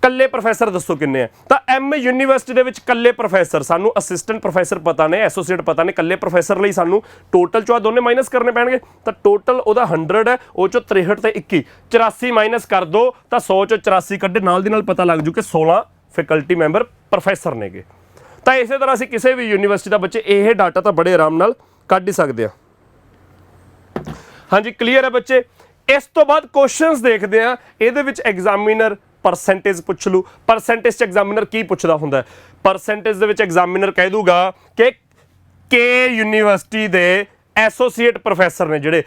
ਕੱਲੇ ਪ੍ਰੋਫੈਸਰ ਦੱਸੋ ਕਿੰਨੇ ਆ, ਤਾਂ ਐਮ ਯੂਨੀਵਰਸਿਟੀ ਦੇ ਵਿੱਚ ਕੱਲੇ ਪ੍ਰੋਫੈਸਰ, ਸਾਨੂੰ ਅਸਿਸਟੈਂਟ ਪ੍ਰੋਫੈਸਰ ਪਤਾ ਨੇ, ਐਸੋਸੀਏਟ ਪਤਾ ਨੇ, ਕੱਲੇ ਪ੍ਰੋਫੈਸਰ ਲਈ ਸਾਨੂੰ ਟੋਟਲ ਚੋਂ ਆ ਦੋਨੇ ਮਾਈਨਸ ਕਰਨੇ ਪੈਣਗੇ। ਤਾਂ ਟੋਟਲ ਉਹਦਾ 100 ਹੈ, ਉਹ ਚੋਂ 63 ਤੇ 21, 84 ਮਾਈਨਸ ਕਰ ਦੋ, ਤਾਂ 100 ਚੋਂ 84 ਕੱਢੇ, ਨਾਲ ਦੀ ਨਾਲ ਪਤਾ ਲੱਗ ਜੂ ਕਿ 16 ਫੈਕਲਟੀ ਮੈਂਬਰ ਪ੍ਰੋਫੈਸਰ ਨੇਗੇ। ਤਾਂ ਇਸੇ ਤਰ੍ਹਾਂ ਅਸੀਂ ਕਿਸੇ ਵੀ ਯੂਨੀਵਰਸਿਟੀ ਦਾ ਬੱਚੇ ਇਹ ਡਾਟਾ ਤਾਂ ਬੜੇ ਆਰਾਮ ਨਾਲ ਕੱਢ ਹੀ ਸਕਦੇ ਹਾਂ। ਹਾਂਜੀ ਕਲੀਅਰ ਹੈ ਬੱਚੇ। ਇਸ ਤੋਂ ਬਾਅਦ ਕੁਐਸਚਨਸ ਦੇਖਦੇ ਹਾਂ। ਇਹਦੇ ਵਿੱਚ ਐਗਜ਼ਾਮੀਨਰ ਪਰਸੈਂਟੇਜ ਪੁੱਛ ਲੂ। ਪਰਸੈਂਟੇਜ 'ਚ ਐਗਜ਼ਾਮੀਨਰ ਕੀ ਪੁੱਛਦਾ ਹੁੰਦਾ, ਪਰਸੈਂਟੇਜ ਦੇ ਵਿੱਚ ਐਗਜ਼ਾਮੀਨਰ ਕਹਿ ਦੂਗਾ ਕਿ ਕੇ ਯੂਨੀਵਰਸਿਟੀ ਦੇ ਐਸੋਸੀਏਟ ਪ੍ਰੋਫੈਸਰ ਨੇ, ਜਿਹੜੇ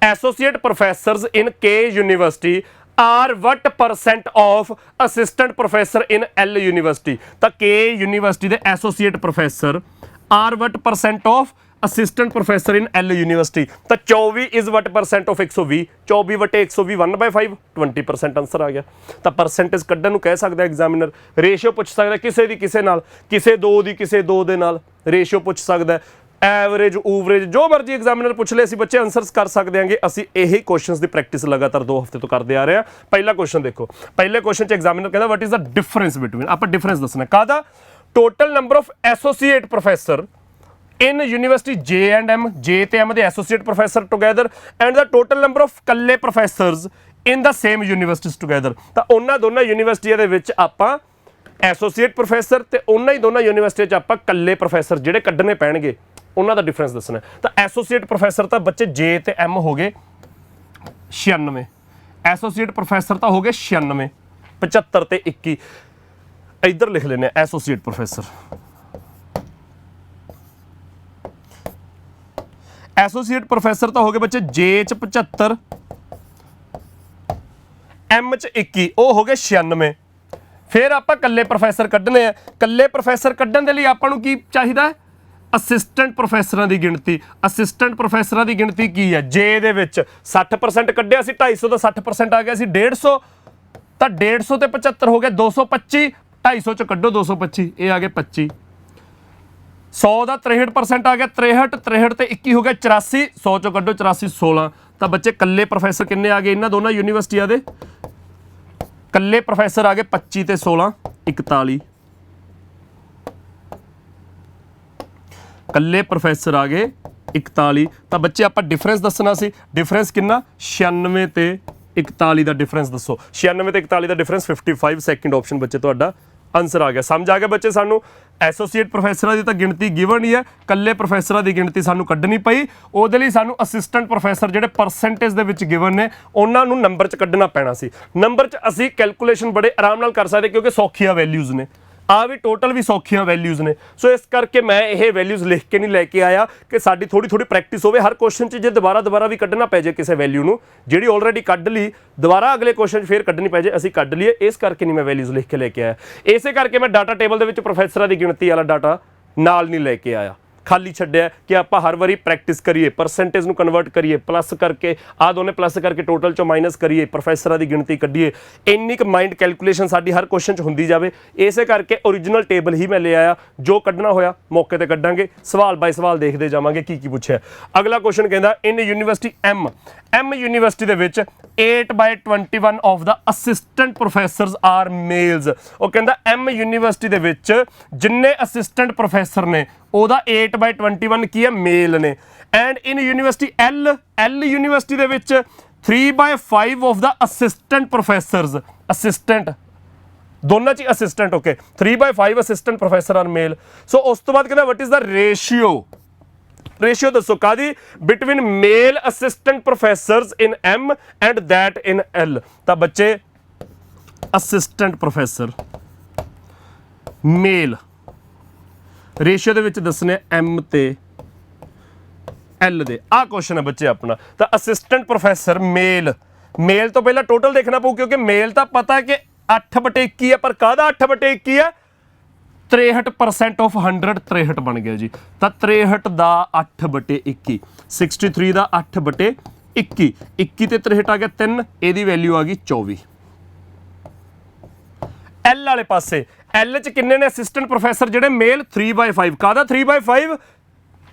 associate professors in K university are what percent of assistant professor in L university। ਤਾਂ ਕੇ ਯੂਨੀਵਰਸਿਟੀ ਦੇ associate professor are what percent of assistant professor in L university। ਤਾਂ 24 is what percent of 120, 24/120 1/5, 20% answer ਆ ਗਿਆ। ਤਾਂ percentage ਕੱਢਣ ਨੂੰ ਕਹਿ ਸਕਦਾ ਐਗਜ਼ਾਮੀਨਰ। ਰੇਸ਼ੀਓ ਪੁੱਛ ਸਕਦਾ ਕਿਸੇ ਦੀ ਕਿਸੇ ਨਾਲ, ਕਿਸੇ ਦੋ ਦੀ ਕਿਸੇ ਦੋ ਦੇ ਨਾਲ ਰੇਸ਼ੀਓ ਪੁੱਛ ਸਕਦਾ, ਐਵਰੇਜ ਊਵਰੇਜ ਜੋ ਮਰਜੀ ਐਗਜ਼ਾਮੀਨਰ ਪੁੱਛ ਲੈ, ਅਸੀਂ ਬੱਚੇ ਆਨਸਰਸ ਕਰ ਸਕਦੇ ਹਾਂਗੇ। ਅਸੀਂ ਇਹੀ ਕੁਐਸਚਨਸ ਦੀ ਪ੍ਰੈਕਟਿਸ ਲਗਾਤਾਰ 2 ਹਫ਼ਤੇ ਤੋਂ ਕਰਦੇ ਆ ਰਹੇ ਹਾਂ। ਪਹਿਲਾ ਕੁਐਸਚਨ ਦੇਖੋ, ਪਹਿਲੇ ਕੁਐਸਚਨ 'ਚ ਐਗਜ਼ਾਮੀਨਰ ਕਹਿੰਦਾ what is the difference between, ਆਪਾਂ ਡਿਫਰੈਂਸ ਦੱਸਣਾ ਕਾਹਦਾ, total number of associate professor in university J and M, J ਤੇ M ਦੇ associate professor together and the total number of ਕੱਲੇ professors in the same universities together। ਤਾਂ ਉਹਨਾਂ ਦੋਨਾਂ ਯੂਨੀਵਰਸਿਟੀਆਂ ਦੇ ਵਿੱਚ ਆਪਾਂ ਐਸੋਸੀਏਟ ਪ੍ਰੋਫੈਸਰ ਤੇ ਉਹਨਾਂ ਹੀ ਦੋਨਾਂ ਯੂਨੀਵਰਸਿਟੀਆਂ 'ਚ ਆਪਾਂ ਕੱਲੇ ਪ੍ਰੋਫੈਸਰ ਜਿਹੜੇ ਕੱਢਣੇ ਪੈਣਗੇ ਉਹਨਾਂ ਦਾ ਡਿਫਰੈਂਸ ਦੱਸਣਾ। ਤਾਂ ਐਸੋਸੀਏਟ ਪ੍ਰੋਫੈਸਰ ਤਾਂ ਬੱਚੇ J ਤੇ M ਹੋ ਗਏ 96, ਐਸੋਸੀਏਟ ਪ੍ਰੋਫੈਸਰ ਤਾਂ ਹੋ ਗਏ 96, 75 ਤੇ 21। ਇੱਧਰ ਲਿਖ ਲੈਂਦੇ ਆ ਐਸੋਸੀਏਟ ਪ੍ਰੋਫੈਸਰ। ਐਸੋਸੀਏਟ ਪ੍ਰੋਫੈਸਰ ਤਾਂ ਹੋ ਗਏ ਬੱਚੇ J 'ਚ 75, M 'ਚ 21, ਉਹ ਹੋ ਗਏ 96। ਫਿਰ ਆਪਾਂ ਕੱਲੇ ਪ੍ਰੋਫੈਸਰ ਕੱਢਣੇ ਆ। ਕੱਲੇ ਪ੍ਰੋਫੈਸਰ ਕੱਢਣ ਦੇ ਲਈ ਆਪਾਂ ਨੂੰ ਕੀ ਚਾਹੀਦਾ, ਅਸਿਸਟੈਂਟ ਪ੍ਰੋਫੈਸਰਾਂ ਦੀ ਗਿਣਤੀ। ਅਸਿਸਟੈਂਟ ਪ੍ਰੋਫੈਸਰਾਂ ਦੀ ਗਿਣਤੀ ਕੀ ਹੈ? ਜੇ ਦੇ ਵਿੱਚ 60% ਕੱਢਿਆ ਸੀ, 250 ਦਾ 60% ਆ ਗਿਆ ਸੀ 150, ਤਾਂ 150 ਤੇ 75 ਹੋ ਗਿਆ 225, 250 ਚ ਕੱਢੋ 225, ਇਹ ਆ ਗਏ 25। 100 ਦਾ 63% ਆ ਗਿਆ 63, 63 ਤੇ 21 ਹੋ ਗਿਆ 84, 100 ਚੋਂ ਕੱਢੋ 84, 16। ਤਾਂ ਬੱਚੇ ਕੱਲੇ ਪ੍ਰੋਫੈਸਰ ਕਿੰਨੇ ਆ ਗਏ ਇਹਨਾਂ ਦੋਨਾਂ ਯੂਨੀਵਰਸਿਟੀਆਂ ਦੇ? ਕੱਲੇ ਪ੍ਰੋਫੈਸਰ ਆ ਗਏ 25 ਤੇ 16, 41। ਕੱਲੇ ਪ੍ਰੋਫੈਸਰ ਆ ਗਏ 41। ਤਾਂ ਬੱਚੇ ਆਪਾਂ ਡਿਫਰੈਂਸ ਦੱਸਣਾ ਸੀ, ਡਿਫਰੈਂਸ ਕਿੰਨਾ? 96 ਤੇ 41 ਦਾ ਡਿਫਰੈਂਸ ਦੱਸੋ। 96 ਤੇ 41 ਦਾ ਡਿਫਰੈਂਸ 55, ਸੈਕਿੰਡ ਆਪਸ਼ਨ ਬੱਚੇ ਤੁਹਾਡਾ ਆਨਸਰ ਆ ਗਿਆ। ਸਮਝ ਆ ਗਿਆ ਬੱਚੇ? ਸਾਨੂੰ ਐਸੋਸੀਏਟ ਪ੍ਰੋਫੈਸਰਾਂ ਦੀ ਤਾਂ ਗਿਣਤੀ ਗਿਵਨ ਹੀ ਹੈ, ਕੱਲੇ ਪ੍ਰੋਫੈਸਰਾਂ ਦੀ ਗਿਣਤੀ ਸਾਨੂੰ ਕੱਢਣੀ ਪਈ। ਉਹਦੇ ਲਈ ਸਾਨੂੰ ਅਸਿਸਟੈਂਟ ਪ੍ਰੋਫੈਸਰ ਜਿਹੜੇ ਪਰਸੈਂਟੇਜ ਦੇ ਵਿੱਚ ਗਿਵਨ ਨੇ ਉਹਨਾਂ ਨੂੰ ਨੰਬਰ 'ਚ ਕੱਢਣਾ ਪੈਣਾ ਸੀ। ਨੰਬਰ 'ਚ ਅਸੀਂ ਕੈਲਕੂਲੇਸ਼ਨ ਬੜੇ ਆਰਾਮ ਨਾਲ ਕਰ ਸਕਦੇ ਕਿਉਂਕਿ ਸੌਖੀਆਂ ਵੈਲਿਊਜ਼ ਨੇ, ਆ ਵੀ ਟੋਟਲ ਵੀ ਸੌਖੀਆਂ ਵੈਲਿਊਜ਼ ਨੇ। ਸੋ ਇਸ ਕਰਕੇ ਮੈਂ ਇਹ ਵੈਲਿਊਜ਼ ਲਿਖ ਕੇ ਨਹੀਂ ਲੈ ਕੇ ਆਇਆ ਕਿ ਸਾਡੀ ਥੋੜੀ ਪ੍ਰੈਕਟਿਸ ਹੋਵੇ ਹਰ ਕੁਐਸਚਨ 'ਚ। ਜੇ ਦੁਬਾਰਾ ਵੀ ਕੱਢਣਾ ਪੈ ਜਾਏ ਕਿਸੇ ਵੈਲਿਊ ਨੂੰ ਜਿਹੜੀ ਆਲਰੇਡੀ ਕੱਢ ਲਈ, ਦੁਬਾਰਾ ਅਗਲੇ ਕੁਐਸਚਨ 'ਚ ਫੇਰ ਕੱਢਣੀ ਪੈ ਜਾਏ, ਅਸੀਂ ਕੱਢ ਲਈਏ। ਇਸ ਕਰਕੇ ਨਹੀਂ ਮੈਂ ਵੈਲਿਊਜ਼ ਲਿਖ ਕੇ ਲੈ ਕੇ ਆਇਆ। ਇਸੇ ਕਰਕੇ ਮੈਂ ਡਾਟਾ ਟੇਬਲ ਦੇ ਵਿੱਚ ਪ੍ਰੋਫੈਸਰਾਂ ਦੀ ਗਿਣਤੀ ਵਾਲਾ ਡਾਟਾ ਨਾਲ ਨਹੀਂ ਲੈ ਕੇ ਆਇਆ, ਖਾਲੀ ਛੱਡਿਆ ਕਿ ਆਪਾਂ ਹਰ ਵਾਰੀ ਪ੍ਰੈਕਟਿਸ ਕਰੀਏ, ਪਰਸੈਂਟੇਜ ਨੂੰ ਕਨਵਰਟ ਕਰੀਏ, ਪਲੱਸ ਕਰਕੇ ਆਹ ਦੋਨੇ ਪਲੱਸ ਕਰਕੇ ਟੋਟਲ ਚੋਂ ਮਾਈਨਸ ਕਰੀਏ, ਪ੍ਰੋਫੈਸਰਾਂ ਦੀ ਗਿਣਤੀ ਕੱਢੀਏ। ਇੰਨੀ ਕੁ ਮਾਈਂਡ ਕੈਲਕੂਲੇਸ਼ਨ ਸਾਡੀ ਹਰ ਕੁਐਸਚਨ 'ਚ ਹੁੰਦੀ ਜਾਵੇ। ਇਸੇ ਕਰਕੇ ਓਰੀਜਨਲ ਟੇਬਲ ਹੀ ਮੈਂ ਲੈ ਆਇਆ, ਜੋ ਕੱਢਣਾ ਹੋਇਆ ਮੌਕੇ ਤੇ ਕੱਢਾਂਗੇ, ਸਵਾਲ ਬਾਈ ਸਵਾਲ ਦੇਖਦੇ ਜਾਵਾਂਗੇ ਕੀ ਪੁੱਛਿਆ। ਅਗਲਾ ਕੁਐਸਚਨ ਕਹਿੰਦਾ ਇਨ ਯੂਨੀਵਰਸਿਟੀ ਐਮ ਯੂਨੀਵਰਸਿਟੀ ਦੇ ਵਿੱਚ 8/21 of the assistant professors are males. ਉਹ ਕਹਿੰਦਾ ਐਮ ਯੂਨੀਵਰਸਿਟੀ ਦੇ ਵਿੱਚ ਜਿੰਨੇ ਅਸਿਸਟੈਂਟ ਪ੍ਰੋਫੈਸਰ ਨੇ ਉਹਦਾ 8/21 ਕੀ ਹੈ? ਮੇਲ ਨੇ। And in university L university ਦੇ ਵਿੱਚ 3/5 of the assistant professors, assistant ਦੋਨਾਂ 'ਚ assistant, okay 3/5 assistant professor are male. So ਉਸ ਤੋਂ ਬਾਅਦ ਕਹਿੰਦਾ ਵਟ ਇਜ਼ ਦਾ ਰੇਸ਼ੀਓ ਦੱਸੋ ਕਾਦੀ? Between male assistant professors in M and that in L. ਤਾਂ ਬੱਚੇ ਅਸਿਸਟੈਂਟ ਪ੍ਰੋਫੈਸਰ ਮੇਲ ਰੇਸ਼ੀਓ ਦੇ ਵਿੱਚ ਦੱਸਣੇ ਐਮ ਤੇ ਐਲ ਦੇ। ਆਹ ਕੁਐਸਚਨ ਹੈ ਬੱਚੇ ਆਪਣਾ। ਤਾਂ ਅਸਿਸਟੈਂਟ ਪ੍ਰੋਫੈਸਰ ਮੇਲ ਤੋਂ ਪਹਿਲਾਂ ਟੋਟਲ ਦੇਖਣਾ ਪਊ ਕਿਉਂਕਿ ਮੇਲ ਤਾਂ ਪਤਾ ਕਿ 8/21 ਹੈ, ਪਰ ਕਾਹਦਾ 8/21 ਹੈ? 63% ਆਫ 100 63 ਬਣ ਗਿਆ ਜੀ। ਤਾਂ 63 ਦਾ 8/21, 63 ਦਾ 8/21, 21 ਤੇ 63 ਆ ਗਿਆ 3, ਇਹਦੀ ਵੈਲਿਊ ਆ ਗਈ 24। ਐਲ ਵਾਲੇ ਪਾਸੇ ਐਲ 'ਚ ਕਿੰਨੇ ਨੇ ਅਸਿਸਟੈਂਟ ਪ੍ਰੋਫੈਸਰ ਜਿਹੜੇ ਮੇਲ? 3/5। ਕਾਹਦਾ 3/5?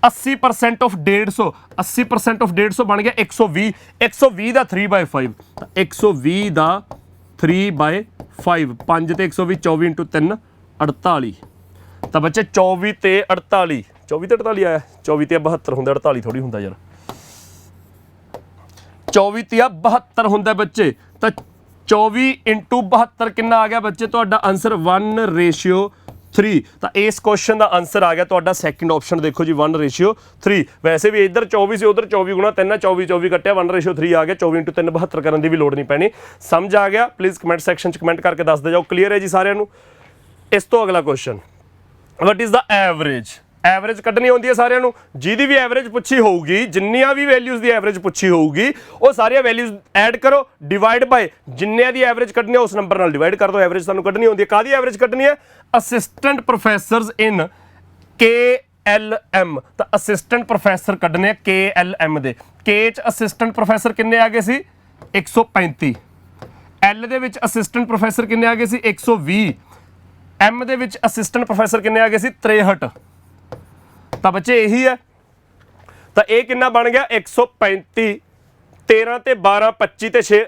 80% ਆਫ 150, 80% ਆਫ 150 ਬਣ ਗਿਆ 120, 120 ਦਾ 3/5, 120 ਦਾ 3/5, 5 ਤੇ 120, 24 × 3 48। ਤਾਂ ਬੱਚੇ 24 ਤੇ 48, 24 ਤੇ 48 ਆਇਆ, 24 ਤੇ 72 ਹੁੰਦਾ, 48 ਥੋੜੀ ਹੁੰਦਾ ਯਾਰ, 24 ਤੇ 72 ਹੁੰਦਾ ਬੱਚੇ। ਤਾਂ 24 × 72 ਕਿੰਨਾ ਆ ਗਿਆ ਬੱਚੇ? ਤੁਹਾਡਾ ਆਨਸਰ 1/3। ਤਾਂ ਇਸ ਕੁਐਸਚਨ ਦਾ ਆਨਸਰ ਆ ਗਿਆ ਤੁਹਾਡਾ ਸੈਕਿੰਡ ਆਪਸ਼ਨ। ਦੇਖੋ ਜੀ 1/3। ਵੈਸੇ ਵੀ ਇੱਧਰ 24 ਸੀ, ਉਧਰ 24 × 3 24 ਕੱਟਿਆ 1/3 ਆ ਗਿਆ। 24 × 3 72 ਕਰਨ ਦੀ ਵੀ ਲੋੜ ਨਹੀਂ ਪੈਣੀ। ਸਮਝ ਆ ਗਿਆ? ਪਲੀਜ਼ ਕਮੈਂਟ ਸੈਕਸ਼ਨ 'ਚ ਕਮੈਂਟ ਕਰਕੇ ਦੱਸਦੇ ਜਾਓ। ਕਲੀਅਰ ਹੈ ਜੀ ਸਾਰਿਆਂ ਨੂੰ? ਇਸ ਤੋਂ ਅਗਲਾ question, what is the average? Average ਕੱਢਣੀ ਆਉਂਦੀ ਹੈ ਸਾਰਿਆਂ ਨੂੰ? ਜਿਹਦੀ ਵੀ ਐਵਰੇਜ ਪੁੱਛੀ ਹੋਊਗੀ, ਜਿੰਨੀਆਂ ਵੀ ਵੈਲਿਊਜ਼ ਦੀ ਐਵਰੇਜ ਪੁੱਛੀ ਹੋਊਗੀ, ਉਹ ਸਾਰੀਆਂ ਵੈਲਿਊਜ਼ ਐਡ ਕਰੋ, ਡਿਵਾਈਡ ਬਾਈ ਜਿੰਨਿਆਂ ਦੀ ਐਵਰੇਜ ਕੱਢਣੀ ਹੈ ਉਸ ਨੰਬਰ ਨਾਲ ਡਿਵਾਈਡ ਕਰ ਦਿਓ। ਐਵਰੇਜ ਤੁਹਾਨੂੰ ਕੱਢਣੀ ਆਉਂਦੀ ਹੈ। ਕਾਹਦੀ ਐਵਰੇਜ ਕੱਢਣੀ ਹੈ? ਅਸਿਸਟੈਂਟ ਪ੍ਰੋਫੈਸਰਸ ਇਨ KLM। ਤਾਂ ਅਸਿਸਟੈਂਟ ਪ੍ਰੋਫੈਸਰ ਕੱਢਣੇ ਆ KLM ਦੇ। K 'ਚ ਅਸਿਸਟੈਂਟ ਪ੍ਰੋਫੈਸਰ ਕਿੰਨੇ ਆ ਗਏ ਸੀ? 135। L ਦੇ ਵਿੱਚ ਅਸਿਸਟੈਂਟ ਪ੍ਰੋਫੈਸਰ ਕਿੰਨੇ ਆ ਗਏ ਸੀ? 120। M ਦੇ ਵਿੱਚ ਅਸਿਸਟੈਂਟ ਪ੍ਰੋਫੈਸਰ ਕਿੰਨੇ ਆ ਗਏ ਸੀ? 63। ਤਾਂ ਬੱਚੇ ਇਹੀ ਹੈ। ਤਾਂ ਇਹ ਕਿੰਨਾ ਬਣ ਗਿਆ? 135, 13 ਤੇ 12 25 ਤੇ 6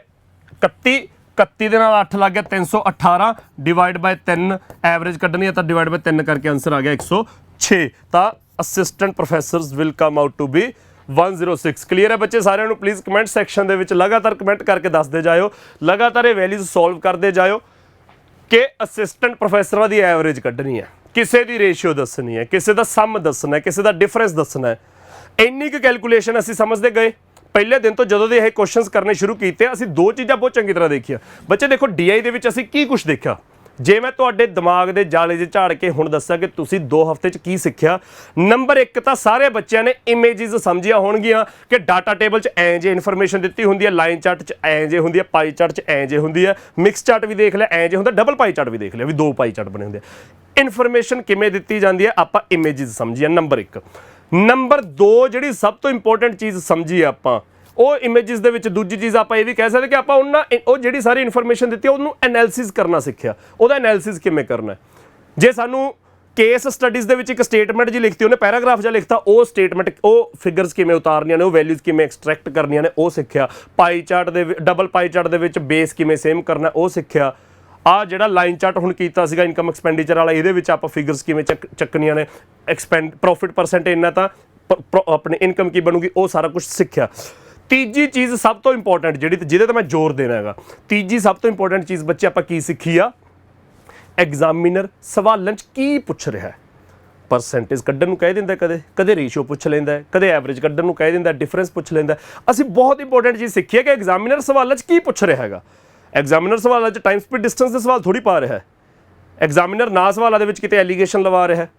31, 31 ਦੇ ਨਾਲ 8 ਲੱਗ ਗਿਆ 318, ਡਿਵਾਈਡ ਬਾਈ 3 ਐਵਰੇਜ ਕੱਢਣੀ ਹੈ। ਤਾਂ ਡਿਵਾਈਡ ਬਾਈ 3 ਕਰਕੇ ਆਨਸਰ ਆ ਗਿਆ 106। ਤਾਂ assistant professors will come out to be 106। Clear ਹੈ ਬੱਚੇ ਸਾਰਿਆਂ ਨੂੰ? ਪਲੀਜ਼ ਕਮੈਂਟ ਸੈਕਸ਼ਨ ਦੇ ਵਿੱਚ ਲਗਾਤਾਰ ਕਮੈਂਟ ਕਰਕੇ ਦੱਸਦੇ ਜਾਇਓ, ਲਗਾਤਾਰ ਇਹ ਵੈਲਿਊਜ਼ ਸੋਲਵ ਕਰਦੇ ਜਾਇਓ ਕਿ ਅਸਿਸਟੈਂਟ ਪ੍ਰੋਫੈਸਰਾਂ ਦੀ ਐਵਰੇਜ ਕੱਢਣੀ ਹੈ, ਕਿਸੇ ਦੀ ਰੇਸ਼ੀਓ ਦੱਸਣੀ ਹੈ, ਕਿਸੇ ਦਾ ਸਮ ਦੱਸਣਾ ਹੈ, ਕਿਸੇ ਦਾ ਡਿਫਰੈਂਸ ਦੱਸਣਾ ਹੈ। ਇੰਨੀ ਕੁ ਕੈਲਕੂਲੇਸ਼ਨ ਅਸੀਂ ਸਮਝਦੇ ਗਏ ਪਹਿਲੇ ਦਿਨ ਤੋਂ। ਜਦੋਂ ਦੇ ਇਹ ਕੁਐਸਚਨਸ ਕਰਨੇ ਸ਼ੁਰੂ ਕੀਤੇ ਅਸੀਂ ਦੋ ਚੀਜ਼ਾਂ ਬਹੁਤ ਚੰਗੀ ਤਰ੍ਹਾਂ ਦੇਖੀਆਂ। ਬੱਚੇ ਦੇਖੋ DI ਦੇ ਵਿੱਚ ਅਸੀਂ ਕੀ ਕੁਝ ਦੇਖਿਆ? ਜੇ ਮੈਂ ਤੁਹਾਡੇ ਦਿਮਾਗ ਦੇ ਜਾਲੇ 'ਚ ਝਾੜ ਕੇ ਹੁਣ ਦੱਸਾਂ ਕਿ ਤੁਸੀਂ 2 ਹਫ਼ਤੇ 'ਚ ਕੀ ਸਿੱਖਿਆ, ਨੰਬਰ 1 ਤਾਂ ਸਾਰੇ ਬੱਚਿਆਂ ਨੇ ਇਮੇਜਿਸ ਸਮਝੀਆਂ ਹੋਣਗੀਆਂ ਕਿ ਡਾਟਾ ਟੇਬਲ 'ਚ ਐਂ ਜੇ ਇਨਫੋਰਮੇਸ਼ਨ ਦਿੱਤੀ ਹੁੰਦੀ ਹੈ, ਲਾਈਨ ਚਾਰਟ 'ਚ ਐਂ ਜੇ ਹੁੰਦੀ ਹੈ, ਪਾਈ ਚਾਰਟ 'ਚ ਐਂ ਜੇ ਹੁੰਦੀ ਹੈ, ਮਿਕਸ ਚਾਰਟ ਵੀ ਦੇਖ ਲਿਆ ਐਂ ਜੇ ਹੁੰਦਾ, ਡਬਲ ਪਾਈ ਚਾਰਟ ਵੀ ਦੇਖ ਲਿਆ ਵੀ 2 ਪਾਈ ਚਾਰਟ ਬਣੇ ਹੁੰਦੇ ਆ। ਇਨਫੋਰਮੇਸ਼ਨ ਕਿਵੇਂ ਦਿੱਤੀ ਜਾਂਦੀ ਹੈ ਆਪਾਂ ਇਮੇਜਿਸ ਸਮਝੀਆਂ, ਨੰਬਰ 1। ਨੰਬਰ 2 ਜਿਹੜੀ ਸਭ ਤੋਂ ਇੰਪੋਰਟੈਂਟ ਚੀਜ਼ ਸਮਝੀ ਆਪਾਂ ਉਹ ਇਮੇਜਿਸ ਦੇ ਵਿੱਚ, ਦੂਜੀ ਚੀਜ਼ ਆਪਾਂ ਇਹ ਵੀ ਕਹਿ ਸਕਦੇ ਕਿ ਆਪਾਂ ਉਹ ਜਿਹੜੀ ਸਾਰੀ ਇਨਫੋਰਮੇਸ਼ਨ ਦਿੱਤੀ ਉਹਨੂੰ ਐਨਾਲਿਸਿਸ ਕਰਨਾ ਸਿੱਖਿਆ। ਉਹਦਾ ਐਨਾਲਿਸਿਸ ਕਿਵੇਂ ਕਰਨਾ, ਜੇ ਸਾਨੂੰ ਕੇਸ ਸਟੱਡੀਜ਼ ਦੇ ਵਿੱਚ ਇੱਕ ਸਟੇਟਮੈਂਟ ਜੀ ਲਿਖਤੀ, ਉਹਨੇ ਪੈਰਾਗ੍ਰਾਫ ਜਿਹਾ ਲਿਖਤਾ, ਉਹ ਸਟੇਟਮੈਂਟ ਉਹ ਫਿਗਰਸ ਕਿਵੇਂ ਉਤਾਰਨੀਆਂ ਨੇ, ਉਹ ਵੈਲਿਊਜ਼ ਕਿਵੇਂ ਐਕਸਟਰੈਕਟ ਕਰਨੀਆਂ ਨੇ ਉਹ ਸਿੱਖਿਆ। ਪਾਈ ਚਾਰਟ ਦੇ ਡਬਲ ਪਾਈ ਚਾਰਟ ਦੇ ਵਿੱਚ ਬੇਸ ਕਿਵੇਂ ਸੇਮ ਕਰਨਾ ਉਹ ਸਿੱਖਿਆ। ਆ ਜਿਹੜਾ ਲਾਈਨ ਚਾਰਟ ਹੁਣ ਕੀਤਾ ਸੀਗਾ ਇਨਕਮ ਐਕਸਪੈਂਡੀਚਰ ਵਾਲਾ, ਇਹਦੇ ਵਿੱਚ ਆਪਾਂ ਫਿਗਰਸ ਕਿਵੇਂ ਚੱਕਣੀਆਂ ਨੇ, ਪ੍ਰੋਫਿਟ ਪਰਸੈਂਟ ਇੰਨਾ ਤਾਂ ਆਪਣੀ ਇਨਕਮ ਕੀ ਬਣੂਗੀ, ਉਹ ਸਾਰਾ ਕੁਝ ਸਿੱਖਿਆ। ਤੀਜੀ ਚੀਜ਼ ਸਭ ਤੋਂ ਇੰਪੋਰਟੈਂਟ ਜਿਹੜੀ ਜਿਹਦੇ ਤੇ ਮੈਂ ਜ਼ੋਰ ਦੇਣਾ ਹੈਗਾ, ਤੀਜੀ ਸਭ ਤੋਂ ਇੰਪੋਰਟੈਂਟ ਚੀਜ਼ ਬੱਚੇ ਆਪਾਂ ਕੀ ਸਿੱਖੀ ਆ, ਐਗਜ਼ਾਮੀਨਰ ਸਵਾਲਾਂ 'ਚ ਕੀ ਪੁੱਛ ਰਿਹਾ ਹੈ। ਪਰਸੈਂਟੇਜ ਕੱਢਣ ਨੂੰ ਕਹਿ ਦਿੰਦਾ, ਕਦੇ ਰੇਸ਼ੀਓ ਪੁੱਛ ਲੈਂਦਾ, ਕਦੇ ਐਵਰੇਜ ਕੱਢਣ ਨੂੰ ਕਹਿ ਦਿੰਦਾ, ਡਿਫਰੈਂਸ ਪੁੱਛ ਲੈਂਦਾ। ਅਸੀਂ ਬਹੁਤ ਇੰਪੋਰਟੈਂਟ ਚੀਜ਼ ਸਿੱਖੀ ਹੈ ਕਿ ਐਗਜ਼ਾਮੀਨਰ ਸਵਾਲਾਂ 'ਚ ਕੀ ਪੁੱਛ ਰਿਹਾ ਹੈਗਾ। ਐਗਜ਼ਾਮੀਨਰ ਸਵਾਲਾਂ 'ਚ ਟਾਈਮ ਸਪੀਡ ਡਿਸਟੈਂਸ ਦੇ ਸਵਾਲ ਥੋੜੀ ਪਾ ਰਿਹਾ ਹੈ। ਐਗਜ਼ਾਮੀਨਰ ਨਾ ਸਵਾਲਾਂ ਦੇ ਵਿੱਚ ਕਿਤੇ ਐਲੀਗੇਸ਼ਨ ਲਵਾ ਰਿਹਾ ਹੈ,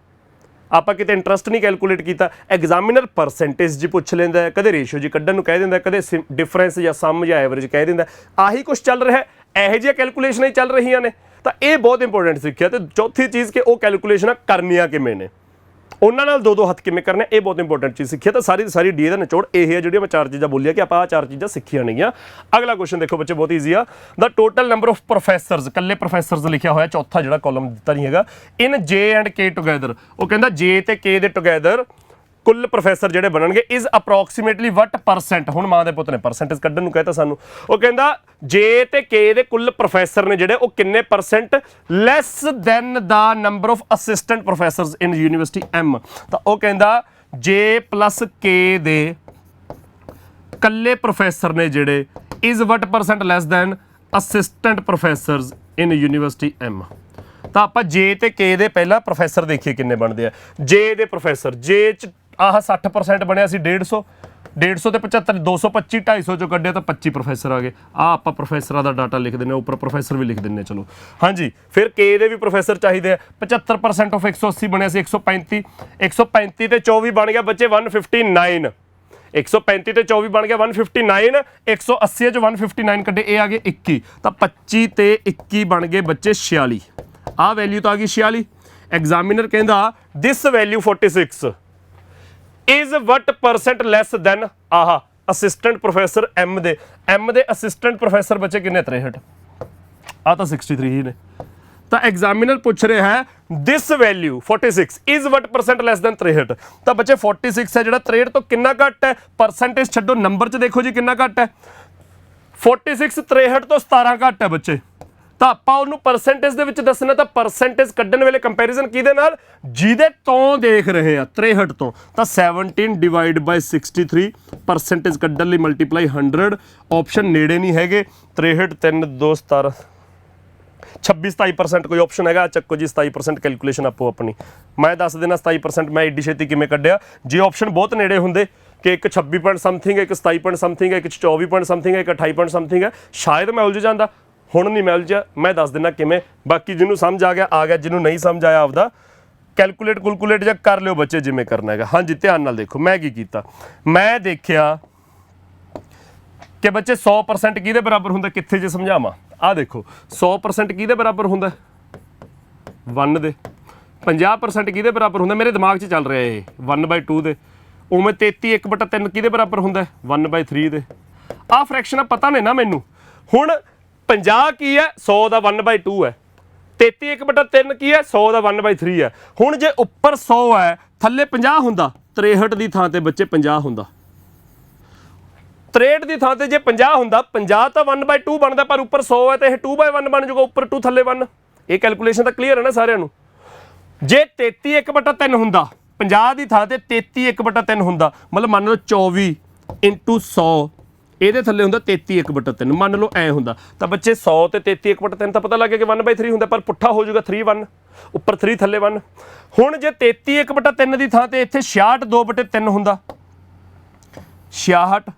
ਆਪਾਂ ਕਿਤੇ ਇੰਟਰਸਟ ਨਹੀਂ ਕੈਲਕੂਲੇਟ ਕੀਤਾ। ਐਗਜ਼ਾਮੀਨਰ ਪਰਸੈਂਟੇਜ ਜੀ ਪੁੱਛ ਲੈਂਦਾ, ਕਦੇ ਰੇਸ਼ੀਓ ਜੀ ਕੱਢਣ ਨੂੰ ਕਹਿ ਦਿੰਦਾ, ਕਦੇ ਡਿਫਰੈਂਸ ਜਾਂ ਸਮ ਜਾਂ ਐਵਰੇਜ ਕਹਿ ਦਿੰਦਾ। ਆਹੀ ਕੁਝ ਚੱਲ ਰਿਹਾ, ਇਹੋ ਜਿਹੀਆਂ ਕੈਲਕੂਲੇਸ਼ਨਾਂ ਹੀ ਚੱਲ ਰਹੀਆਂ ਨੇ। ਤਾਂ ਇਹ ਬਹੁਤ ਇੰਪੋਰਟੈਂਟ ਸਿੱਖਿਆ। ਤੇ ਚੌਥੀ ਚੀਜ਼ ਕਿ ਉਹ ਕੈਲਕੂਲੇਸ਼ਨਾਂ ਕਰਨੀਆਂ ਕਿਵੇਂ ਨੇ, ਉਹਨਾਂ ਨਾਲ 2-2 ਹੱਥ ਕਿਵੇਂ ਕਰਨੇ, ਇਹ ਬਹੁਤ ਇੰਪੋਰਟੈਂਟ ਚੀਜ਼ ਸਿੱਖਿਆ। ਤਾਂ ਸਾਰੀ ਦੀ ਸਾਰੀ ਡੀ ਦਾ ਨਿਚੋੜ ਇਹ ਹੈ ਜਿਹੜੀਆਂ ਮੈਂ 4 ਚੀਜ਼ਾਂ ਬੋਲੀਆਂ ਕਿ ਆਪਾਂ ਆਹ 4 ਚੀਜ਼ਾਂ ਸਿੱਖੀਆਂ ਨੇਗੀਆਂ। ਅਗਲਾ ਕੁਐਸਚਨ ਦੇਖੋ ਬੱਚੇ, ਬਹੁਤ ਈਜ਼ੀ ਆ। ਦਾ ਟੋਟਲ ਨੰਬਰ ਆਫ ਪ੍ਰੋਫੈਸਰਸ, ਇਕੱਲੇ ਪ੍ਰੋਫੈਸਰਸ ਲਿਖਿਆ ਹੋਇਆ, ਚੌਥਾ ਜਿਹੜਾ ਕਾਲਮ ਦਿੱਤਾ ਨਹੀਂ ਹੈਗਾ, ਇਨ ਜੇ ਐਂਡ ਕੇ ਟੂਗੈਦਰ। ਉਹ ਕਹਿੰਦਾ ਜੇ ਤੇ ਕੇ ਦੇ ਟੂਗੈਦਰ ਕੁੱਲ ਪ੍ਰੋਫੈਸਰ ਜਿਹੜੇ ਬਣਨਗੇ ਇਜ਼ ਅਪਰੋਕਸੀਮੇਟਲੀ ਵਟ ਪਰਸੈਂਟ। ਹੁਣ ਮਾਂ ਦੇ ਪੁੱਤ ਨੇ ਪਰਸੈਂਟੇਜ ਕੱਢਣ ਨੂੰ ਕਹਿਤਾ ਸਾਨੂੰ। ਉਹ ਕਹਿੰਦਾ ਜੇ ਤੇ ਕੇ ਦੇ ਕੁੱਲ ਪ੍ਰੋਫੈਸਰ ਨੇ ਜਿਹੜੇ ਉਹ ਕਿੰਨੇ percent less then the number of assistant professors in university M. ਤਾਂ ਉਹ ਕਹਿੰਦਾ ਜੇ ਪਲੱਸ ਕੇ ਦੇ ਕੱਲੇ ਪ੍ਰੋਫੈਸਰ ਨੇ ਜਿਹੜੇ is what percent less then assistant professors in university M. ਤਾਂ ਆਪਾਂ ਜੇ ਤੇ ਕੇ ਦੇ ਪਹਿਲਾਂ ਪ੍ਰੋਫੈਸਰ ਦੇਖੀਏ ਕਿੰਨੇ ਬਣਦੇ ਆ। ਜੇ ਦੇ ਪ੍ਰੋਫੈਸਰ, ਜੇ 'ਚ ਆਹ 60% ਬਣਿਆ ਸੀ 150, 150 ਤੇ 75, 225, 250 ਚੋਂ ਕੱਢਿਆ ਤਾਂ 25 ਪ੍ਰੋਫੈਸਰ ਆ ਗਏ। ਆਹ ਆਪਾਂ ਪ੍ਰੋਫੈਸਰਾਂ ਦਾ ਡਾਟਾ ਲਿਖ ਦਿੰਦੇ, ਉੱਪਰ ਪ੍ਰੋਫੈਸਰ ਵੀ ਲਿਖ ਦਿੰਦੇ। ਚਲੋ ਹਾਂਜੀ, ਫਿਰ ਕੇ ਦੇ ਵੀ ਪ੍ਰੋਫੈਸਰ ਚਾਹੀਦੇ ਆ। 75% ਆਫ 180 ਬਣਿਆ ਸੀ 135, 135 ਤੇ 24 ਬਣ ਗਿਆ ਬੱਚੇ 159। 135 ਤੇ 24 ਬਣ ਗਿਆ 159, 180 'ਚ 159 ਕੱਢੇ, ਇਹ ਆ ਗਏ 21। ਤਾਂ 25 ਤੇ 21 ਬਣ ਗਏ ਬੱਚੇ 46। ਆਹ ਵੈਲਿਊ ਤਾਂ ਆ ਗਈ 46। ਐਗਜ਼ਾਮੀਨਰ ਕਹਿੰਦਾ this value 46 is what percent less than ਆਹ ਅਸਿਸਟੈਂਟ ਪ੍ਰੋਫੈਸਰ ਐਮ ਦੇ ਅਸਿਸਟੈਂਟ ਪ੍ਰੋਫੈਸਰ ਬੱਚੇ ਕਿੰਨੇ 63। ਆਹ ਤਾਂ 63 ਹੀ ਨੇ। ਤਾਂ ਐਗਜ਼ਾਮੀਨਰ ਪੁੱਛ ਰਿਹਾ ਹੈ this value 46 is what percent less than 63। ਤਾਂ ਬੱਚੇ 46 ਹੈ ਜਿਹੜਾ 63 ਤੋਂ ਕਿੰਨਾ ਘੱਟ ਹੈ, ਪਰਸੈਂਟੇਜ ਛੱਡੋ ਨੰਬਰ 'ਚ ਦੇਖੋ ਜੀ ਕਿੰਨਾ ਘੱਟ ਹੈ। 46 63 ਤੋਂ 17 ਘੱਟ ਹੈ ਬੱਚੇ। ਤਾਂ ਆਪਾਂ ਉਹਨੂੰ ਪਰਸੈਂਟੇਜ ਦੇ ਵਿੱਚ ਦੱਸਣਾ, ਤਾਂ ਪਰਸੈਂਟੇਜ ਕੱਢਣ ਵੇਲੇ ਕੰਪੈਰੀਜ਼ਨ ਕਿਹਦੇ ਨਾਲ, ਜਿਹਦੇ ਤੋਂ ਦੇਖ ਰਹੇ ਆ 63 ਤੋਂ। ਤਾਂ 17 ਡਿਵਾਈਡ ਬਾਈ 63 ਪਰਸੈਂਟੇਜ ਕੱਢਣ ਲਈ ਮਲਟੀਪਲਾਈ 100। ਆਪਸ਼ਨ ਨੇੜੇ ਨਹੀਂ ਹੈਗੇ। 63 3 2 17 26-27% ਕੋਈ ਆਪਸ਼ਨ ਹੈਗਾ, ਚੱਕੋ ਜੀ 27% ਕੈਲਕੂਲੇਸ਼ਨ ਆਪੋ ਆਪਣੀ। ਮੈਂ ਦੱਸ ਦੇਣਾ 27% ਮੈਂ ਏਡੀ ਛੇਤੀ ਕਿਵੇਂ ਕੱਢਿਆ। ਜੇ ਆਪਸ਼ਨ ਬਹੁਤ ਨੇੜੇ ਹੁੰਦੇ ਕਿ ਇੱਕ 26 ਪੁਆਇੰਟ ਸਮਥਿੰਗ ਹੈ, ਇੱਕ 27 ਪੁਆਇੰਟ ਸਮਥਿੰਗ ਹੈ, ਇੱਕ 24 ਪੁਆਇੰਟ ਸਮਥਿੰਗ ਹੈ, ਇੱਕ 28 ਪੁਆਇੰਟ ਸਮਥਿੰਗ ਹੈ, ਸ਼ਾਇਦ ਮੈਂ ਉਲਝ ਜਾਂਦਾ। ਹੁਣ ਨਹੀਂ ਮੈਂ ਉਲਝਿਆ, ਮੈਂ ਦੱਸ ਦਿੰਦਾ ਕਿਵੇਂ। ਬਾਕੀ ਜਿਹਨੂੰ ਸਮਝ ਆ ਗਿਆ, ਜਿਹਨੂੰ ਨਹੀਂ ਸਮਝ ਆਇਆ ਆਪਦਾ ਕੈਲਕੂਲੇਟ ਜਾਂ ਕਰ ਲਿਓ ਬੱਚੇ ਜਿਵੇਂ ਕਰਨਾ ਹੈਗਾ। ਹਾਂਜੀ ਧਿਆਨ ਨਾਲ ਦੇਖੋ ਮੈਂ ਕੀ ਕੀਤਾ। ਮੈਂ ਦੇਖਿਆ ਕਿ ਬੱਚੇ 100% ਕਿਹਦੇ ਬਰਾਬਰ ਹੁੰਦਾ, ਕਿੱਥੇ ਜੇ ਸਮਝਾਵਾਂ। ਆਹ ਦੇਖੋ 100% ਕਿਹਦੇ ਬਰਾਬਰ ਹੁੰਦਾ 1 ਦੇ। 50% ਕਿਹਦੇ ਬਰਾਬਰ ਹੁੰਦਾ, ਮੇਰੇ ਦਿਮਾਗ 'ਚ ਚੱਲ ਰਿਹਾ ਇਹ 1/2 ਦੇ। ਉਵੇਂ 33 1/3 ਕਿਹਦੇ ਬਰਾਬਰ ਹੁੰਦਾ 1/3 ਦੇ। ਆਹ ਫਰੈਕਸ਼ਨ ਪਤਾ ਨੇ ਨਾ ਮੈਨੂੰ। ਹੁਣ 50 ਕੀ ਹੈ 100 ਦਾ 1/2 ਹੈ। 33 1/3 ਕੀ ਹੈ 100 ਦਾ 1/3 ਹੈ। ਹੁਣ ਜੇ ਉੱਪਰ 100 ਹੈ ਥੱਲੇ 50 ਹੁੰਦਾ, 63 ਦੀ ਥਾਂ ਤੇ ਬੱਚੇ 50 ਹੁੰਦਾ। 63 ਦੀ ਥਾਂ ਤੇ ਜੇ 50 ਹੁੰਦਾ, 50 ਤਾਂ 1/2 ਬਣਦਾ, ਪਰ ਉੱਪਰ 100 ਹੈ ਤੇ ਇਹ 2/1 ਬਣ ਜਾਊਗਾ, ਉੱਪਰ 2 ਥੱਲੇ 1। ਇਹ ਕੈਲਕੂਲੇਸ਼ਨ ਤਾਂ ਕਲੀਅਰ ਹੈ ਨਾ ਸਾਰਿਆਂ ਨੂੰ। ਜੇ 33 1/3 ਹੁੰਦਾ, 50 ਦੀ ਥਾਂ ਤੇ 33 1/3 ਹੁੰਦਾ, ਮਤਲਬ ਮੰਨ ਲਓ 24 × 100 ਇਹਦੇ ਥੱਲੇ ਹੁੰਦਾ 33 1/3, ਮੰਨ ਲਓ ਐ ਹੁੰਦਾ। ਤਾਂ ਬੱਚੇ 100 ਤੇ 33 1/3 ਤਾਂ ਪਤਾ ਲੱਗ ਗਿਆ ਕਿ 1/3 ਹੁੰਦਾ, ਪਰ ਪੁੱਠਾ ਹੋ ਜਾਊਗਾ 3 1, ਉੱਪਰ 3 ਥੱਲੇ 1। ਹੁਣ ਜੇ 33 1/3 ਦੀ ਥਾਂ ਤੇ ਇੱਥੇ 66 2/3 ਹੁੰਦਾ, 66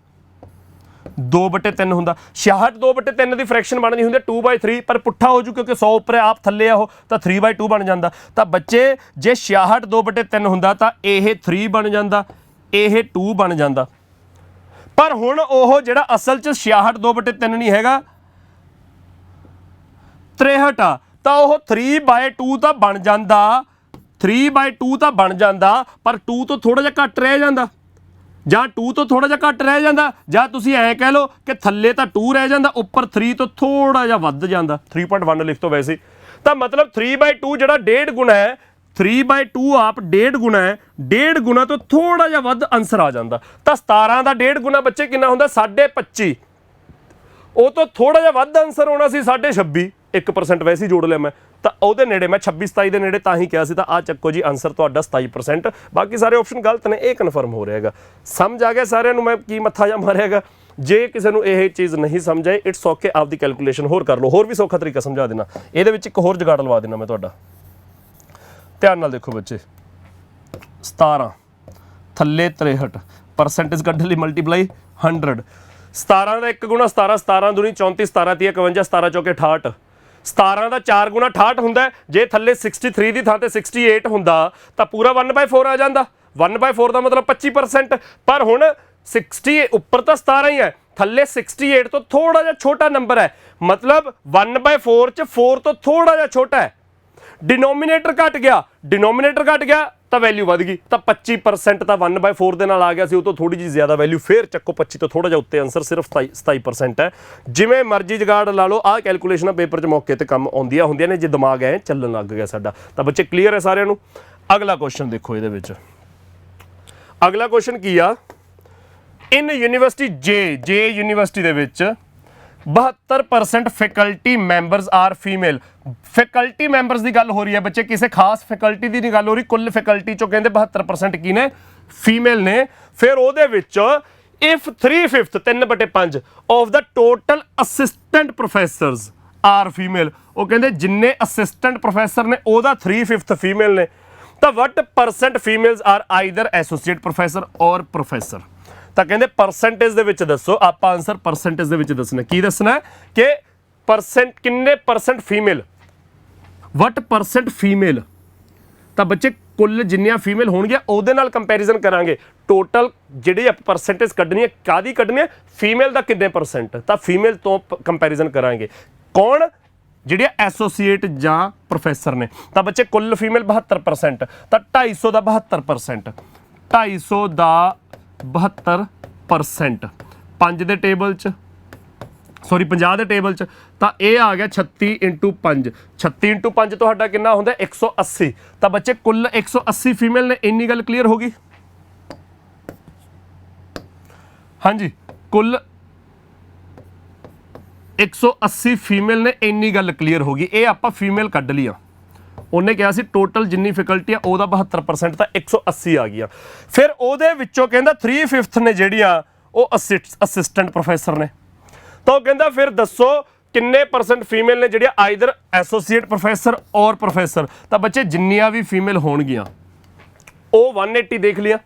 2/3 ਹੁੰਦਾ। 66 2/3 ਦੀ ਫ੍ਰੈਕਸ਼ਨ ਬਣਦੀ ਹੁੰਦੀ 2/3, ਪਰ ਪੁੱਠਾ ਹੋ ਜੂ ਕਿਉਂਕਿ 100 ਉੱਪਰ ਆਪ ਥੱਲੇ ਆ ਉਹ, ਤਾਂ 3/2 ਬਣ ਜਾਂਦਾ। ਤਾਂ ਬੱਚੇ ਜੇ 66 2/3 ਹੁੰਦਾ ਤਾਂ ਇਹ 3 ਬਣ ਜਾਂਦਾ, ਇਹ 2 ਬਣ ਜਾਂਦਾ। ਪਰ ਹੁਣ ਉਹ ਜਿਹੜਾ ਅਸਲ 'ਚ 66 2/3 ਨਹੀਂ ਹੈਗਾ, 63 ਆ, ਤਾਂ ਉਹ 3/2 ਤਾਂ ਬਣ ਜਾਂਦਾ, 3/2 ਤਾਂ ਬਣ ਜਾਂਦਾ, ਪਰ 2 ਤੋਂ ਥੋੜਾ ਜਿਹਾ ਘੱਟ ਰਹਿ ਜਾਂਦਾ, ਜਾਂ 2 ਤੋਂ ਥੋੜਾ ਜਿਹਾ ਘੱਟ ਰਹਿ ਜਾਂਦਾ, ਜਾਂ ਤੁਸੀਂ ਐਂ ਕਹਿ ਲਓ ਕਿ ਥੱਲੇ ਤਾਂ 2 ਰਹਿ ਜਾਂਦਾ, ਉੱਪਰ 3 ਤੋਂ ਥੋੜਾ ਜਿਹਾ ਵੱਧ ਜਾਂਦਾ। 3.1 ਲਿਖ ਤੋਂ ਵੈਸੇ, ਤਾਂ ਮਤਲਬ 3/2 ਜਿਹੜਾ 1.5 ਗੁਣਾ ਹੈ, 3/2 ਆਪ 1.5 ਗੁਣਾ ਹੈ, 1.5 ਗੁਣਾ ਤੋਂ ਥੋੜਾ ਜਿਹਾ ਵੱਧ ਆਨਸਰ ਆ ਜਾਂਦਾ। ਤਾਂ 17 ਦਾ 1.5 ਗੁਣਾ ਬੱਚੇ ਕਿੰਨਾ ਹੁੰਦਾ 25.5, ਉਹ ਤੋਂ ਥੋੜਾ ਜਿਹਾ ਵੱਧ ਆਨਸਰ ਆਉਣਾ ਸੀ 26.5, 1% ਵੈਸੇ ਹੀ ਜੋੜ ਲਿਆ ਮੈਂ, ਤਾਂ ਉਹਦੇ ਨੇੜੇ ਮੈਂ 26-27 ਦੇ ਨੇੜੇ ਤਾਂ ਹੀ ਕਿਹਾ ਸੀ। ਤਾਂ ਆ ਚੱਕੋ ਜੀ ਆਨਸਰ ਤੁਹਾਡਾ 27%। ਬਾਕੀ ਸਾਰੇ ਆਪਸ਼ਨ ਗਲਤ ਨੇ, ਇਹ ਕਨਫਰਮ ਹੋ ਰਿਹਾ ਹੈਗਾ। ਸਮਝ ਆ ਗਿਆ ਸਾਰਿਆਂ ਨੂੰ ਮੈਂ ਕੀ ਮੱਥਾ ਜਾ ਮਾਰਿਆ ਹੈਗਾ? ਜੇ ਕਿਸੇ ਨੂੰ ਇਹ ਚੀਜ਼ ਨਹੀਂ ਸਮਝ ਆਏ, ਇਟਸ ਓਕੇ, ਆਪਦੀ ਕੈਲਕੂਲੇਸ਼ਨ ਹੋਰ ਕਰ ਲਓ। ਹੋਰ ਵੀ ਸੌਖਾ ਤਰੀਕਾ ਸਮਝਾ ਦੇਣਾ, ਇਹਦੇ ਵਿੱਚ ਇੱਕ ਹੋਰ ਜੁਗਾੜ ਲਵਾ ਦੇਣਾ ਮੈਂ ਤੁਹਾਡਾ। ਧਿਆਨ ਨਾਲ ਦੇਖੋ ਬੱਚੇ, 17 ਥੱਲੇ 63, ਪਰਸੈਂਟੇਜ ਕੱਢਣ ਲਈ ਮਲਟੀਪਲਾਈ 100। 17 ਦਾ 1 ਗੁਣਾ 17, 17 ਦੂਣੀ 34, 17 ਤੀਆ 51, 17 ਚੌਕੇ 68। 17 ਦਾ 4 ਗੁਣਾ 68 ਹੁੰਦਾ। ਜੇ ਥੱਲੇ 63 ਦੀ ਥਾਂ ਤੇ 68 ਹੁੰਦਾ ਤਾਂ ਪੂਰਾ 1/4 ਆ ਜਾਂਦਾ। 1/4 ਦਾ ਮਤਲਬ 25%। ਪਰ ਹੁਣ 60 ਉੱਪਰ ਤਾਂ 17 ਹੀ ਹੈ, ਥੱਲੇ 68 ਤੋਂ ਥੋੜਾ ਜਿਹਾ ਛੋਟਾ ਨੰਬਰ ਹੈ, ਮਤਲਬ 1/4 ਚ 4 ਤੋਂ ਥੋੜਾ ਜਿਹਾ ਛੋਟਾ ਹੈ। ਡਿਨੋਮੀਨੇਟਰ ਘਟ ਗਿਆ, ਡਿਨੋਮੀਨੇਟਰ ਘਟ ਗਿਆ ਤਾਂ ਵੈਲਿਊ ਵਧ ਗਈ। ਤਾਂ 25% ਤਾਂ 1/4 ਦੇ ਨਾਲ ਆ ਗਿਆ ਸੀ, ਉਹ ਤੋਂ ਥੋੜੀ ਜਿਹੀ ਜ਼ਿਆਦਾ ਵੈਲਿਊ, ਫੇਰ ਚੱਕੋ 25 ਤੋਂ ਥੋੜਾ ਜਿਹਾ ਉੱਤੇ ਆਨਸਰ ਸਿਰਫ 27% ਹੈ। ਜਿਵੇਂ ਮਰਜ਼ੀ ਜਗਾੜ ਲਾ ਲਓ, ਆਹ ਕੈਲਕੂਲੇਸ਼ਨਾਂ ਪੇਪਰ 'ਚ ਮੌਕੇ ਤੇ ਕੰਮ ਆਉਂਦੀਆਂ ਹੁੰਦੀਆਂ ਨੇ, ਜੇ ਦਿਮਾਗ ਐ ਚੱਲਣ ਲੱਗ ਗਿਆ ਸਾਡਾ। ਤਾਂ ਬੱਚੇ ਕਲੀਅਰ ਹੈ ਸਾਰਿਆਂ ਨੂੰ? ਅਗਲਾ ਕੁਐਸਚਨ ਦੇਖੋ, ਇਹਦੇ ਵਿੱਚ ਅਗਲਾ ਕੁਐਸਚਨ ਕੀ ਆ? ਇਨ ਯੂਨੀਵਰਸਿਟੀ ਜੇ ਯੂਨੀਵਰਸਿਟੀ ਦੇ ਵਿੱਚ 72% faculty members are female. Faculty members ਦੀ ਗੱਲ ਹੋ ਰਹੀ ਹੈ ਬੱਚੇ, ਕਿਸੇ ਖਾਸ ਫੈਕਲਟੀ ਦੀ ਨਹੀਂ ਗੱਲ ਹੋ ਰਹੀ। ਕੁੱਲ ਫੈਕਲਟੀ ਚੋਂ ਕਹਿੰਦੇ 72% ਕੀ ਨੇ? ਫੀਮੇਲ ਨੇ। ਫਿਰ ਉਹਦੇ ਵਿੱਚ if 3/5 3/5 of the total assistant professors are female, ਉਹ ਕਹਿੰਦੇ ਜਿੰਨੇ ਅਸਿਸਟੈਂਟ ਪ੍ਰੋਫੈਸਰ ਨੇ ਉਹਦਾ 3/5 ਫੀਮੇਲ ਨੇ, ਤਾਂ what percent females are either associate professor or professor. ਤਾਂ ਕਹਿੰਦੇ ਪਰਸੈਂਟੇਜ ਦੇ ਵਿੱਚ ਦੱਸੋ। ਆਪਾਂ ਆਨਸਰ ਪਰਸੈਂਟੇਜ ਦੇ ਵਿੱਚ ਦੱਸਣਾ। ਕੀ ਦੱਸਣਾ ਕਿ ਪਰਸੈਂਟ ਕਿੰਨੇ ਪਰਸੈਂਟ ਫੀਮੇਲ, ਵਟ ਪਰਸੈਂਟ ਫੀਮੇਲ। ਤਾਂ ਬੱਚੇ ਕੁੱਲ ਜਿੰਨੀਆਂ ਫੀਮੇਲ ਹੋਣਗੀਆਂ ਉਹਦੇ ਨਾਲ ਕੰਪੈਰੀਜ਼ਨ ਕਰਾਂਗੇ। ਟੋਟਲ ਜਿਹੜੀ ਆਪਾਂ ਪਰਸੈਂਟੇਜ ਕੱਢਣੀ ਹੈ, ਕਾਹਦੀ ਕੱਢਣੀ ਹੈ? ਫੀਮੇਲ ਦਾ ਕਿੰਨੇ ਪਰਸੈਂਟ, ਤਾਂ ਫੀਮੇਲ ਤੋਂ ਕੰਪੈਰੀਜ਼ਨ ਕਰਾਂਗੇ। ਕੌਣ? ਜਿਹੜੇ ਐਸੋਸੀਏਟ ਜਾਂ ਪ੍ਰੋਫੈਸਰ ਨੇ। ਤਾਂ ਬੱਚੇ ਕੁੱਲ ਫੀਮੇਲ 72%, ਤਾਂ 250 ਦਾ 72%, 250 ਦਾ 72%, 5 ਦੇ ਟੇਬਲ 'ਚ, ਸੌਰੀ 50 ਦੇ ਟੇਬਲ 'ਚ, ਤਾਂ ਇਹ ਆ ਗਿਆ 36 × 5। 36 × 5 ਤੁਹਾਡਾ ਕਿੰਨਾ ਹੁੰਦਾ? 180। ਤਾਂ ਬੱਚੇ ਕੁੱਲ 180 ਫੀਮੇਲ ਨੇ। ਇੰਨੀ ਗੱਲ ਕਲੀਅਰ ਹੋ ਗਈ? ਹਾਂਜੀ, ਕੁੱਲ 180 ਫੀਮੇਲ ਨੇ, ਇੰਨੀ ਗੱਲ ਕਲੀਅਰ ਹੋ ਗਈ। ਇਹ ਆਪਾਂ ਫੀਮੇਲ ਕੱਢ ਲਈਆਂ। ਉਹਨੇ ਕਿਹਾ ਸੀ ਟੋਟਲ ਜਿੰਨੀ ਫੈਕਲਟੀ ਆ ਉਹਦਾ 72%, ਤਾਂ 180 ਆ ਗਈਆਂ। ਫਿਰ ਉਹਦੇ ਵਿੱਚੋਂ ਕਹਿੰਦਾ 3/5 ਨੇ ਜਿਹੜੀਆਂ ਉਹ ਅਸਿਸਟੈਂਟ ਪ੍ਰੋਫੈਸਰ ਨੇ। ਤਾਂ ਉਹ ਕਹਿੰਦਾ ਫਿਰ ਦੱਸੋ ਕਿੰਨੇ ਪਰਸੈਂਟ ਫੀਮੇਲ ਨੇ ਜਿਹੜੀਆਂ either associate professor or professor. ਤਾਂ ਬੱਚੇ ਜਿੰਨੀਆਂ ਵੀ ਫੀਮੇਲ ਹੋਣਗੀਆਂ ਉਹ 180 ਦੇਖ ਲਿਆ।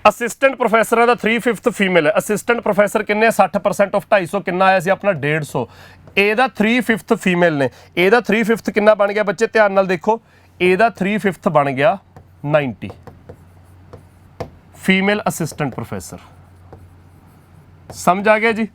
ਅਸਿਸਟੈਂਟ ਪ੍ਰੋਫੈਸਰਾਂ ਦਾ 3/5 ਫੀਮੇਲ ਹੈ। ਅਸਿਸਟੈਂਟ ਪ੍ਰੋਫੈਸਰ ਕਿੰਨੇ? 60% ਆਫ 250 ਕਿੰਨਾ ਆਇਆ ਸੀ ਆਪਣਾ? 150। ਇਹਦਾ 3/5 ਫੀਮੇਲ ਨੇ। ਇਹਦਾ 3/5 ਕਿੰਨਾ ਬਣ ਗਿਆ ਬੱਚੇ? ਧਿਆਨ ਨਾਲ ਦੇਖੋ, ਇਹਦਾ 3/5 ਬਣ ਗਿਆ 90 ਫੀਮੇਲ ਅਸਿਸਟੈਂਟ ਪ੍ਰੋਫੈਸਰ। ਸਮਝ ਆ ਗਿਆ ਜੀ?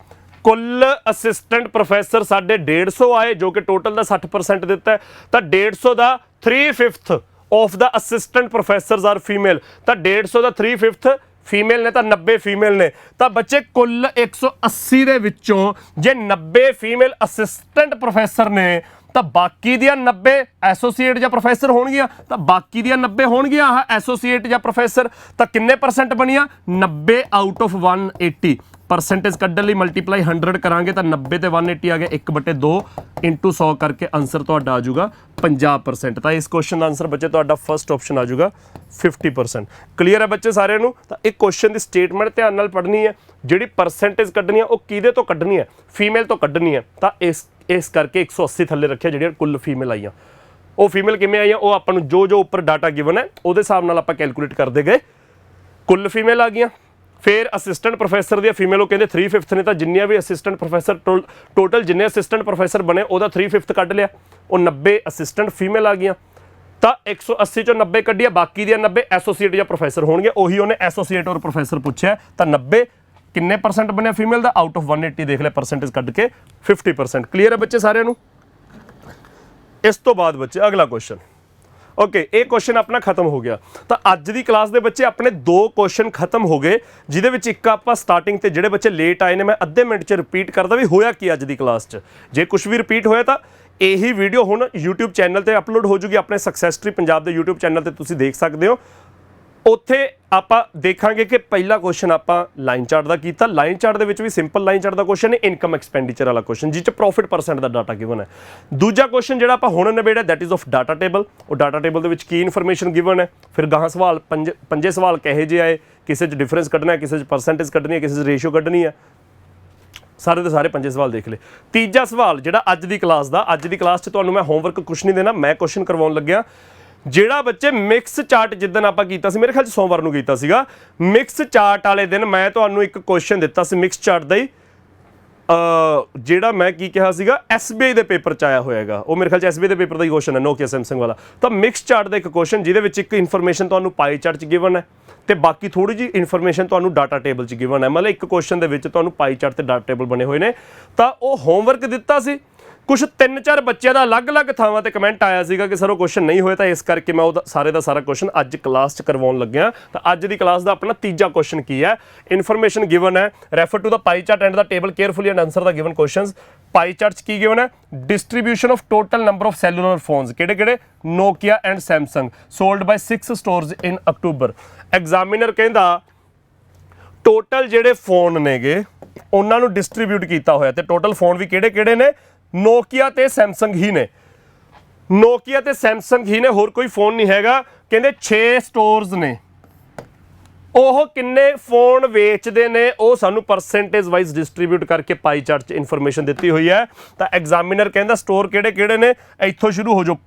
ਕੁੱਲ ਅਸਿਸਟੈਂਟ ਪ੍ਰੋਫੈਸਰ ਸਾਡੇ 150 ਆਏ, ਜੋ ਕਿ ਟੋਟਲ ਦਾ 60% ਦਿੱਤਾ ਹੈ। ਤਾਂ 150 ਦਾ 3/5 of the assistant professors are female, ਤਾਂ 150 ਦਾ 3/5 ਫੀਮੇਲ ਨੇ, ਤਾਂ 90 ਫੀਮੇਲ ਨੇ। ਤਾਂ ਬੱਚੇ ਕੁੱਲ 180 ਦੇ ਵਿੱਚੋਂ ਜੇ 90 ਫੀਮੇਲ ਅਸਿਸਟੈਂਟ ਪ੍ਰੋਫੈਸਰ ਨੇ, ਤਾਂ ਬਾਕੀ ਦੀਆਂ 90 ਐਸੋਸੀਏਟ ਜਾਂ ਪ੍ਰੋਫੈਸਰ ਹੋਣਗੀਆਂ। ਤਾਂ ਬਾਕੀ ਦੀਆਂ 90 ਹੋਣਗੀਆਂ ਆਹ ਐਸੋਸੀਏਟ ਜਾਂ ਪ੍ਰੋਫੈਸਰ। ਤਾਂ ਕਿੰਨੇ ਪਰਸੈਂਟ ਬਣੀਆਂ? 90 ਆਊਟ ਆਫ 180। ਪਰਸੈਂਟੇਜ ਕੱਢਣ ਲਈ ਮਲਟੀਪਲਾਈ 100 ਕਰਾਂਗੇ ਤਾਂ 90 ਤੇ 180 ਆ ਗਿਆ, 1/2 × 100 ਕਰਕੇ ਆਨਸਰ ਤੁਹਾਡਾ ਆ ਜਾਊਗਾ 50%। ਤਾਂ ਇਸ ਕੁਐਸਚਨ ਦਾ ਆਨਸਰ ਬੱਚੇ ਤੁਹਾਡਾ ਫਸਟ ਆਪਸ਼ਨ ਆ ਜਾਊਗਾ 50%। ਕਲੀਅਰ ਹੈ ਬੱਚੇ ਸਾਰਿਆਂ ਨੂੰ? ਤਾਂ ਇੱਕ ਕੁਐਸਚਨ ਦੀ ਸਟੇਟਮੈਂਟ ਧਿਆਨ ਨਾਲ ਪੜ੍ਹਨੀ ਹੈ। ਜਿਹੜੀ ਪਰਸੈਂਟੇਜ ਕੱਢਣੀ ਹੈ ਉਹ ਕਿਹਦੇ ਤੋਂ ਕੱਢਣੀ ਹੈ? ਫੀਮੇਲ ਤੋਂ ਕੱਢਣੀ ਹੈ। ਤਾਂ ਇਸ ਕਰਕੇ 180 ਥੱਲੇ ਰੱਖਿਆ ਜਿਹੜੀਆਂ ਕੁੱਲ ਫੀਮੇਲ ਆਈਆਂ। ਉਹ ਫੀਮੇਲ ਕਿਵੇਂ ਆਈਆਂ? ਉਹ ਆਪਾਂ ਨੂੰ ਜੋ ਉੱਪਰ ਡਾਟਾ ਗਿਵਨ ਹੈ ਉਹਦੇ ਹਿਸਾਬ ਨਾਲ ਆਪਾਂ ਕੈਲਕੂਲੇਟ ਕਰਦੇ ਗਏ। ਕੁੱਲ ਫੀਮੇਲ ਆ ਗਈਆਂ, फिर असिस्टेंट प्रोफैसर दी फीमेल कहते 3/5 ने, तो जिन्नियां भी असिस्टेंट प्रोफैसर टोटल जिन्ने असिस्टेंट प्रोफैसर बने वह 3/5 कढ़ लिया, वो 90 असिस्टेंट फीमेल आ गई। तो 180 चो 90 कढ़िया, बाकी दी 90 एसोसीएट या प्रोफैसर होणगे। उही उन्हें एसोसीएट और प्रोफैसर पूछा, तो 90 किन्ने परसेंट बने फीमेल का, आउट ऑफ 180 देख लिया परसेंटेज कढ़ के 50%। क्लीयर है बच्चे सारिਆਂ ਨੂੰ। इस तो बाद बच्चे अगला क्वेश्चन, ओके ये क्वेश्चन अपना खत्म हो गया। तो अज की क्लास के बच्चे अपने 2 क्वेश्चन खत्म हो गए, जिहदे विच एक आपां स्टार्टिंग ते जिहड़े बच्चे लेट आए ने मैं अद्धे मिनट च रिपीट करदा भी होया कि अज की क्लास च जे कुछ भी रिपीट होया तो यही वीडियो हुण यूट्यूब चैनल ते अपलोड हो जूगी, अपने सक्सैस ट्री पंजाब के यूट्यूब चैनल ते तुसीं देख सकते हो। उत्थे आपां देखांगे कि पहला क्वेश्चन आपां लाइन चार्ट का कीता। लाइन चार्ट दे विच भी सिंपल लाइन चार्ट का क्वेश्चन है, इनकम एक्सपेंडिचर वाला क्वेश्चन जिस प्रॉफिट परसेंट का डाटा गिवन है। दूजा क्वेश्चन जिहड़ा आपां हुण निबेड़िया that is of data table. वो डाटा टेबल दे विच की इनफॉर्मेशन गिवन है, फिर गाहां सवाल पंजे सवाल कहे जे आए, किसी च डिफरेंस कढ़ना है, किसी च परसेंटेज कढ़नी है, किसी च रेशियो कढ़नी है। सारे के सारे 5 सवाल देख ले। तीजा सवाल जिहड़ा अज की क्लास का, अज की क्लास च तुहानूं मैं होमवर्क कुछ नहीं देना, मैं क्वेश्चन करवाउण लग्या। ਜਿਹੜਾ बच्चे मिक्स चार्ट जिद्दन आपां कीता सी, मेरे ख्याल सोमवार नूं कीता सीगा, मिक्स चार्ट वाले दिन मैं तुहानूं एक क्वेश्चन दिता सी मिक्स चार्ट दा ही, ਜਿਹੜਾ मैं की कहा सीगा SBI ਦੇ पेपर च आया होएगा, वो मेरे ख्याल SBI ਦੇ पेपर ਦਾ ਹੀ क्वेश्चन है, नोकिया सैमसंग वाला। तो मिक्स चार्ट ਦਾ ਇੱਕ क्वेश्चन ਜਿਹਦੇ ਵਿੱਚ ਇੱਕ ਇਨਫੋਰਮੇਸ਼ਨ ਤੁਹਾਨੂੰ ਪਾਈ ਚਾਰਟ 'ਚ ਗਿਵਨ ਹੈ ਤੇ ਬਾਕੀ ਥੋੜੀ ਜੀ ਇਨਫੋਰਮੇਸ਼ਨ ਤੁਹਾਨੂੰ ਡਾਟਾ ਟੇਬਲ 'ਚ ਗਿਵਨ ਹੈ। ਮਤਲਬ ਇੱਕ क्वेश्चन ਦੇ ਵਿੱਚ ਤੁਹਾਨੂੰ ਪਾਈ ਚਾਰਟ ਤੇ ਡਾਟਾ ਟੇਬਲ ਬਣੇ ਹੋਏ ਨੇ। ਤਾਂ ਉਹ ਹੋਮਵਰਕ ਦਿੱਤਾ ਸੀ, कुछ 3-4 बच्चों का अलग-अलग थावां ते कमेंट आया सीगा कि सर वो क्वेश्चन नहीं होया, तो इस करके मैं वो सारे का सारा क्वेश्चन अज क्लास च करवाउण लग्या। तो अज की क्लास का अपना तीजा क्वेश्चन की है, इनफॉर्मेशन गिवन है, refer to the pie chart and the table carefully and answer the given questions. Pie chart की गिवन है distribution of total number of cellular phones, किहड़े Nokia and Samsung sold by 6 stores in October. Examiner कहंदा total जिहड़े phone नेगे उन्हां नूं distribute कीता होया, ते टोटल फोन भी किहड़े ने, नोकिया ते सैमसंग ही ने, नोकिया ते सैमसंग ही ने, होर कोई फोन नहीं हैगा। कहंदे 6 स्टोर्स ने, ਉਹ किन्ने फोन वेचते ने ਉਹ ਸਾਨੂੰ परसेंटेज वाइज डिस्ट्रीब्यूट करके पाई चार्ट 'ਚ इन्फॉर्मेशन ਦਿੱਤੀ ਹੋਈ ਹੈ। ਤਾਂ एग्जामिनर ਕਹਿੰਦਾ स्टोर ਕਿਹੜੇ ਨੇ, ਇੱਥੋਂ ਸ਼ੁਰੂ ਹੋ ਜਾਓ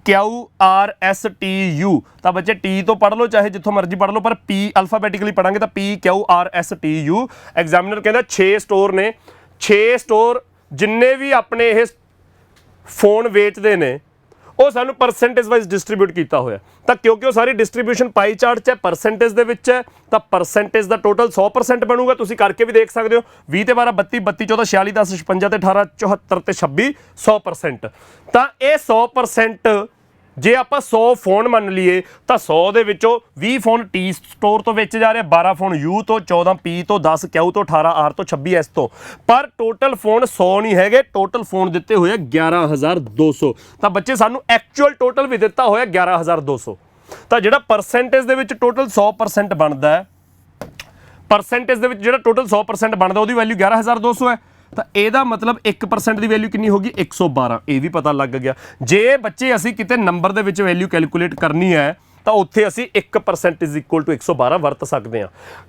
PQRSTU। ਤਾਂ ਬੱਚੇ टी तो पढ़ लो चाहे जितों मर्जी पढ़ लो, पर P अल्फाबेटिकली पढ़ांगे तो PQRSTU। एग्जामिनर कहता 6 स्टोर ने, 6 स्टोर जिन्ने भी अपने ये फोन वेचते हैं वो सानू परसेंटेज वाइज डिस्ट्रीब्यूट किया होया। तो क्योंकि वो सारी डिस्ट्रीब्यूशन पाई चार्ट च है, परसेंटेज दे विच है, तो परसेंटेज का टोटल 100% बनूगा। तुसीं करके भी देख सकते हो, 20 ते 12 32 32 14 46 10 56 ते 18 74 ते 26 100%। तो ये 100% जे आप 100 फोन मान लीए तो 100 दे विचों 20 फोन टी स्टोर तो बेचे जा रहे, 12 फोन यू तो, 14 पी तो, 10 क्यू तो, 18 आर तो, 26 एस तो। पर टोटल फोन 100 नहीं है, टोटल फोन दिते हुए 11,200। तो बच्चे सानू एक्चुअल टोटल भी दिता होया 11,200। तो जिहड़ा परसेंटेज दे विच टोटल 100% बनता है, परसेंटेज दे विच जिहड़ा टोटल 100% बनता उसकी वैल्यू 11,200 है। तो यदा मतलब 1% की वैल्यू कितनी होगी 112। ये भी पता लग गया। जे बच्चे असी किते number they which value calculate करनी है तो उत्थे असी 1% इज इक्वल टू 112 वरत सकते हैं।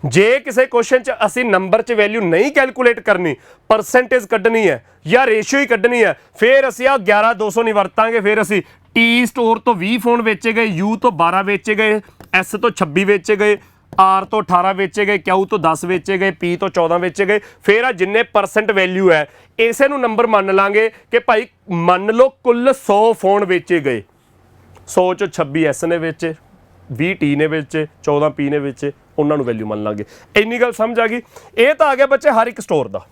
जे किसी क्वेश्चन च असी नंबर च वैल्यू नहीं कैलकुलेट करनी, परसेंटेज कढ़नी है या रेशियो ही कढ़नी है, फिर असी 11,200 नहीं वरतांगे। फिर असी टी स्टोर तो 20 फोन बेचे गए, यू तो 12 बेचे गए, एस तो 26 बेचे गए, आर तो 18 बेचे गए, क्यू तो 10 बेचे गए, पी तो 14 बेचे गए। फिर जिन्ने परसेंट वैल्यू है इसे नूं नंबर मान लांगे कि भाई मान लो कुल 100 फोन बेचे गए, 100 चो 26 एस ने बेचे, 20 टी ने बेचे, 14 पी ने बेचे, उन्होंने वैल्यू मान लांगे। इन्नी गल समझ आ गई। ये तो आ गया बच्चे हर एक स्टोर का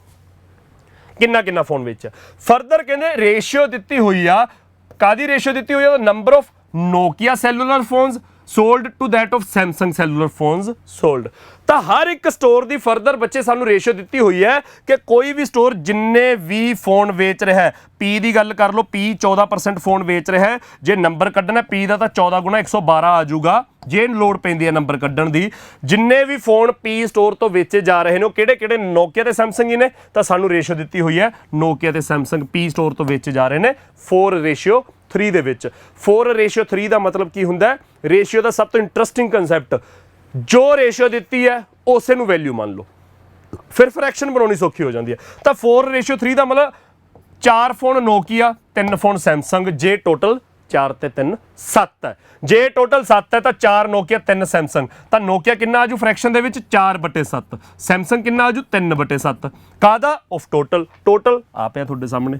किन्ना किन्ना फोन बेचा। फरदर कहते रेशियो दी हुई आ, कादी रेशियो दी हुई है, number of Nokia cellular phones sold to that of Samsung cellular phones sold. तो हर एक स्टोर की फरदर बच्चे सानू रेशियो दी हुई है कि कोई भी स्टोर जिन्ने भी फोन बेच रहा है, पी की गल कर लो, पी 14% फोन बेच रहा है, जे नंबर कढ़ना पी का तो 14 गुणा 112 आ जाऊगा जे लोड़ पैंदी है नंबर कढ़न की। जिन्ने भी फोन पी स्टोर तो बेचे जा रहे हैं किहड़े नोकिया ते सैमसंग ही ने, तो सानू रेशियो दी हुई है नोकिया ते सैमसंग पी स्टोर तो बेचे जा रहे हैं 4:3 ਦੇ ਵਿੱਚ। 4:3 ਦਾ मतलब की ਹੁੰਦਾ है, रेशियो का सब तो इंटरस्टिंग कंसैप्ट, जो रेशियो दी है उसे नूं वैल्यू मान लो, फिर फ्रैक्शन बनानी सौखी हो जाती है। तो 4:3 का मतलब 4 फोन नोकिया 3 फोन सैमसंग, जे टोटल 4 ਤੇ 3 7 ਹੈ। ਜੇ ਟੋਟਲ 7 ਹੈ ਤਾਂ 4 ਨੋਕੀਆ 3 ਸੈਮਸੰਗ, ਤਾਂ ਨੋਕੀਆ ਕਿੰਨਾ ਆਜੂ ਫ੍ਰੈਕਸ਼ਨ ਦੇ ਵਿੱਚ 4/7, ਸੈਮਸੰਗ ਕਿੰਨਾ ਆਜੂ 3/7। ਕਾਹਦਾ? ਆਫ ਟੋਟਲ ਆ ਪਿਆ ਤੁਹਾਡੇ ਸਾਹਮਣੇ।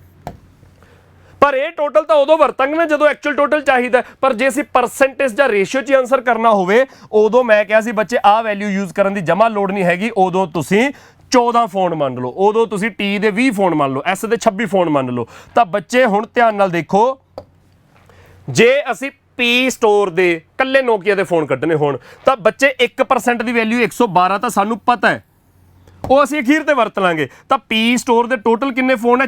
ਪਰ ਇਹ ਟੋਟਲ ਤਾਂ ਉਦੋਂ ਵਰਤਾਂਗੇ ਨਾ ਜਦੋਂ ਐਕਚੁਅਲ ਟੋਟਲ ਚਾਹੀਦਾ, ਪਰ ਜੇ ਅਸੀਂ ਪਰਸੈਂਟੇਜ ਜਾਂ ਰੇਸ਼ੀਓ 'ਚ ਆਨਸਰ ਕਰਨਾ ਹੋਵੇ ਉਦੋਂ ਮੈਂ ਕਿਹਾ ਸੀ ਬੱਚੇ ਆਹ ਵੈਲਿਊ ਯੂਜ਼ ਕਰਨ ਦੀ ਜਮਾ ਲੋੜ ਨਹੀਂ ਹੈਗੀ। ਉਦੋਂ ਤੁਸੀਂ 14 ਫੋਨ ਮੰਨ ਲਓ, ਉਦੋਂ ਤੁਸੀਂ ਟੀ ਦੇ 20 ਫੋਨ ਮੰਨ ਲਓ, ਐਸ ਦੇ 26 ਫੋਨ ਮੰਨ ਲਓ। ਤਾਂ ਬੱਚੇ ਹੁਣ ਧਿਆਨ ਨਾਲ ਦੇਖੋ, ਜੇ ਅਸੀਂ ਪੀ ਸਟੋਰ ਦੇ ਕੱਲੇ ਨੋਕੀਆ ਦੇ ਫੋਨ ਕੱਢਣੇ ਹੋਣ ਤਾਂ ਬੱਚੇ 1% ਦੀ ਵੈਲਿਊ 112 ਤਾਂ ਸਾਨੂੰ ਪਤਾ ਹੈ, ਉਹ ਅਸੀਂ ਅਖੀਰ ਤੇ ਵਰਤ ਲਾਂਗੇ। ਤਾਂ ਪੀ ਸਟੋਰ ਦੇ ਟੋਟਲ ਕਿੰਨੇ ਫੋਨ ਹੈ?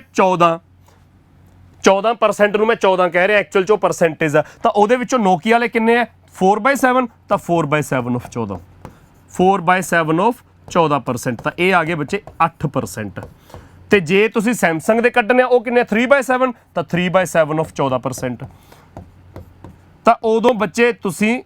14% ਨੂੰ ਮੈਂ 14 ਕਹਿ ਰਿਹਾ, ਐਕਚੁਅਲ 'ਚੋਂ ਪਰਸੈਂਟੇਜ ਆ, ਤਾਂ ਉਹਦੇ ਵਿੱਚੋਂ ਨੋਕੀਆ ਵਾਲੇ ਕਿੰਨੇ ਹੈ? 4/7, ਤਾਂ 4/7 ਆਫ 14, 4/7 ਆਫ 14%, ਤਾਂ ਇਹ ਆ ਗਏ ਬੱਚੇ 8%। ਤੇ ਜੇ ਤੁਸੀਂ ਸੈਮਸੰਗ ਦੇ ਕੱਢਣੇ ਆ ਉਹ ਕਿੰਨੇ? 3/7, ਤਾਂ 3/7 ਆਫ 14%। ਤਾਂ ਉਦੋਂ ਬੱਚੇ ਤੁਸੀਂ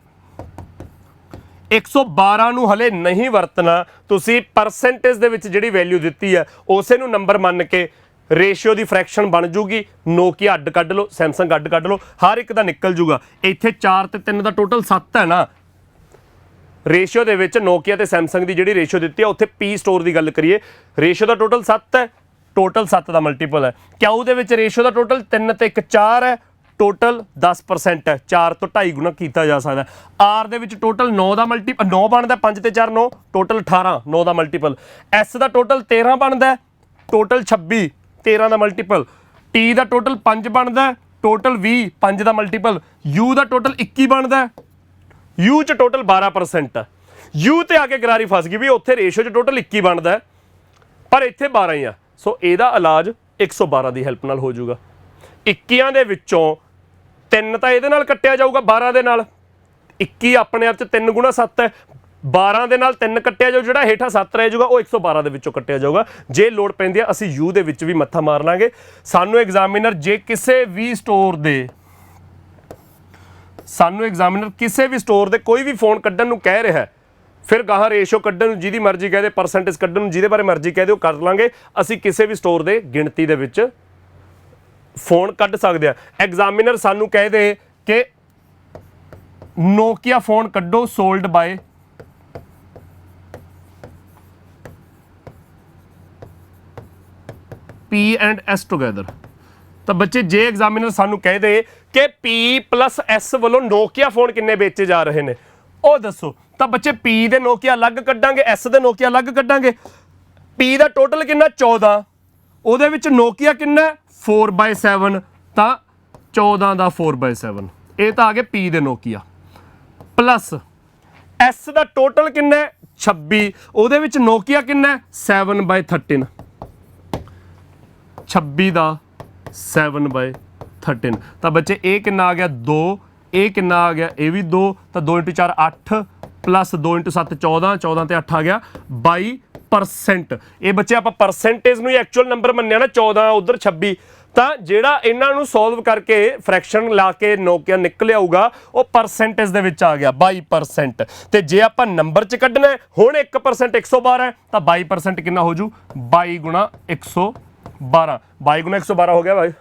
112 ਨੂੰ ਹਲੇ ਨਹੀਂ ਵਰਤਣਾ, ਤੁਸੀਂ ਪਰਸੈਂਟੇਜ ਦੇ ਵਿੱਚ ਜਿਹੜੀ ਵੈਲਿਊ ਦਿੱਤੀ ਹੈ ਉਸੇ ਨੂੰ ਨੰਬਰ ਮੰਨ ਕੇ ਰੇਸ਼ੀਓ ਦੀ ਫ੍ਰੈਕਸ਼ਨ ਬਣ ਜੂਗੀ। ਨੋਕੀਆ ਅੱਡ ਕੱਢ ਲਓ, ਸੈਮਸੰਗ ਅੱਡ ਕੱਢ ਲਓ, ਹਰ ਇੱਕ ਦਾ ਨਿਕਲ ਜੂਗਾ। ਇੱਥੇ 4 ਤੇ 3 ਦਾ ਟੋਟਲ 7 ਹੈ ਨਾ ਰੇਸ਼ੀਓ ਦੇ ਵਿੱਚ। ਨੋਕੀਆ ਤੇ ਸੈਮਸੰਗ ਦੀ ਜਿਹੜੀ ਰੇਸ਼ੀਓ ਦਿੱਤੀ ਹੈ, ਉੱਥੇ ਪੀ ਸਟੋਰ ਦੀ ਗੱਲ ਕਰੀਏ, ਰੇਸ਼ੀਓ ਦਾ ਟੋਟਲ 7 ਹੈ, ਟੋਟਲ 7 ਦਾ ਮਲਟੀਪਲ ਹੈ। ਕਿਉਂ ਦੇ ਵਿੱਚ ਰੇਸ਼ੀਓ ਦਾ ਟੋਟਲ 3 ਤੇ 1 4 ਹੈ, ਟੋਟਲ 10% ਹੈ, 4 ਤੋਂ 2.5 ਗੁਣਾ ਕੀਤਾ ਜਾ ਸਕਦਾ। ਆਰ ਦੇ ਵਿੱਚ ਟੋਟਲ 9 ਦਾ ਮਲਟੀਪਲ 9 ਬਣਦਾ, 5 ਤੇ 4 9, ਟੋਟਲ 18, 9 ਦਾ ਮਲਟੀਪਲ। ਐਸ ਦਾ ਟੋਟਲ 13 ਬਣਦਾ, ਟੋਟਲ 26, 13 ਦਾ ਮਲਟੀਪਲ। ਟੀ ਦਾ ਟੋਟਲ 5 ਬਣਦਾ, total 20, 5 the multiple. You the total 21 ਬਣਦਾ, ਯੂ 'ਚ ਟੋਟਲ 12% ਹੈ। ਯੂ ਤੇ ਆ ਕੇ ਗਰਾਰੀ ਫਸ ਗਈ ਵੀ ਉੱਥੇ ਰੇਸ਼ੀਓ 'ਚ ਟੋਟਲ 21 ਬਣਦਾ ਪਰ ਇੱਥੇ 12 ਹੀ ਆ, ਸੋ ਇਹਦਾ ਇਲਾਜ 112 ਦੀ ਹੈਲਪ ਨਾਲ ਹੋ ਜਾਊਗਾ। 21 ਦੇ ਵਿੱਚੋਂ 3 ਤਾਂ ਇਹਦੇ ਨਾਲ ਕੱਟਿਆ ਜਾਊਗਾ 12 ਦੇ ਨਾਲ, 21 ਆਪਣੇ ਆਪ 'ਚ 3 ਗੁਣਾ 7 ਹੈ, 12 ਦੇ ਨਾਲ 3 ਕੱਟਿਆ ਜਾਊ, ਜਿਹੜਾ ਹੇਠਾਂ 7 ਰਹਿ ਜਾਊਗਾ ਉਹ 112 ਦੇ ਵਿੱਚੋਂ ਕੱਟਿਆ ਜਾਊਗਾ। ਜੇ ਲੋੜ ਪੈਂਦੀ ਹੈ ਅਸੀਂ ਯੂ ਦੇ ਵਿੱਚ ਵੀ ਮੱਥਾ ਮਾਰ ਲਾਂਗੇ। ਸਾਨੂੰ ਐਗਜ਼ਾਮੀਨਰ ਕਿਸੇ ਵੀ ਸਟੋਰ ਦੇ ਕੋਈ ਵੀ ਫੋਨ ਕੱਢਣ ਨੂੰ ਕਹਿ ਰਿਹਾ, ਫਿਰ ਗਾਹਾਂ ਰੇਸ਼ੋ ਕੱਢਣ ਨੂੰ ਜਿਹਦੀ ਮਰਜ਼ੀ ਕਹਿ ਦੇ, ਪਰਸੈਂਟੇਜ ਕੱਢਣ ਨੂੰ ਜਿਹਦੇ ਬਾਰੇ ਮਰਜ਼ੀ ਕਹਿ ਦੇ, ਉਹ ਕਰ ਲਾਂਗੇ। ਅਸੀਂ ਕਿਸੇ ਵੀ ਸਟੋਰ ਦੇ ਗਿਣਤੀ ਦੇ ਵਿੱਚ ਫੋਨ ਕੱਢ ਸਕਦੇ ਆ। ਐਗਜ਼ਾਮੀਨਰ ਸਾਨੂੰ ਕਹਿ ਦੇ ਕਿ ਨੋਕੀਆ ਫੋਨ ਕੱਢੋ sold by P and S together, ਤਾਂ ਬੱਚੇ ਜੇ ਐਗਜ਼ਾਮੀਨਰ ਸਾਨੂੰ ਕਹਿ ਦੇ ਕਿ P plus S ਵੱਲੋਂ ਨੋਕੀਆ ਫੋਨ ਕਿੰਨੇ ਵੇਚੇ ਜਾ ਰਹੇ ਨੇ ਉਹ ਦੱਸੋ, ਤਾਂ ਬੱਚੇ P ਦੇ ਨੋਕੀਆ ਅਲੱਗ ਕੱਢਾਂਗੇ, S ਦੇ ਨੋਕੀਆ ਅਲੱਗ ਕੱਢਾਂਗੇ। P ਦਾ ਟੋਟਲ ਕਿੰਨਾ 14, ਉਹਦੇ ਵਿੱਚ ਨੋਕੀਆ ਕਿੰਨਾ 4/7, ਤਾਂ 14 ਦਾ 4/7, ਇਹ ਤਾਂ ਆ ਗਏ P ਦੇ ਨੋਕੀਆ। ਪਲੱਸ S ਦਾ ਟੋਟਲ ਕਿੰਨਾ 26, ਉਹਦੇ ਵਿੱਚ ਨੋਕੀਆ ਕਿੰਨਾ 7/13, 26 ਦਾ 7/13, ਤਾਂ ਬੱਚੇ ਇਹ ਕਿੰਨਾ ਆ ਗਿਆ 2, ਇਹ ਕਿੰਨਾ ਆ ਗਿਆ ਇਹ ਵੀ 2, ਤਾਂ 2 × 4 8 ਪਲੱਸ 2 × 7 14, 14 ਤੇ 8 ਆ ਗਿਆ 22%। ਇਹ ਬੱਚੇ ਆਪਾਂ ਪਰਸੈਂਟੇਜ ਨੂੰ ਹੀ ਐਕਚੁਅਲ ਨੰਬਰ ਮੰਨਿਆ ਨਾ, 14 ਉਧਰ 26, ਤਾਂ ਜਿਹੜਾ ਇਹਨਾਂ ਨੂੰ ਸੋਲਵ ਕਰਕੇ ਫ੍ਰੈਕਸ਼ਨ ਲਾ ਕੇ ਨੋਕੀਆ ਨਿਕਲ ਆਊਗਾ ਉਹ ਪਰਸੈਂਟੇਜ ਦੇ ਵਿੱਚ ਆ ਗਿਆ 22%। ਤੇ ਜੇ ਆਪਾਂ ਨੰਬਰ 'ਚ ਕੱਢਣਾ ਹੁਣ 1% 112 ਹੈ, ਤਾਂ 22% ਕਿੰਨਾ ਹੋ ਜੂ 22 ਗੁਣਾ 112, 22 ਗੁਣਾ 112 ਹੋ ਗਿਆ ਭਾਈ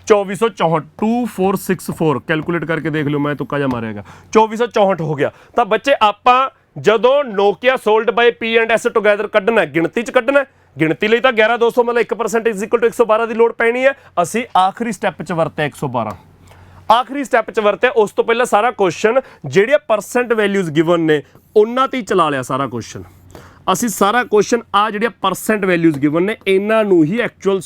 2464, 2464 ਕੈਲਕੂਲੇਟ ਕਰਕੇ ਦੇਖ ਲਿਓ, ਮੈਂ ਤੁੱਕਾ ਜਿਹਾ ਮਾਰਿਆਗਾ, 2464 ਹੋ ਗਿਆ। ਤਾਂ ਬੱਚੇ ਆਪਾਂ ਜਦੋਂ Nokia sold by P and S together ਕੱਢਣਾ, ਗਿਣਤੀ 'ਚ ਕੱਢਣਾ, ਗਿਣਤੀ ਲਈ ਤਾਂ 11200 ਮਤਲਬ 1% ਇਜ਼ ਇਕੁਅਲ ਟੂ 112 ਦੀ ਲੋੜ ਪੈਣੀ ਹੈ। ਅਸੀਂ ਆਖਰੀ ਸਟੈਪ 'ਚ ਵਰਤਿਆ 112, ਆਖਰੀ ਸਟੈਪ 'ਚ ਵਰਤਿਆ। ਉਸ ਤੋਂ ਪਹਿਲਾਂ ਸਾਰਾ ਕੁਐਸਚਨ ਜਿਹੜੀਆਂ ਪਰਸੈਂਟ ਵੈਲਿਊਜ਼ ਗਿਵਨ ਨੇ ਉਹਨਾਂ ਤੇ ਹੀ ਚਲਾ ਲਿਆ ਸਾਰਾ ਕੁਐਸਚਨ। ਅਸੀਂ ਸਾਰਾ ਕੁਐਸਚਨ ਆ ਜਿਹੜੀਆਂ ਪਰਸੈਂਟ ਵੈਲਿਊਜ਼ ਗਿਵਨ ਨੇ ਇਹਨਾਂ ਨੂੰ ਹੀ ਐਕਚੁਅਲ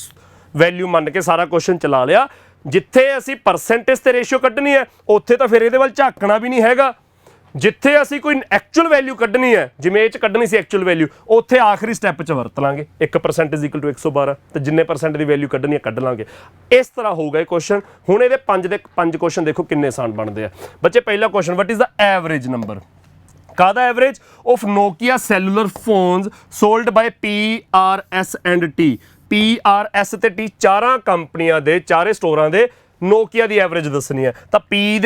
ਵੈਲਿਊ ਮੰਨ ਕੇ ਸਾਰਾ ਕੁਐਸਚਨ ਚਲਾ ਲਿਆ। ਜਿੱਥੇ ਅਸੀਂ ਪਰਸੈਂਟੇਜ ਤੇ ਰੇਸ਼ੀਓ ਕੱਢਣੀ ਹੈ ਉੱਥੇ ਤਾਂ ਫਿਰ ਇਹਦੇ ਵੱਲ ਝਾਕਣਾ ਵੀ ਨਹੀਂ ਹੈਗਾ। ਜਿੱਥੇ ਅਸੀਂ ਕੋਈ ਐਕਚੁਅਲ ਵੈਲਿਊ ਕੱਢਣੀ ਹੈ, ਜਿਵੇਂ ਇਹ 'ਚ ਕੱਢਣੀ ਸੀ ਐਕਚੁਅਲ ਵੈਲਿਊ, ਉੱਥੇ ਆਖਰੀ ਸਟੈਪ 'ਚ ਵਰਤ ਲਾਂਗੇ 1% ਇਜ਼ ਇਕੁਅਲ ਟੂ 112, ਤੇ ਜਿੰਨੇ % ਦੀ ਵੈਲਿਊ ਕੱਢਣੀ ਹੈ ਕੱਢ ਲਾਂਗੇ। ਇਸ ਤਰ੍ਹਾਂ ਹੋਊਗਾ ਇਹ ਕੁਐਸਚਨ। ਹੁਣ ਇਹਦੇ 5 ਦੇ 5 ਕੁਐਸਚਨ ਦੇਖੋ ਕਿੰਨੇ ਆਸਾਨ ਬਣਦੇ ਆ ਬੱਚੇ। ਪਹਿਲਾ question, what is the average number, ਕਾਹਦਾ average of Nokia cellular phones sold by PRS and T, PRS ਤੇ T ਚਾਰਾਂ ਕੰਪਨੀਆਂ ਦੇ ਚਾਰੇ ਸਟੋਰਾਂ ਦੇ ਨੋਕੀਆ ਦੀ ਐਵਰੇਜ ਦੱਸਣੀ ਹੈ। ਤਾਂ P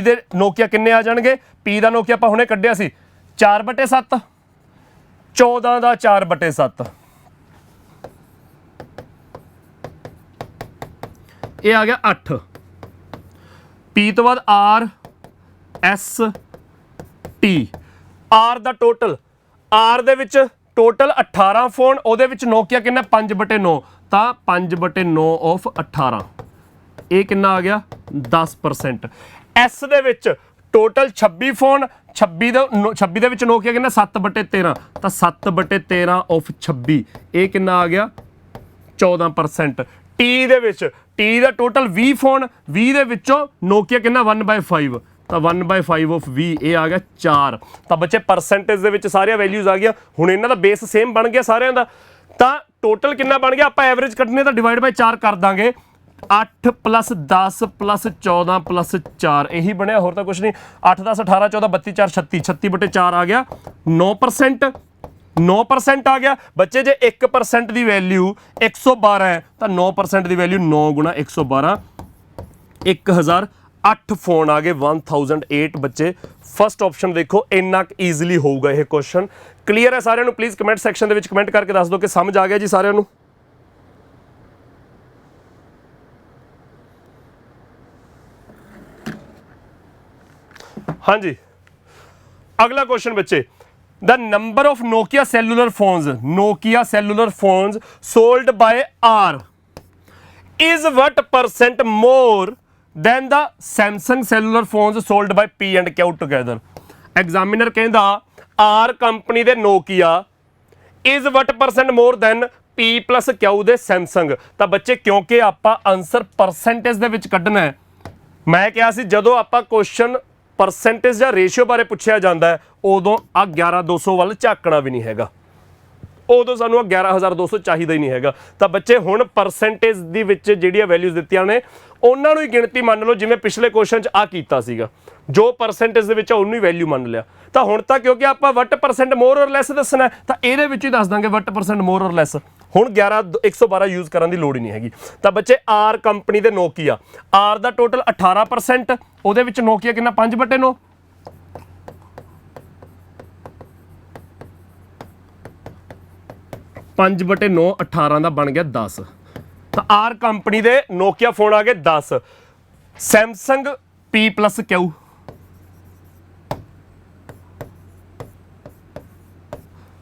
ਦੇ ਨੋਕੀਆ ਕਿੰਨੇ ਆ ਜਾਣਗੇ? P ਦਾ ਨੋਕੀਆ ਆਪਾਂ ਹੁਣੇ ਕੱਢਿਆ ਸੀ 4/7, 14 ਦਾ 4/7, ਇਹ ਆ ਗਿਆ 8 P ਤੋਂ ਬਾਅਦ R S T R ਦਾ ਟੋਟਲ R ਦੇ ਵਿੱਚ ਟੋਟਲ 18 ਫੋਨ ਉਹਦੇ ਵਿੱਚ ਨੋਕੀਆ ਕਿੰਨਾ 5/9 ਤਾਂ 5/9 ਆਫ 18 ਇਹ ਕਿੰਨਾ ਆ ਗਿਆ 10%। S ਦੇ ਵਿੱਚ ਟੋਟਲ 26 ਫੋਨ 26 ਦੇ ਵਿੱਚ ਨੋਕੀਆ ਕਿੰਨਾ 7/13 ਤਾਂ 7/13 ਆਫ 26 ਇਹ ਕਿੰਨਾ ਆ ਗਿਆ 14%। T ਦੇ ਵਿੱਚ T ਦਾ ਟੋਟਲ 20 ਫੋਨ 20 ਦੇ ਵਿੱਚੋਂ ਨੋਕੀਆ ਕਿੰਨਾ 1/5 ਤਾਂ 1/5 ਆਫ 20 ਇਹ ਆ ਗਿਆ 4। ਤਾਂ ਬੱਚੇ ਪਰਸੈਂਟੇਜ ਦੇ ਵਿੱਚ ਸਾਰੀਆਂ ਵੈਲਿਊਜ਼ ਆ ਗਈਆਂ। ਹੁਣ ਇਹਨਾਂ ਦਾ ਬੇਸ ਸੇਮ ਬਣ ਗਿਆ ਸਾਰਿਆਂ ਦਾ ਤਾਂ ਟੋਟਲ ਕਿੰਨਾ ਬਣ ਗਿਆ ਆਪਾਂ ਐਵਰੇਜ ਕੱਢਣੇ ਤਾਂ ਡਿਵਾਈਡ ਬਾਈ 4 ਕਰ ਦਾਂਗੇ 8 + 10 + 14 + 4 ਇਹੀ ਬਣਿਆ ਹੋਰ ਤਾਂ ਕੁਝ ਨਹੀਂ 8 10 18 14 32 4 36 36/4 ਆ ਗਿਆ 9%। 9% आ गया बच्चे जे 1% ਦੀ ਵੈਲਿਊ 112 ਹੈ ਤਾਂ 9% ਦੀ ਵੈਲਿਊ 9 × 112 1008 ਫੋਨ ਆ ਗਏ 1008 ਬੱਚੇ। ਫਸਟ ਆਪਸ਼ਨ ਦੇਖੋ ਇੰਨਾ ਈਜ਼ੀਲੀ ਹੋਊਗਾ ਇਹ ਕੁਐਸਚਨ। ਕਲੀਅਰ ਹੈ ਸਾਰਿਆਂ ਨੂੰ? ਪਲੀਜ਼ ਕਮੈਂਟ ਸੈਕਸ਼ਨ ਦੇ ਵਿੱਚ ਕਮੈਂਟ ਕਰਕੇ ਦੱਸ ਦਿਓ ਕਿ ਸਮਝ ਆ ਗਿਆ ਜੀ ਸਾਰਿਆਂ ਨੂੰ। हाँ जी अगला क्वेश्चन बच्चे the number of Nokia cellular phones sold by R is what % more than the Samsung cellular phones sold by P and Q together। Examiner कहता R company they Nokia is what % more than P + Q they Samsung। ਤਾਂ ਬੱਚੇ ਕਿਉਂਕਿ ਆਪਾਂ answer percentage ਦੇ ਵਿੱਚ ਕੱਢਣਾ ਹੈ ਮੈਂ ਕਿਹਾ ਸੀ ਜਦੋਂ ਆਪਾਂ ਕੁਐਸਚਨ परसेंटेज या रेशियो बारे पुछया जाता है उदों आ 11200 वाल झाकना भी नहीं हैगा उदों सानू 11200 चाहिए ही नहीं हैगा। तो बच्चे हुण परसेंटेज दी विच जिहड़ियां वैल्यूज दित्तियां ने उन्हां नूं ही गिणती मान लो जिवें पिछले क्वेश्चन च आ कीता सीगा जो परसेंटेज दे विच उन्नू ही वैल्यू मान लिया। तो हुण तां क्योंकि आपां वट % मोर और लैस दसना है तो इहदे विच ही दस दांगे वट % मोर और लैस। ਹੁਣ 112 यूज़ करने की लोड़ ही नहीं हैगी। तो बच्चे आर कंपनी के नोकिया आर का टोटल 18% ਉਹਦੇ ਵਿੱਚ ਨੋਕੀਆ ਕਿੰਨਾ 5/9 5/9 18 ਦਾ ਬਣ ਗਿਆ 10। ਤਾਂ ਆਰ ਕੰਪਨੀ ਦੇ ਨੋਕੀਆ ਫੋਨ ਆ ਗਏ 10। ਸੈਮਸੰਗ P + Q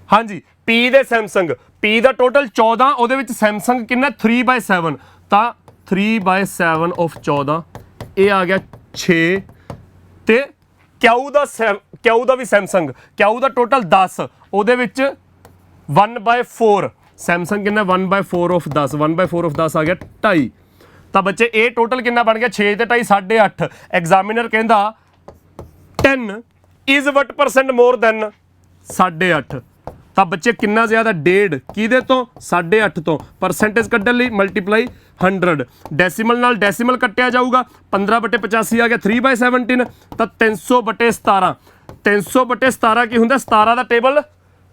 हाँ जी P ਦੇ ਸੈਮਸੰਗ P ਦਾ ਟੋਟਲ 14 ਉਹਦੇ ਵਿੱਚ ਸੈਮਸੰਗ ਕਿੰਨਾ 3/7 ਤਾਂ 3/7 ਆਫ 14 ਇਹ ਆ ਗਿਆ 6 ਤੇ Q ਦਾ ਵੀ ਸੈਮਸੰਗ Q ਦਾ ਟੋਟਲ 10 ਉਹਦੇ ਵਿੱਚ 1/4 ਸੈਮਸੰਗ ਕਿੰਨਾ 1/4 ਆਫ 10 1/4 ਆਫ 10 ਆ ਗਿਆ 2.5। ਤਾਂ ਬੱਚੇ ਇਹ ਟੋਟਲ ਕਿੰਨਾ ਬਣ ਗਿਆ 6 ਤੇ 2.5 8.5। ਐਗਜ਼ਾਮੀਨਰ ਕਹਿੰਦਾ 10 ਇਜ਼ ਵਟ % ਮੋਰ ਦੈਨ 8.5। ਤਾਂ ਬੱਚੇ ਕਿੰਨਾ ਜ਼ਿਆਦਾ 1.5 ਕਿਹਦੇ ਤੋਂ 8.5 ਤੋਂ ਪਰਸੈਂਟੇਜ ਕੱਢਣ ਲਈ ਮਲਟੀਪਲਾਈ 100 ਡੈਸੀਮਲ ਨਾਲ ਡੈਸੀਮਲ ਕੱਟਿਆ ਜਾਊਗਾ 15/85 ਆ ਗਿਆ 3/17 ਤਾਂ 300/17 300/17 ਕੀ ਹੁੰਦਾ 17 ਦਾ ਟੇਬਲ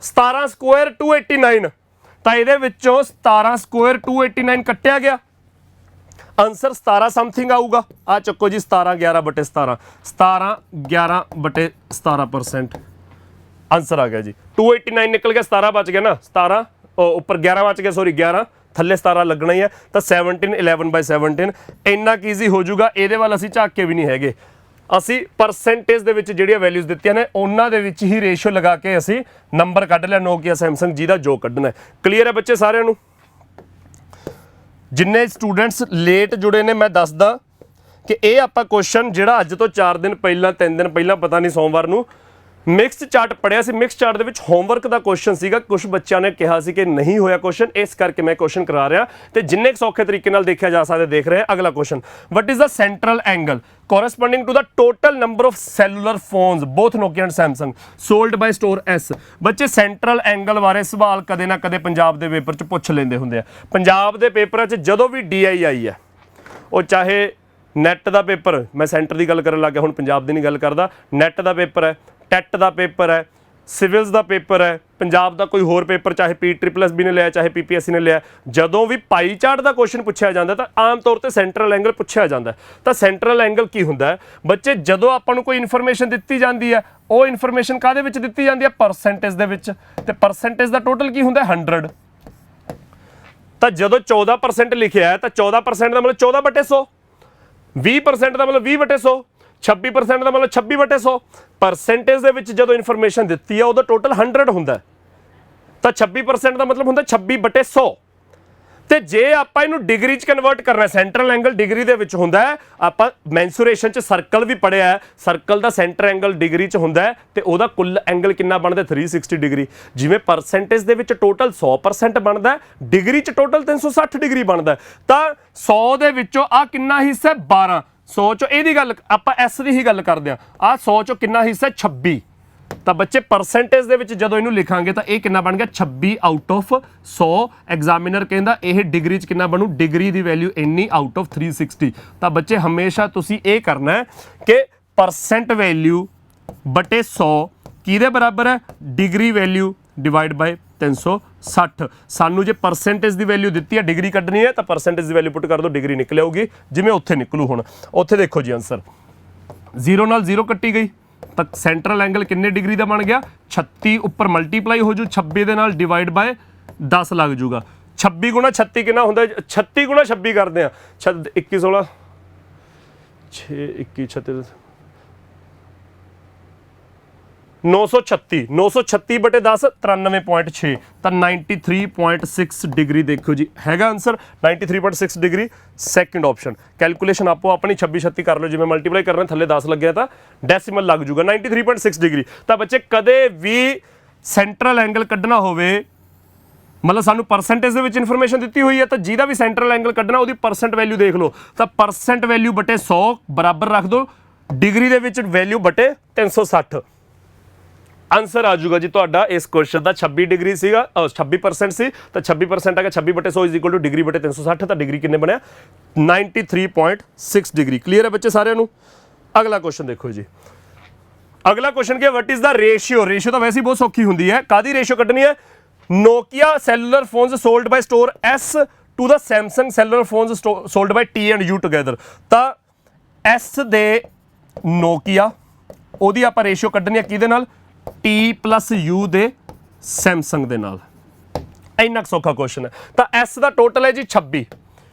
17 ਸਕੁਆਇਰ 289 ਤਾਂ ਇਹਦੇ ਵਿੱਚੋਂ 17 ਸਕੁਆਇਰ 289 ਕੱਟਿਆ ਗਿਆ ਆਨਸਰ 17 ਸਮਥਿੰਗ ਆਊਗਾ। ਆ ਚੱਕੋ ਜੀ 17 11/17 17 11/17% आंसर आ गया जी 289 निकल गया 17 बच गया ना 17 ऊपर 11 बच गया सॉरी 11 थल्ले 17 लगना ही है तो 17 11/17 ਇੰਨਾ ਕੀ ਈਜ਼ੀ ਹੋ ਜਾਊਗਾ। ਇਹਦੇ ਵੱਲ ਅਸੀਂ ਝਾਕ ਕੇ ਵੀ ਨਹੀਂ ਹੈਗੇ ਅਸੀਂ ਪਰਸੈਂਟੇਜ ਦੇ ਵਿੱਚ ਜਿਹੜੀਆਂ ਵੈਲਿਊਜ਼ ਦਿੱਤੀਆਂ ਨੇ ਉਹਨਾਂ ਦੇ ਵਿੱਚ ਹੀ ਰੇਸ਼ੋ ਲਗਾ ਕੇ ਅਸੀਂ ਨੰਬਰ ਕੱਢ ਲਿਆ ਨੋਕੀਆ ਸੈਮਸੰਗ ਜਿਹਦਾ ਜੋ ਕੱਢਣਾ ਹੈ। ਕਲੀਅਰ ਹੈ ਬੱਚੇ ਸਾਰਿਆਂ ਨੂੰ? ਜਿੰਨੇ ਸਟੂਡੈਂਟਸ ਲੇਟ ਜੁੜੇ ਨੇ ਮੈਂ ਦੱਸਦਾ ਕਿ ਇਹ ਆਪਾਂ ਕੁਐਸਚਨ ਜਿਹੜਾ ਅੱਜ ਤੋਂ 4 ਦਿਨ ਪਹਿਲਾਂ 3 ਦਿਨ ਪਹਿਲਾਂ ਪਤਾ ਨਹੀਂ ਸੋਮਵਾਰ ਨੂੰ ਮਿਕਸ ਚਾਰਟ ਪੜਿਆ ਸੀ। ਮਿਕਸ ਚਾਰਟ ਦੇ ਵਿੱਚ ਹੋਮਵਰਕ ਦਾ ਕੁਐਸਚਨ ਸੀਗਾ ਕੁਝ ਬੱਚਿਆਂ ਨੇ ਕਿਹਾ ਸੀ ਕਿ ਨਹੀਂ ਹੋਇਆ ਕੁਐਸਚਨ ਇਸ ਕਰਕੇ ਮੈਂ ਕੁਐਸਚਨ ਕਰਾ ਰਿਹਾ ਤੇ ਜਿੰਨੇ ਸੌਖੇ ਤਰੀਕੇ ਨਾਲ ਦੇਖਿਆ ਜਾ ਸਕਦਾ ਦੇਖ ਰਹੇ ਅਗਲਾ question what is the central angle corresponding to the total number of cellular phones both Nokia and Samsung sold by store S। ਬੱਚੇ ਸੈਂਟਰਲ ਐਂਗਲ ਬਾਰੇ ਸਵਾਲ ਕਦੇ ਨਾ ਕਦੇ ਪੰਜਾਬ ਦੇ ਪੇਪਰ 'ਚ ਪੁੱਛ ਲੈਂਦੇ ਹੁੰਦੇ ਆ। ਪੰਜਾਬ ਦੇ ਪੇਪਰਾਂ 'ਚ ਜਦੋਂ ਵੀ DI ਆਈ ਹੈ ਉਹ ਚਾਹੇ ਨੈਟ ਦਾ ਪੇਪਰ ਮੈਂ ਸੈਂਟਰ ਦੀ ਗੱਲ ਕਰਨ ਲੱਗ ਗਿਆ ਹੁਣ ਪੰਜਾਬ ਦੀ ਨਹੀਂ ਗੱਲ ਕਰਦਾ ਨੈਟ ਦਾ ਪੇਪਰ ਹੈ ਟੈਟ ਦਾ ਪੇਪਰ ਹੈ ਸਿਵਲਸ ਦਾ ਪੇਪਰ ਹੈ ਪੰਜਾਬ ਦਾ ਕੋਈ ਹੋਰ ਪੇਪਰ ਚਾਹੇ PSSB ਨੇ ਲਿਆ ਚਾਹੇ PPSC ਨੇ ਲਿਆ ਜਦੋਂ ਵੀ ਪਾਈ ਚਾਰਟ ਦਾ ਕੁਐਸਚਨ ਪੁੱਛਿਆ ਜਾਂਦਾ ਤਾਂ ਆਮ ਤੌਰ ਤੇ ਸੈਂਟਰਲ ਐਂਗਲ ਪੁੱਛਿਆ ਜਾਂਦਾ ਤਾਂ ਸੈਂਟਰਲ ਐਂਗਲ ਕੀ ਹੁੰਦਾ ਬੱਚੇ ਜਦੋਂ ਆਪਾਂ ਨੂੰ ਕੋਈ ਇਨਫੋਰਮੇਸ਼ਨ ਦਿੱਤੀ ਜਾਂਦੀ ਹੈ ਉਹ ਇਨਫੋਰਮੇਸ਼ਨ ਕਾਹਦੇ ਵਿੱਚ ਦਿੱਤੀ ਜਾਂਦੀ ਹੈ ਪਰਸੈਂਟੇਜ ਦੇ ਵਿੱਚ ਤੇ ਪਰਸੈਂਟੇਜ ਦਾ ਟੋਟਲ ਕੀ ਹੁੰਦਾ 100 ਤਾਂ ਜਦੋਂ 14% ਲਿਖਿਆ ਹੈ ਤਾਂ 14% ਦਾ ਮਤਲਬ 14/100, 20% ਦਾ ਮਤਲਬ 20/100, 26% ਦਾ ਮਤਲਬ 26/100। ਪਰਸੈਂਟੇਜ ਦੇ ਵਿੱਚ ਜਦੋਂ ਇਨਫੋਰਮੇਸ਼ਨ ਦਿੱਤੀ ਹੈ ਉਹਦਾ ਟੋਟਲ 100 ਹੁੰਦਾ, ਤਾਂ 26% ਦਾ ਮਤਲਬ ਹੁੰਦਾ 26/100। ਤੇ ਜੇ ਆਪਾਂ ਇਹਨੂੰ ਡਿਗਰੀ 'ਚ ਕਨਵਰਟ ਕਰਨਾ, ਸੈਂਟਰਲ ਐਂਗਲ ਡਿਗਰੀ ਦੇ ਵਿੱਚ ਹੁੰਦਾ ਹੈ। ਆਪਾਂ ਮੈਂਸੂਰੇਸ਼ਨ 'ਚ ਸਰਕਲ ਵੀ ਪੜ੍ਹਿਆ ਹੈ, ਸਰਕਲ ਦਾ ਸੈਂਟਰ ਐਂਗਲ ਡਿਗਰੀ 'ਚ ਹੁੰਦਾ ਹੈ ਤੇ ਉਹਦਾ ਕੁੱਲ ਐਂਗਲ ਕਿੰਨਾ ਬਣਦਾ 360 ਡਿਗਰੀ। ਜਿਵੇਂ ਪਰਸੈਂਟੇਜ ਦੇ ਵਿੱਚ ਟੋਟਲ 100% ਬਣਦਾ ਹੈ, ਡਿਗਰੀ 'ਚ ਟੋਟਲ 360 ਡਿਗਰੀ ਬਣਦਾ ਹੈ। ਤਾਂ 100 ਦੇ ਵਿੱਚੋਂ ਆ ਕਿੰਨਾ ਹਿੱਸਾ 12, 100 ਚੋਂ ਇਹਦੀ ਗੱਲ ਆਪਾਂ ਐਸ ਦੀ ਹੀ ਗੱਲ ਕਰਦੇ ਹਾਂ, ਆ 100 ਚੋਂ ਕਿੰਨਾ ਹਿੱਸਾ 26। ਤਾਂ ਬੱਚੇ ਪਰਸੈਂਟੇਜ ਦੇ ਵਿੱਚ ਜਦੋਂ ਇਹਨੂੰ ਲਿਖਾਂਗੇ ਤਾਂ ਇਹ ਕਿੰਨਾ ਬਣ ਗਿਆ 26 ਆਊਟ ਆਫ 100। ਐਗਜ਼ਾਮੀਨਰ ਕਹਿੰਦਾ ਇਹ ਡਿਗਰੀ 'ਚ ਕਿੰਨਾ ਬਣੂ, ਡਿਗਰੀ ਦੀ ਵੈਲਿਊ ਇੰਨੀ ਆਊਟ ਆਫ 360। ਤਾਂ ਬੱਚੇ ਹਮੇਸ਼ਾ ਤੁਸੀਂ ਇਹ ਕਰਨਾ ਹੈ ਕਿ ਪਰਸੈਂਟ ਵੈਲਿਊ ਬਟੇ 100 ਕਿਹਦੇ ਬਰਾਬਰ ਹੈ, ਡਿਗਰੀ ਵੈਲਿਊ ਡਿਵਾਈਡ ਬਾਈ 360। ਸਾਨੂੰ ਜੇ ਪਰਸੈਂਟੇਜ ਦੀ ਵੈਲਿਊ ਦਿੱਤੀ ਹੈ, ਡਿਗਰੀ ਕੱਢਣੀ ਹੈ ਤਾਂ ਪਰਸੈਂਟੇਜ ਦੀ ਵੈਲਿਊ ਪੁੱਟ ਕਰ ਦਿਓ, ਡਿਗਰੀ ਨਿਕਲ ਆਊਗੀ ਜਿਵੇਂ ਉੱਥੇ ਨਿਕਲੂ। ਹੁਣ ਉੱਥੇ ਦੇਖੋ ਜੀ ਆਨਸਰ 0 ਨਾਲ 0 ਕੱਟੀ ਗਈ ਤਾਂ ਸੈਂਟਰਲ ਐਂਗਲ ਕਿੰਨੇ ਡਿਗਰੀ ਦਾ ਬਣ ਗਿਆ 36। ਉੱਪਰ ਮਲਟੀਪਲਾਈ ਹੋ ਜੂ 26 ਦੇ ਨਾਲ ਡਿਵਾਈਡ ਬਾਏ 10 ਲੱਗ ਜੂਗਾ। 26 ਗੁਣਾ 36 ਕਿੰਨਾ ਹੁੰਦਾ, 36 ਗੁਣਾ 26 ਕਰਦੇ ਆ 21 16 6 21 36 936 936 ਬਟੇ 10 93.6 ਤਾਂ 93.6 ਡਿਗਰੀ। ਦੇਖੋ ਜੀ ਹੈਗਾ answer 93.6 degree, second option. Calculation ਆਪੋ ਆਪਣੀ 26 36 ਕਰ ਲਓ, ਜਿਵੇਂ ਮਲਟੀਪਲਾਈ ਕਰਨਾ ਥੱਲੇ 10 ਲੱਗਿਆ ਤਾਂ ਡੈਸੀਮਲ ਲੱਗ ਜੂਗਾ 93.6 ਡਿਗਰੀ। ਤਾਂ ਬੱਚੇ ਕਦੇ ਵੀ ਸੈਂਟਰਲ ਐਂਗਲ ਕੱਢਣਾ ਹੋਵੇ, ਮਤਲਬ ਸਾਨੂੰ ਪਰਸੈਂਟੇਜ ਦੇ ਵਿੱਚ ਇਨਫੋਰਮੇਸ਼ਨ ਦਿੱਤੀ ਹੋਈ ਹੈ ਤਾਂ ਜਿਹਦਾ ਵੀ ਸੈਂਟਰਲ ਐਂਗਲ ਕੱਢਣਾ ਉਹਦੀ ਪਰਸੈਂਟ ਵੈਲਿਊ ਦੇਖ ਲਓ। ਤਾਂ ਪਰਸੈਂਟ ਵੈਲਿਊ ਬਟੇ 100 ਬਰਾਬਰ ਰੱਖ ਦਿਓ ਡਿਗਰੀ ਦੇ ਵਿੱਚ ਵੈਲਿਊ ਬਟੇ 360। ਆਨਸਰ ਆ ਜਾਊਗਾ ਜੀ ਤੁਹਾਡਾ ਇਸ ਕੁਐਸਚਨ ਦਾ 26 ਡਿਗਰੀ ਸੀਗਾ, 26% ਸੀ ਤਾਂ 26% ਆ ਗਿਆ 26/100 ਇਜ਼ ਇਕੁਅਲ ਟੂ ਡਿਗਰੀ ਬਟੇ 360। ਤਾਂ ਡਿਗਰੀ ਕਿੰਨੇ ਬਣਿਆ 93.6 ਡਿਗਰੀ। ਕਲੀਅਰ ਹੈ ਬੱਚੇ ਸਾਰਿਆਂ ਨੂੰ। ਅਗਲਾ ਕੁਐਸਚਨ ਦੇਖੋ ਜੀ। ਅਗਲਾ question Ki, what is the ratio. Ratio ਤਾਂ ਵੈਸੇ ਹੀ ਬਹੁਤ ਸੌਖੀ ਹੁੰਦੀ ਹੈ। ਕਾਦੀ ਰੇਸ਼ੀਓ ਕੱਢਣੀ ਹੈ, Nokia cellular phones sold by store S to the Samsung cellular phones sold by T and U together. ਤਾਂ S ਦੇ ਨੋਕੀਆ ਉਹਦੀ ਆਪਾਂ ਰੇਸ਼ੀਓ ਕੱਢਣੀ ਹੈ ਕਿਹਦੇ ਨਾਲ, T ਪਲੱਸ U ਦੇ ਸੈਮਸੰਗ ਦੇ ਨਾਲ। ਇੰਨਾ ਸੌਖਾ ਕੁਐਸਚਨ ਹੈ। ਤਾਂ S ਦਾ ਟੋਟਲ ਹੈ ਜੀ 26,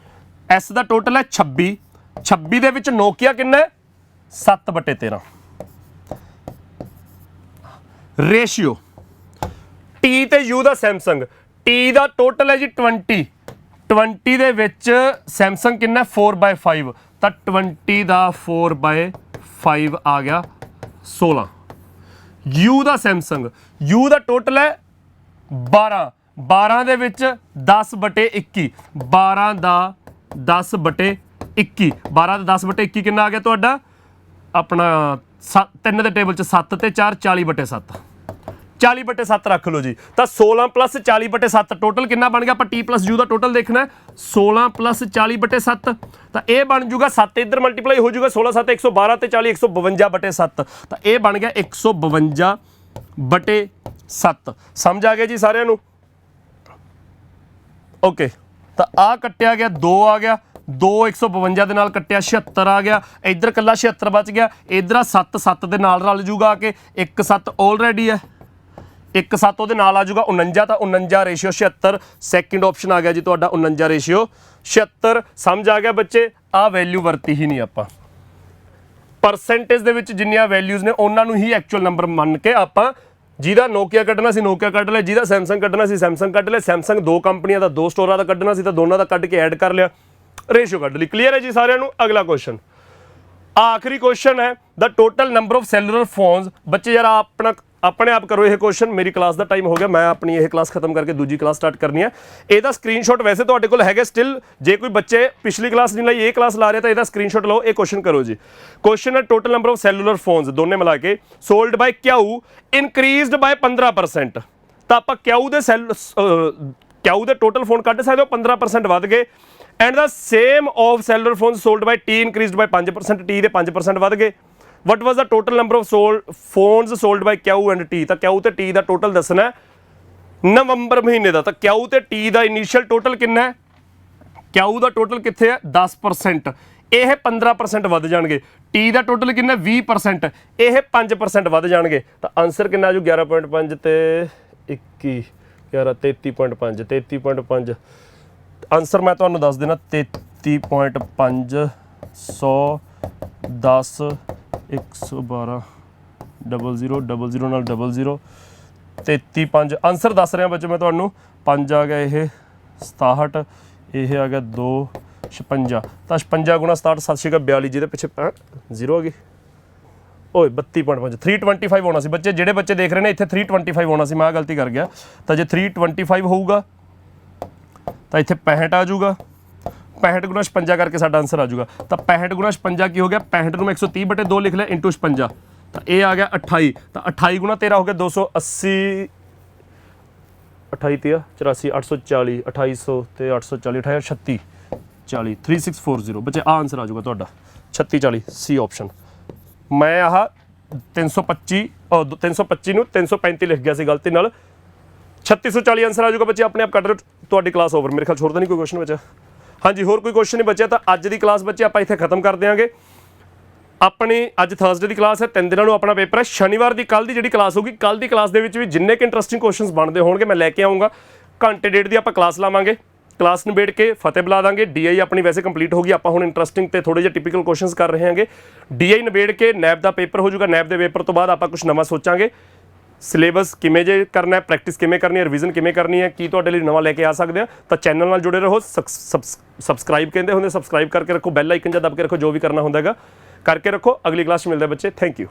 S ਦਾ ਟੋਟਲ ਹੈ 26, 26 ਦੇ ਵਿੱਚ ਨੋਕੀਆ ਕਿੰਨਾ ਹੈ 7/13। ਰੇਸ਼ੀਓ T ਤੇ U ਦਾ ਸੈਮਸੰਗ, T ਦਾ ਟੋਟਲ ਹੈ ਜੀ 20, 20 ਦੇ ਵਿੱਚ ਸੈਮਸੰਗ ਕਿੰਨਾ 4/5 ਤਾਂ 20 ਦਾ 4/5 ਆ ਗਿਆ 16। U ਦਾ ਸੈਮਸੰਗ, U ਦਾ ਟੋਟਲ ਹੈ 12, 12 ਦੇ ਵਿੱਚ 10/21, 12 ਦਾ 10/21, 12 ਦਾ 10/21 ਕਿੰਨਾ ਆ ਗਿਆ ਤੁਹਾਡਾ ਆਪਣਾ 3 ਦੇ ਟੇਬਲ 'ਚ 7 ਤੇ 4 40/7, 40/7 ਰੱਖ ਲਓ ਜੀ। ਤਾਂ 16 + 40/7 ਟੋਟਲ ਕਿੰਨਾ ਬਣ ਗਿਆ, ਆਪਾਂ T ਪਲੱਸ U ਦਾ ਟੋਟਲ ਦੇਖਣਾ 16 + 40/7 ਤਾਂ ਇਹ ਬਣ ਜੂਗਾ 7 ਇੱਧਰ ਮਲਟੀਪਲਾਈ ਹੋ ਜੂਗਾ 16 7 112 ਤੇ 40 152/7 ਤਾਂ ਇਹ ਬਣ ਗਿਆ 152/7। ਸਮਝ ਆ ਗਿਆ ਜੀ ਸਾਰਿਆਂ ਨੂੰ। ਓਕੇ ਤਾਂ ਆ ਕੱਟਿਆ ਗਿਆ 2 ਆ ਗਿਆ 2 152 ਦੇ ਨਾਲ ਕੱਟਿਆ 76 ਆ ਗਿਆ, ਇੱਧਰ ਕੱਲਾ 76 ਬਚ ਗਿਆ, ਇੱਧਰ 7 7 ਦੇ ਨਾਲ ਰਲ ਜੂਗਾ ਆ ਕੇ 1 7 ਆਲਰੇਡੀ ਹੈ, 1 7 ਉਹਦੇ ਨਾਲ ਆ ਜੂਗਾ 49 ਤਾਂ 49 ਰੇਸ਼ੀਓ 76। ਸੈਕਿੰਡ ਆਪਸ਼ਨ ਆ ਗਿਆ ਜੀ ਤੁਹਾਡਾ 49 ਰੇਸ਼ੀਓ 76। ਸਮਝ ਆ ਗਿਆ ਬੱਚੇ। ਆ ਵੈਲਿਊ ਵਰਤੀ ਹੀ ਨਹੀਂ ਆਪਾਂ, ਪਰਸੈਂਟੇਜ ਦੇ ਵਿੱਚ ਜਿੰਨੀਆਂ ਵੈਲਿਊਜ਼ ਨੇ ਉਹਨਾਂ ਨੂੰ ਹੀ ਐਕਚੁਅਲ ਨੰਬਰ ਮੰਨ ਕੇ ਆਪਾਂ ਜਿਹਦਾ ਨੋਕੀਆ ਕੱਢਣਾ ਸੀ ਨੋਕੀਆ ਕੱਢ ਲਿਆ, ਜਿਹਦਾ ਸੈਮਸੰਗ ਕੱਢਣਾ ਸੀ ਸੈਮਸੰਗ ਕੱਢ ਲਿਆ। ਸੈਮਸੰਗ 2 ਕੰਪਨੀਆਂ ਦਾ 2 ਸਟੋਰਾਂ ਦਾ ਕੱਢਣਾ ਸੀ ਤਾਂ ਦੋਨਾਂ ਦਾ ਕੱਢ ਕੇ ਐਡ ਕਰ ਲਿਆ, ਰੇਸ਼ੀਓ ਕੱਢ ਲਈ। ਕਲੀਅਰ ਹੈ ਜੀ ਸਾਰਿਆਂ ਨੂੰ। ਅਗਲਾ ਕੁਐਸਚਨ, ਆਖਰੀ ਕੁਐਸਚਨ ਹੈ the total number of cellular phones. ਬੱਚੇ ਯਾਰ ਆਪਣੇ ਆਪ ਕਰੋ ਇਹ ਕੁਐਸਚਨ, ਮੇਰੀ ਕਲਾਸ ਦਾ ਟਾਈਮ ਹੋ ਗਿਆ, ਮੈਂ ਆਪਣੀ ਇਹ ਕਲਾਸ ਖਤਮ ਕਰਕੇ ਦੂਜੀ ਕਲਾਸ ਸਟਾਰਟ ਕਰਨੀ ਹੈ। ਇਹਦਾ ਸਕਰੀਨਸ਼ਾਟ ਵੈਸੇ ਤੁਹਾਡੇ ਕੋਲ ਹੈਗਾ ਸਟਿਲ, ਜੇ ਕੋਈ ਬੱਚੇ ਪਿਛਲੀ ਕਲਾਸ ਨਹੀਂ ਲਈ ਇਹ ਕਲਾਸ ਲਾ ਰਹੇ ਤਾਂ ਇਹਦਾ ਸਕਰੀਨਸ਼ਾਟ ਲਓ। ਇਹ ਕੁਐਸਚਨ ਕਰੋ ਜੀ। ਕੁਐਸਚਨ ਹੈ total number of cellular phones ਦੋਨੇ ਮਿਲਾ ਕੇ ਸੋਲਡ ਬਾਈ ਕਿਊ ਇਨਕਰੀਜ਼ਡ ਬਾਈ 15%। ਤਾਂ ਆਪਾਂ ਕਿਊ ਦੇ ਟੋਟਲ ਫੋਨ ਕੱਢ ਸਕਦੇ ਹੋ 15% ਵੱਧ ਗਏ। And the same of cellular phones sold by T increased by 5%, T ਦੇ 5% ਵੱਧ ਗਏ। What was the total number of phones sold by Q and T। ਤਾਂ ਕਿਊ ਤੇ T ਦਾ ਟੋਟਲ ਦੱਸਣਾ ਨਵੰਬਰ ਮਹੀਨੇ ਦਾ। ਤਾਂ ਕਿਊ ਤੇ T ਦਾ ਇਨੀਸ਼ੀਅਲ ਟੋਟਲ ਕਿੰਨਾ ਹੈ, ਕਿਊ ਦਾ ਟੋਟਲ ਕਿੱਥੇ ਹੈ 10%, ਇਹ 15% ਵੱਧ ਜਾਣਗੇ। T ਦਾ ਟੋਟਲ ਕਿੰਨਾ 20%, ਇਹ 5% ਵੱਧ ਜਾਣਗੇ। ਤਾਂ ਆਨਸਰ ਕਿੰਨਾ ਆਜੂ 11.5 ਤੇ 21 11 33.5 33.5 ਆਨਸਰ ਮੈਂ ਤੁਹਾਨੂੰ ਦੱਸ ਦੇਣਾ 33.5 100 10 112 00 00 ਨਾਲ 00 33.5 ਆਨਸਰ ਦੱਸ ਰਿਹਾ ਬੱਚੇ ਮੈਂ ਤੁਹਾਨੂੰ 5 ਆ ਗਿਆ ਇਹ 67 ਇਹ ਆ ਗਿਆ 2 56 ਤਾਂ 56 ਗੁਣਾ 67 7 ਛੇ 42 ਜਿਹਦੇ ਪਿੱਛੇ 0 ਆ ਗਈ ਓਏ 32.5 325 ਹੋਣਾ ਸੀ ਬੱਚੇ ਜਿਹੜੇ ਬੱਚੇ ਦੇਖ ਰਹੇ ਨੇ ਇੱਥੇ 325 ਹੋਣਾ ਸੀ ਮੈਂ ਗਲਤੀ ਕਰ ਗਿਆ ਤਾਂ ਜੇ 325 ਹੋਊਗਾ ਤਾਂ ਇੱਥੇ 65 ਆ ਜਾਊਗਾ 65 ਗੁਣਾ 56 ਕਰਕੇ ਸਾਡਾ ਆਨਸਰ ਆ ਜਾਊਗਾ ਤਾਂ 65 ਗੁਣਾ 56 ਕੀ ਹੋ ਗਿਆ 65 ਨੂੰ ਮੈਂ 130/2 ਲਿਖ ਲਿਆ ਇੰਟੂ 56 ਤਾਂ ਇਹ ਆ ਗਿਆ 28 ਤਾਂ 28 ਗੁਣਾ 13 ਹੋ ਗਿਆ 280 28 ਤੇ 84 840 2800 ਤੇ 840 28 36 40 3640 ਬੱਚੇ ਆ ਆਨਸਰ ਆ ਜਾਊਗਾ ਤੁਹਾਡਾ 3640 ਸੀ ਆਪਸ਼ਨ ਮੈਂ ਆਹ 325 ਨੂੰ 335 ਲਿਖ ਗਿਆ ਸੀ ਗਲਤੀ ਨਾਲ 3640 ਆਨਸਰ ਆ ਜਾਊਗਾ ਬੱਚੇ ਆਪਣੇ ਆਪ ਕੱਢ ਰਹੇ ਤੁਹਾਡੀ ਕਲਾਸ ਓਵਰ ਮੇਰੇ ਖਿਆਲ ਛੋੜਦਾ ਨਹੀਂ ਕੋਈ ਕੁਐਸਚਨ ਬਚਿਆ ਹਾਂਜੀ ਹੋਰ ਕੋਈ ਕੁਐਸਚਨ ਨਹੀਂ ਬਚਿਆ ਤਾਂ ਅੱਜ ਦੀ ਕਲਾਸ ਬੱਚੇ ਆਪਾਂ ਇੱਥੇ ਖਤਮ ਕਰ ਦਿਆਂਗੇ ਆਪਣੀ ਅੱਜ ਥਰਸਡੇ ਦੀ ਕਲਾਸ ਹੈ 3 ਦਿਨਾਂ ਨੂੰ ਆਪਣਾ ਪੇਪਰ ਹੈ ਸ਼ਨੀਵਾਰ ਦੀ ਕੱਲ ਦੀ ਜਿਹੜੀ ਕਲਾਸ ਹੋਊਗੀ ਕੱਲ ਦੀ ਕਲਾਸ ਦੇ ਵਿੱਚ ਵੀ ਜਿੰਨੇ ਕਿ ਇੰਟਰਸਟਿੰਗ ਕੁਐਸਚਨਸ ਬਣਦੇ ਹੋਣਗੇ ਮੈਂ ਲੈ ਕੇ ਆਉਂਗਾ ਘੰਟੇ ਡੇਢ ਦੀ ਆਪਾਂ ਕਲਾਸ ਲਾਵਾਂਗੇ ਕਲਾਸ ਨਿਬੇੜ ਕੇ ਫਤਿਹ ਬੁਲਾ ਦਾਂਗੇ ਡੀਆਈ ਆਪਣੀ ਵੈਸੇ ਕੰਪਲੀਟ ਹੋ ਗਈ ਆਪਾਂ ਹੁਣ ਇੰਟਰਸਟਿੰਗ ਤੇ ਥੋੜੇ ਜਿਹੇ ਟਿਪੀਕਲ ਕੁਐਸਚਨਸ ਕਰ ਰਹੇ ਹਾਂਗੇ ਡੀਆਈ ਨਿਬੇੜ ਕੇ ਨੈਬ ਦਾ ਪੇਪਰ ਹੋ ਜਾਊਗਾ ਨੈਬ ਦੇ ਪੇਪਰ ਤੋਂ ਬਾਅਦ ਆਪਾਂ ਕੁਝ ਨਵਾਂ ਸੋਚਾਂਗੇ ਸਿਲੇਬਸ ਕਿਵੇਂ ਜੇ ਕਰਨਾ ਹੈ ਪ੍ਰੈਕਟਿਸ ਕਿਵੇਂ ਕਰਨੀ ਹੈ ਰਿਵੀਜ਼ਨ ਕਿਵੇਂ ਕਰਨੀ ਹੈ ਕੀ ਤੁਹਾਡੇ ਲਈ ਨਵਾਂ ਲੈ ਕੇ ਆ ਸਕਦੇ ਆ ਤਾਂ ਚੈਨਲ ਨਾਲ ਜੁੜੇ ਰਹੋ ਸਬਸਕ੍ਰਾਈਬ ਕਹਿੰਦੇ ਹੁੰਦੇ ਸਬਸਕ੍ਰਾਈਬ ਕਰਕੇ ਰੱਖੋ ਬੈਲ ਆਈਕਨ ਜਾਂ ਦਬ ਕੇ ਰੱਖੋ ਜੋ ਵੀ ਕਰਨਾ ਹੁੰਦਾ ਹੈਗਾ ਕਰਕੇ ਰੱਖੋ ਅਗਲੀ ਕਲਾਸ 'ਚ ਮਿਲਦੇ ਬੱਚੇ ਥੈਂਕ ਯੂ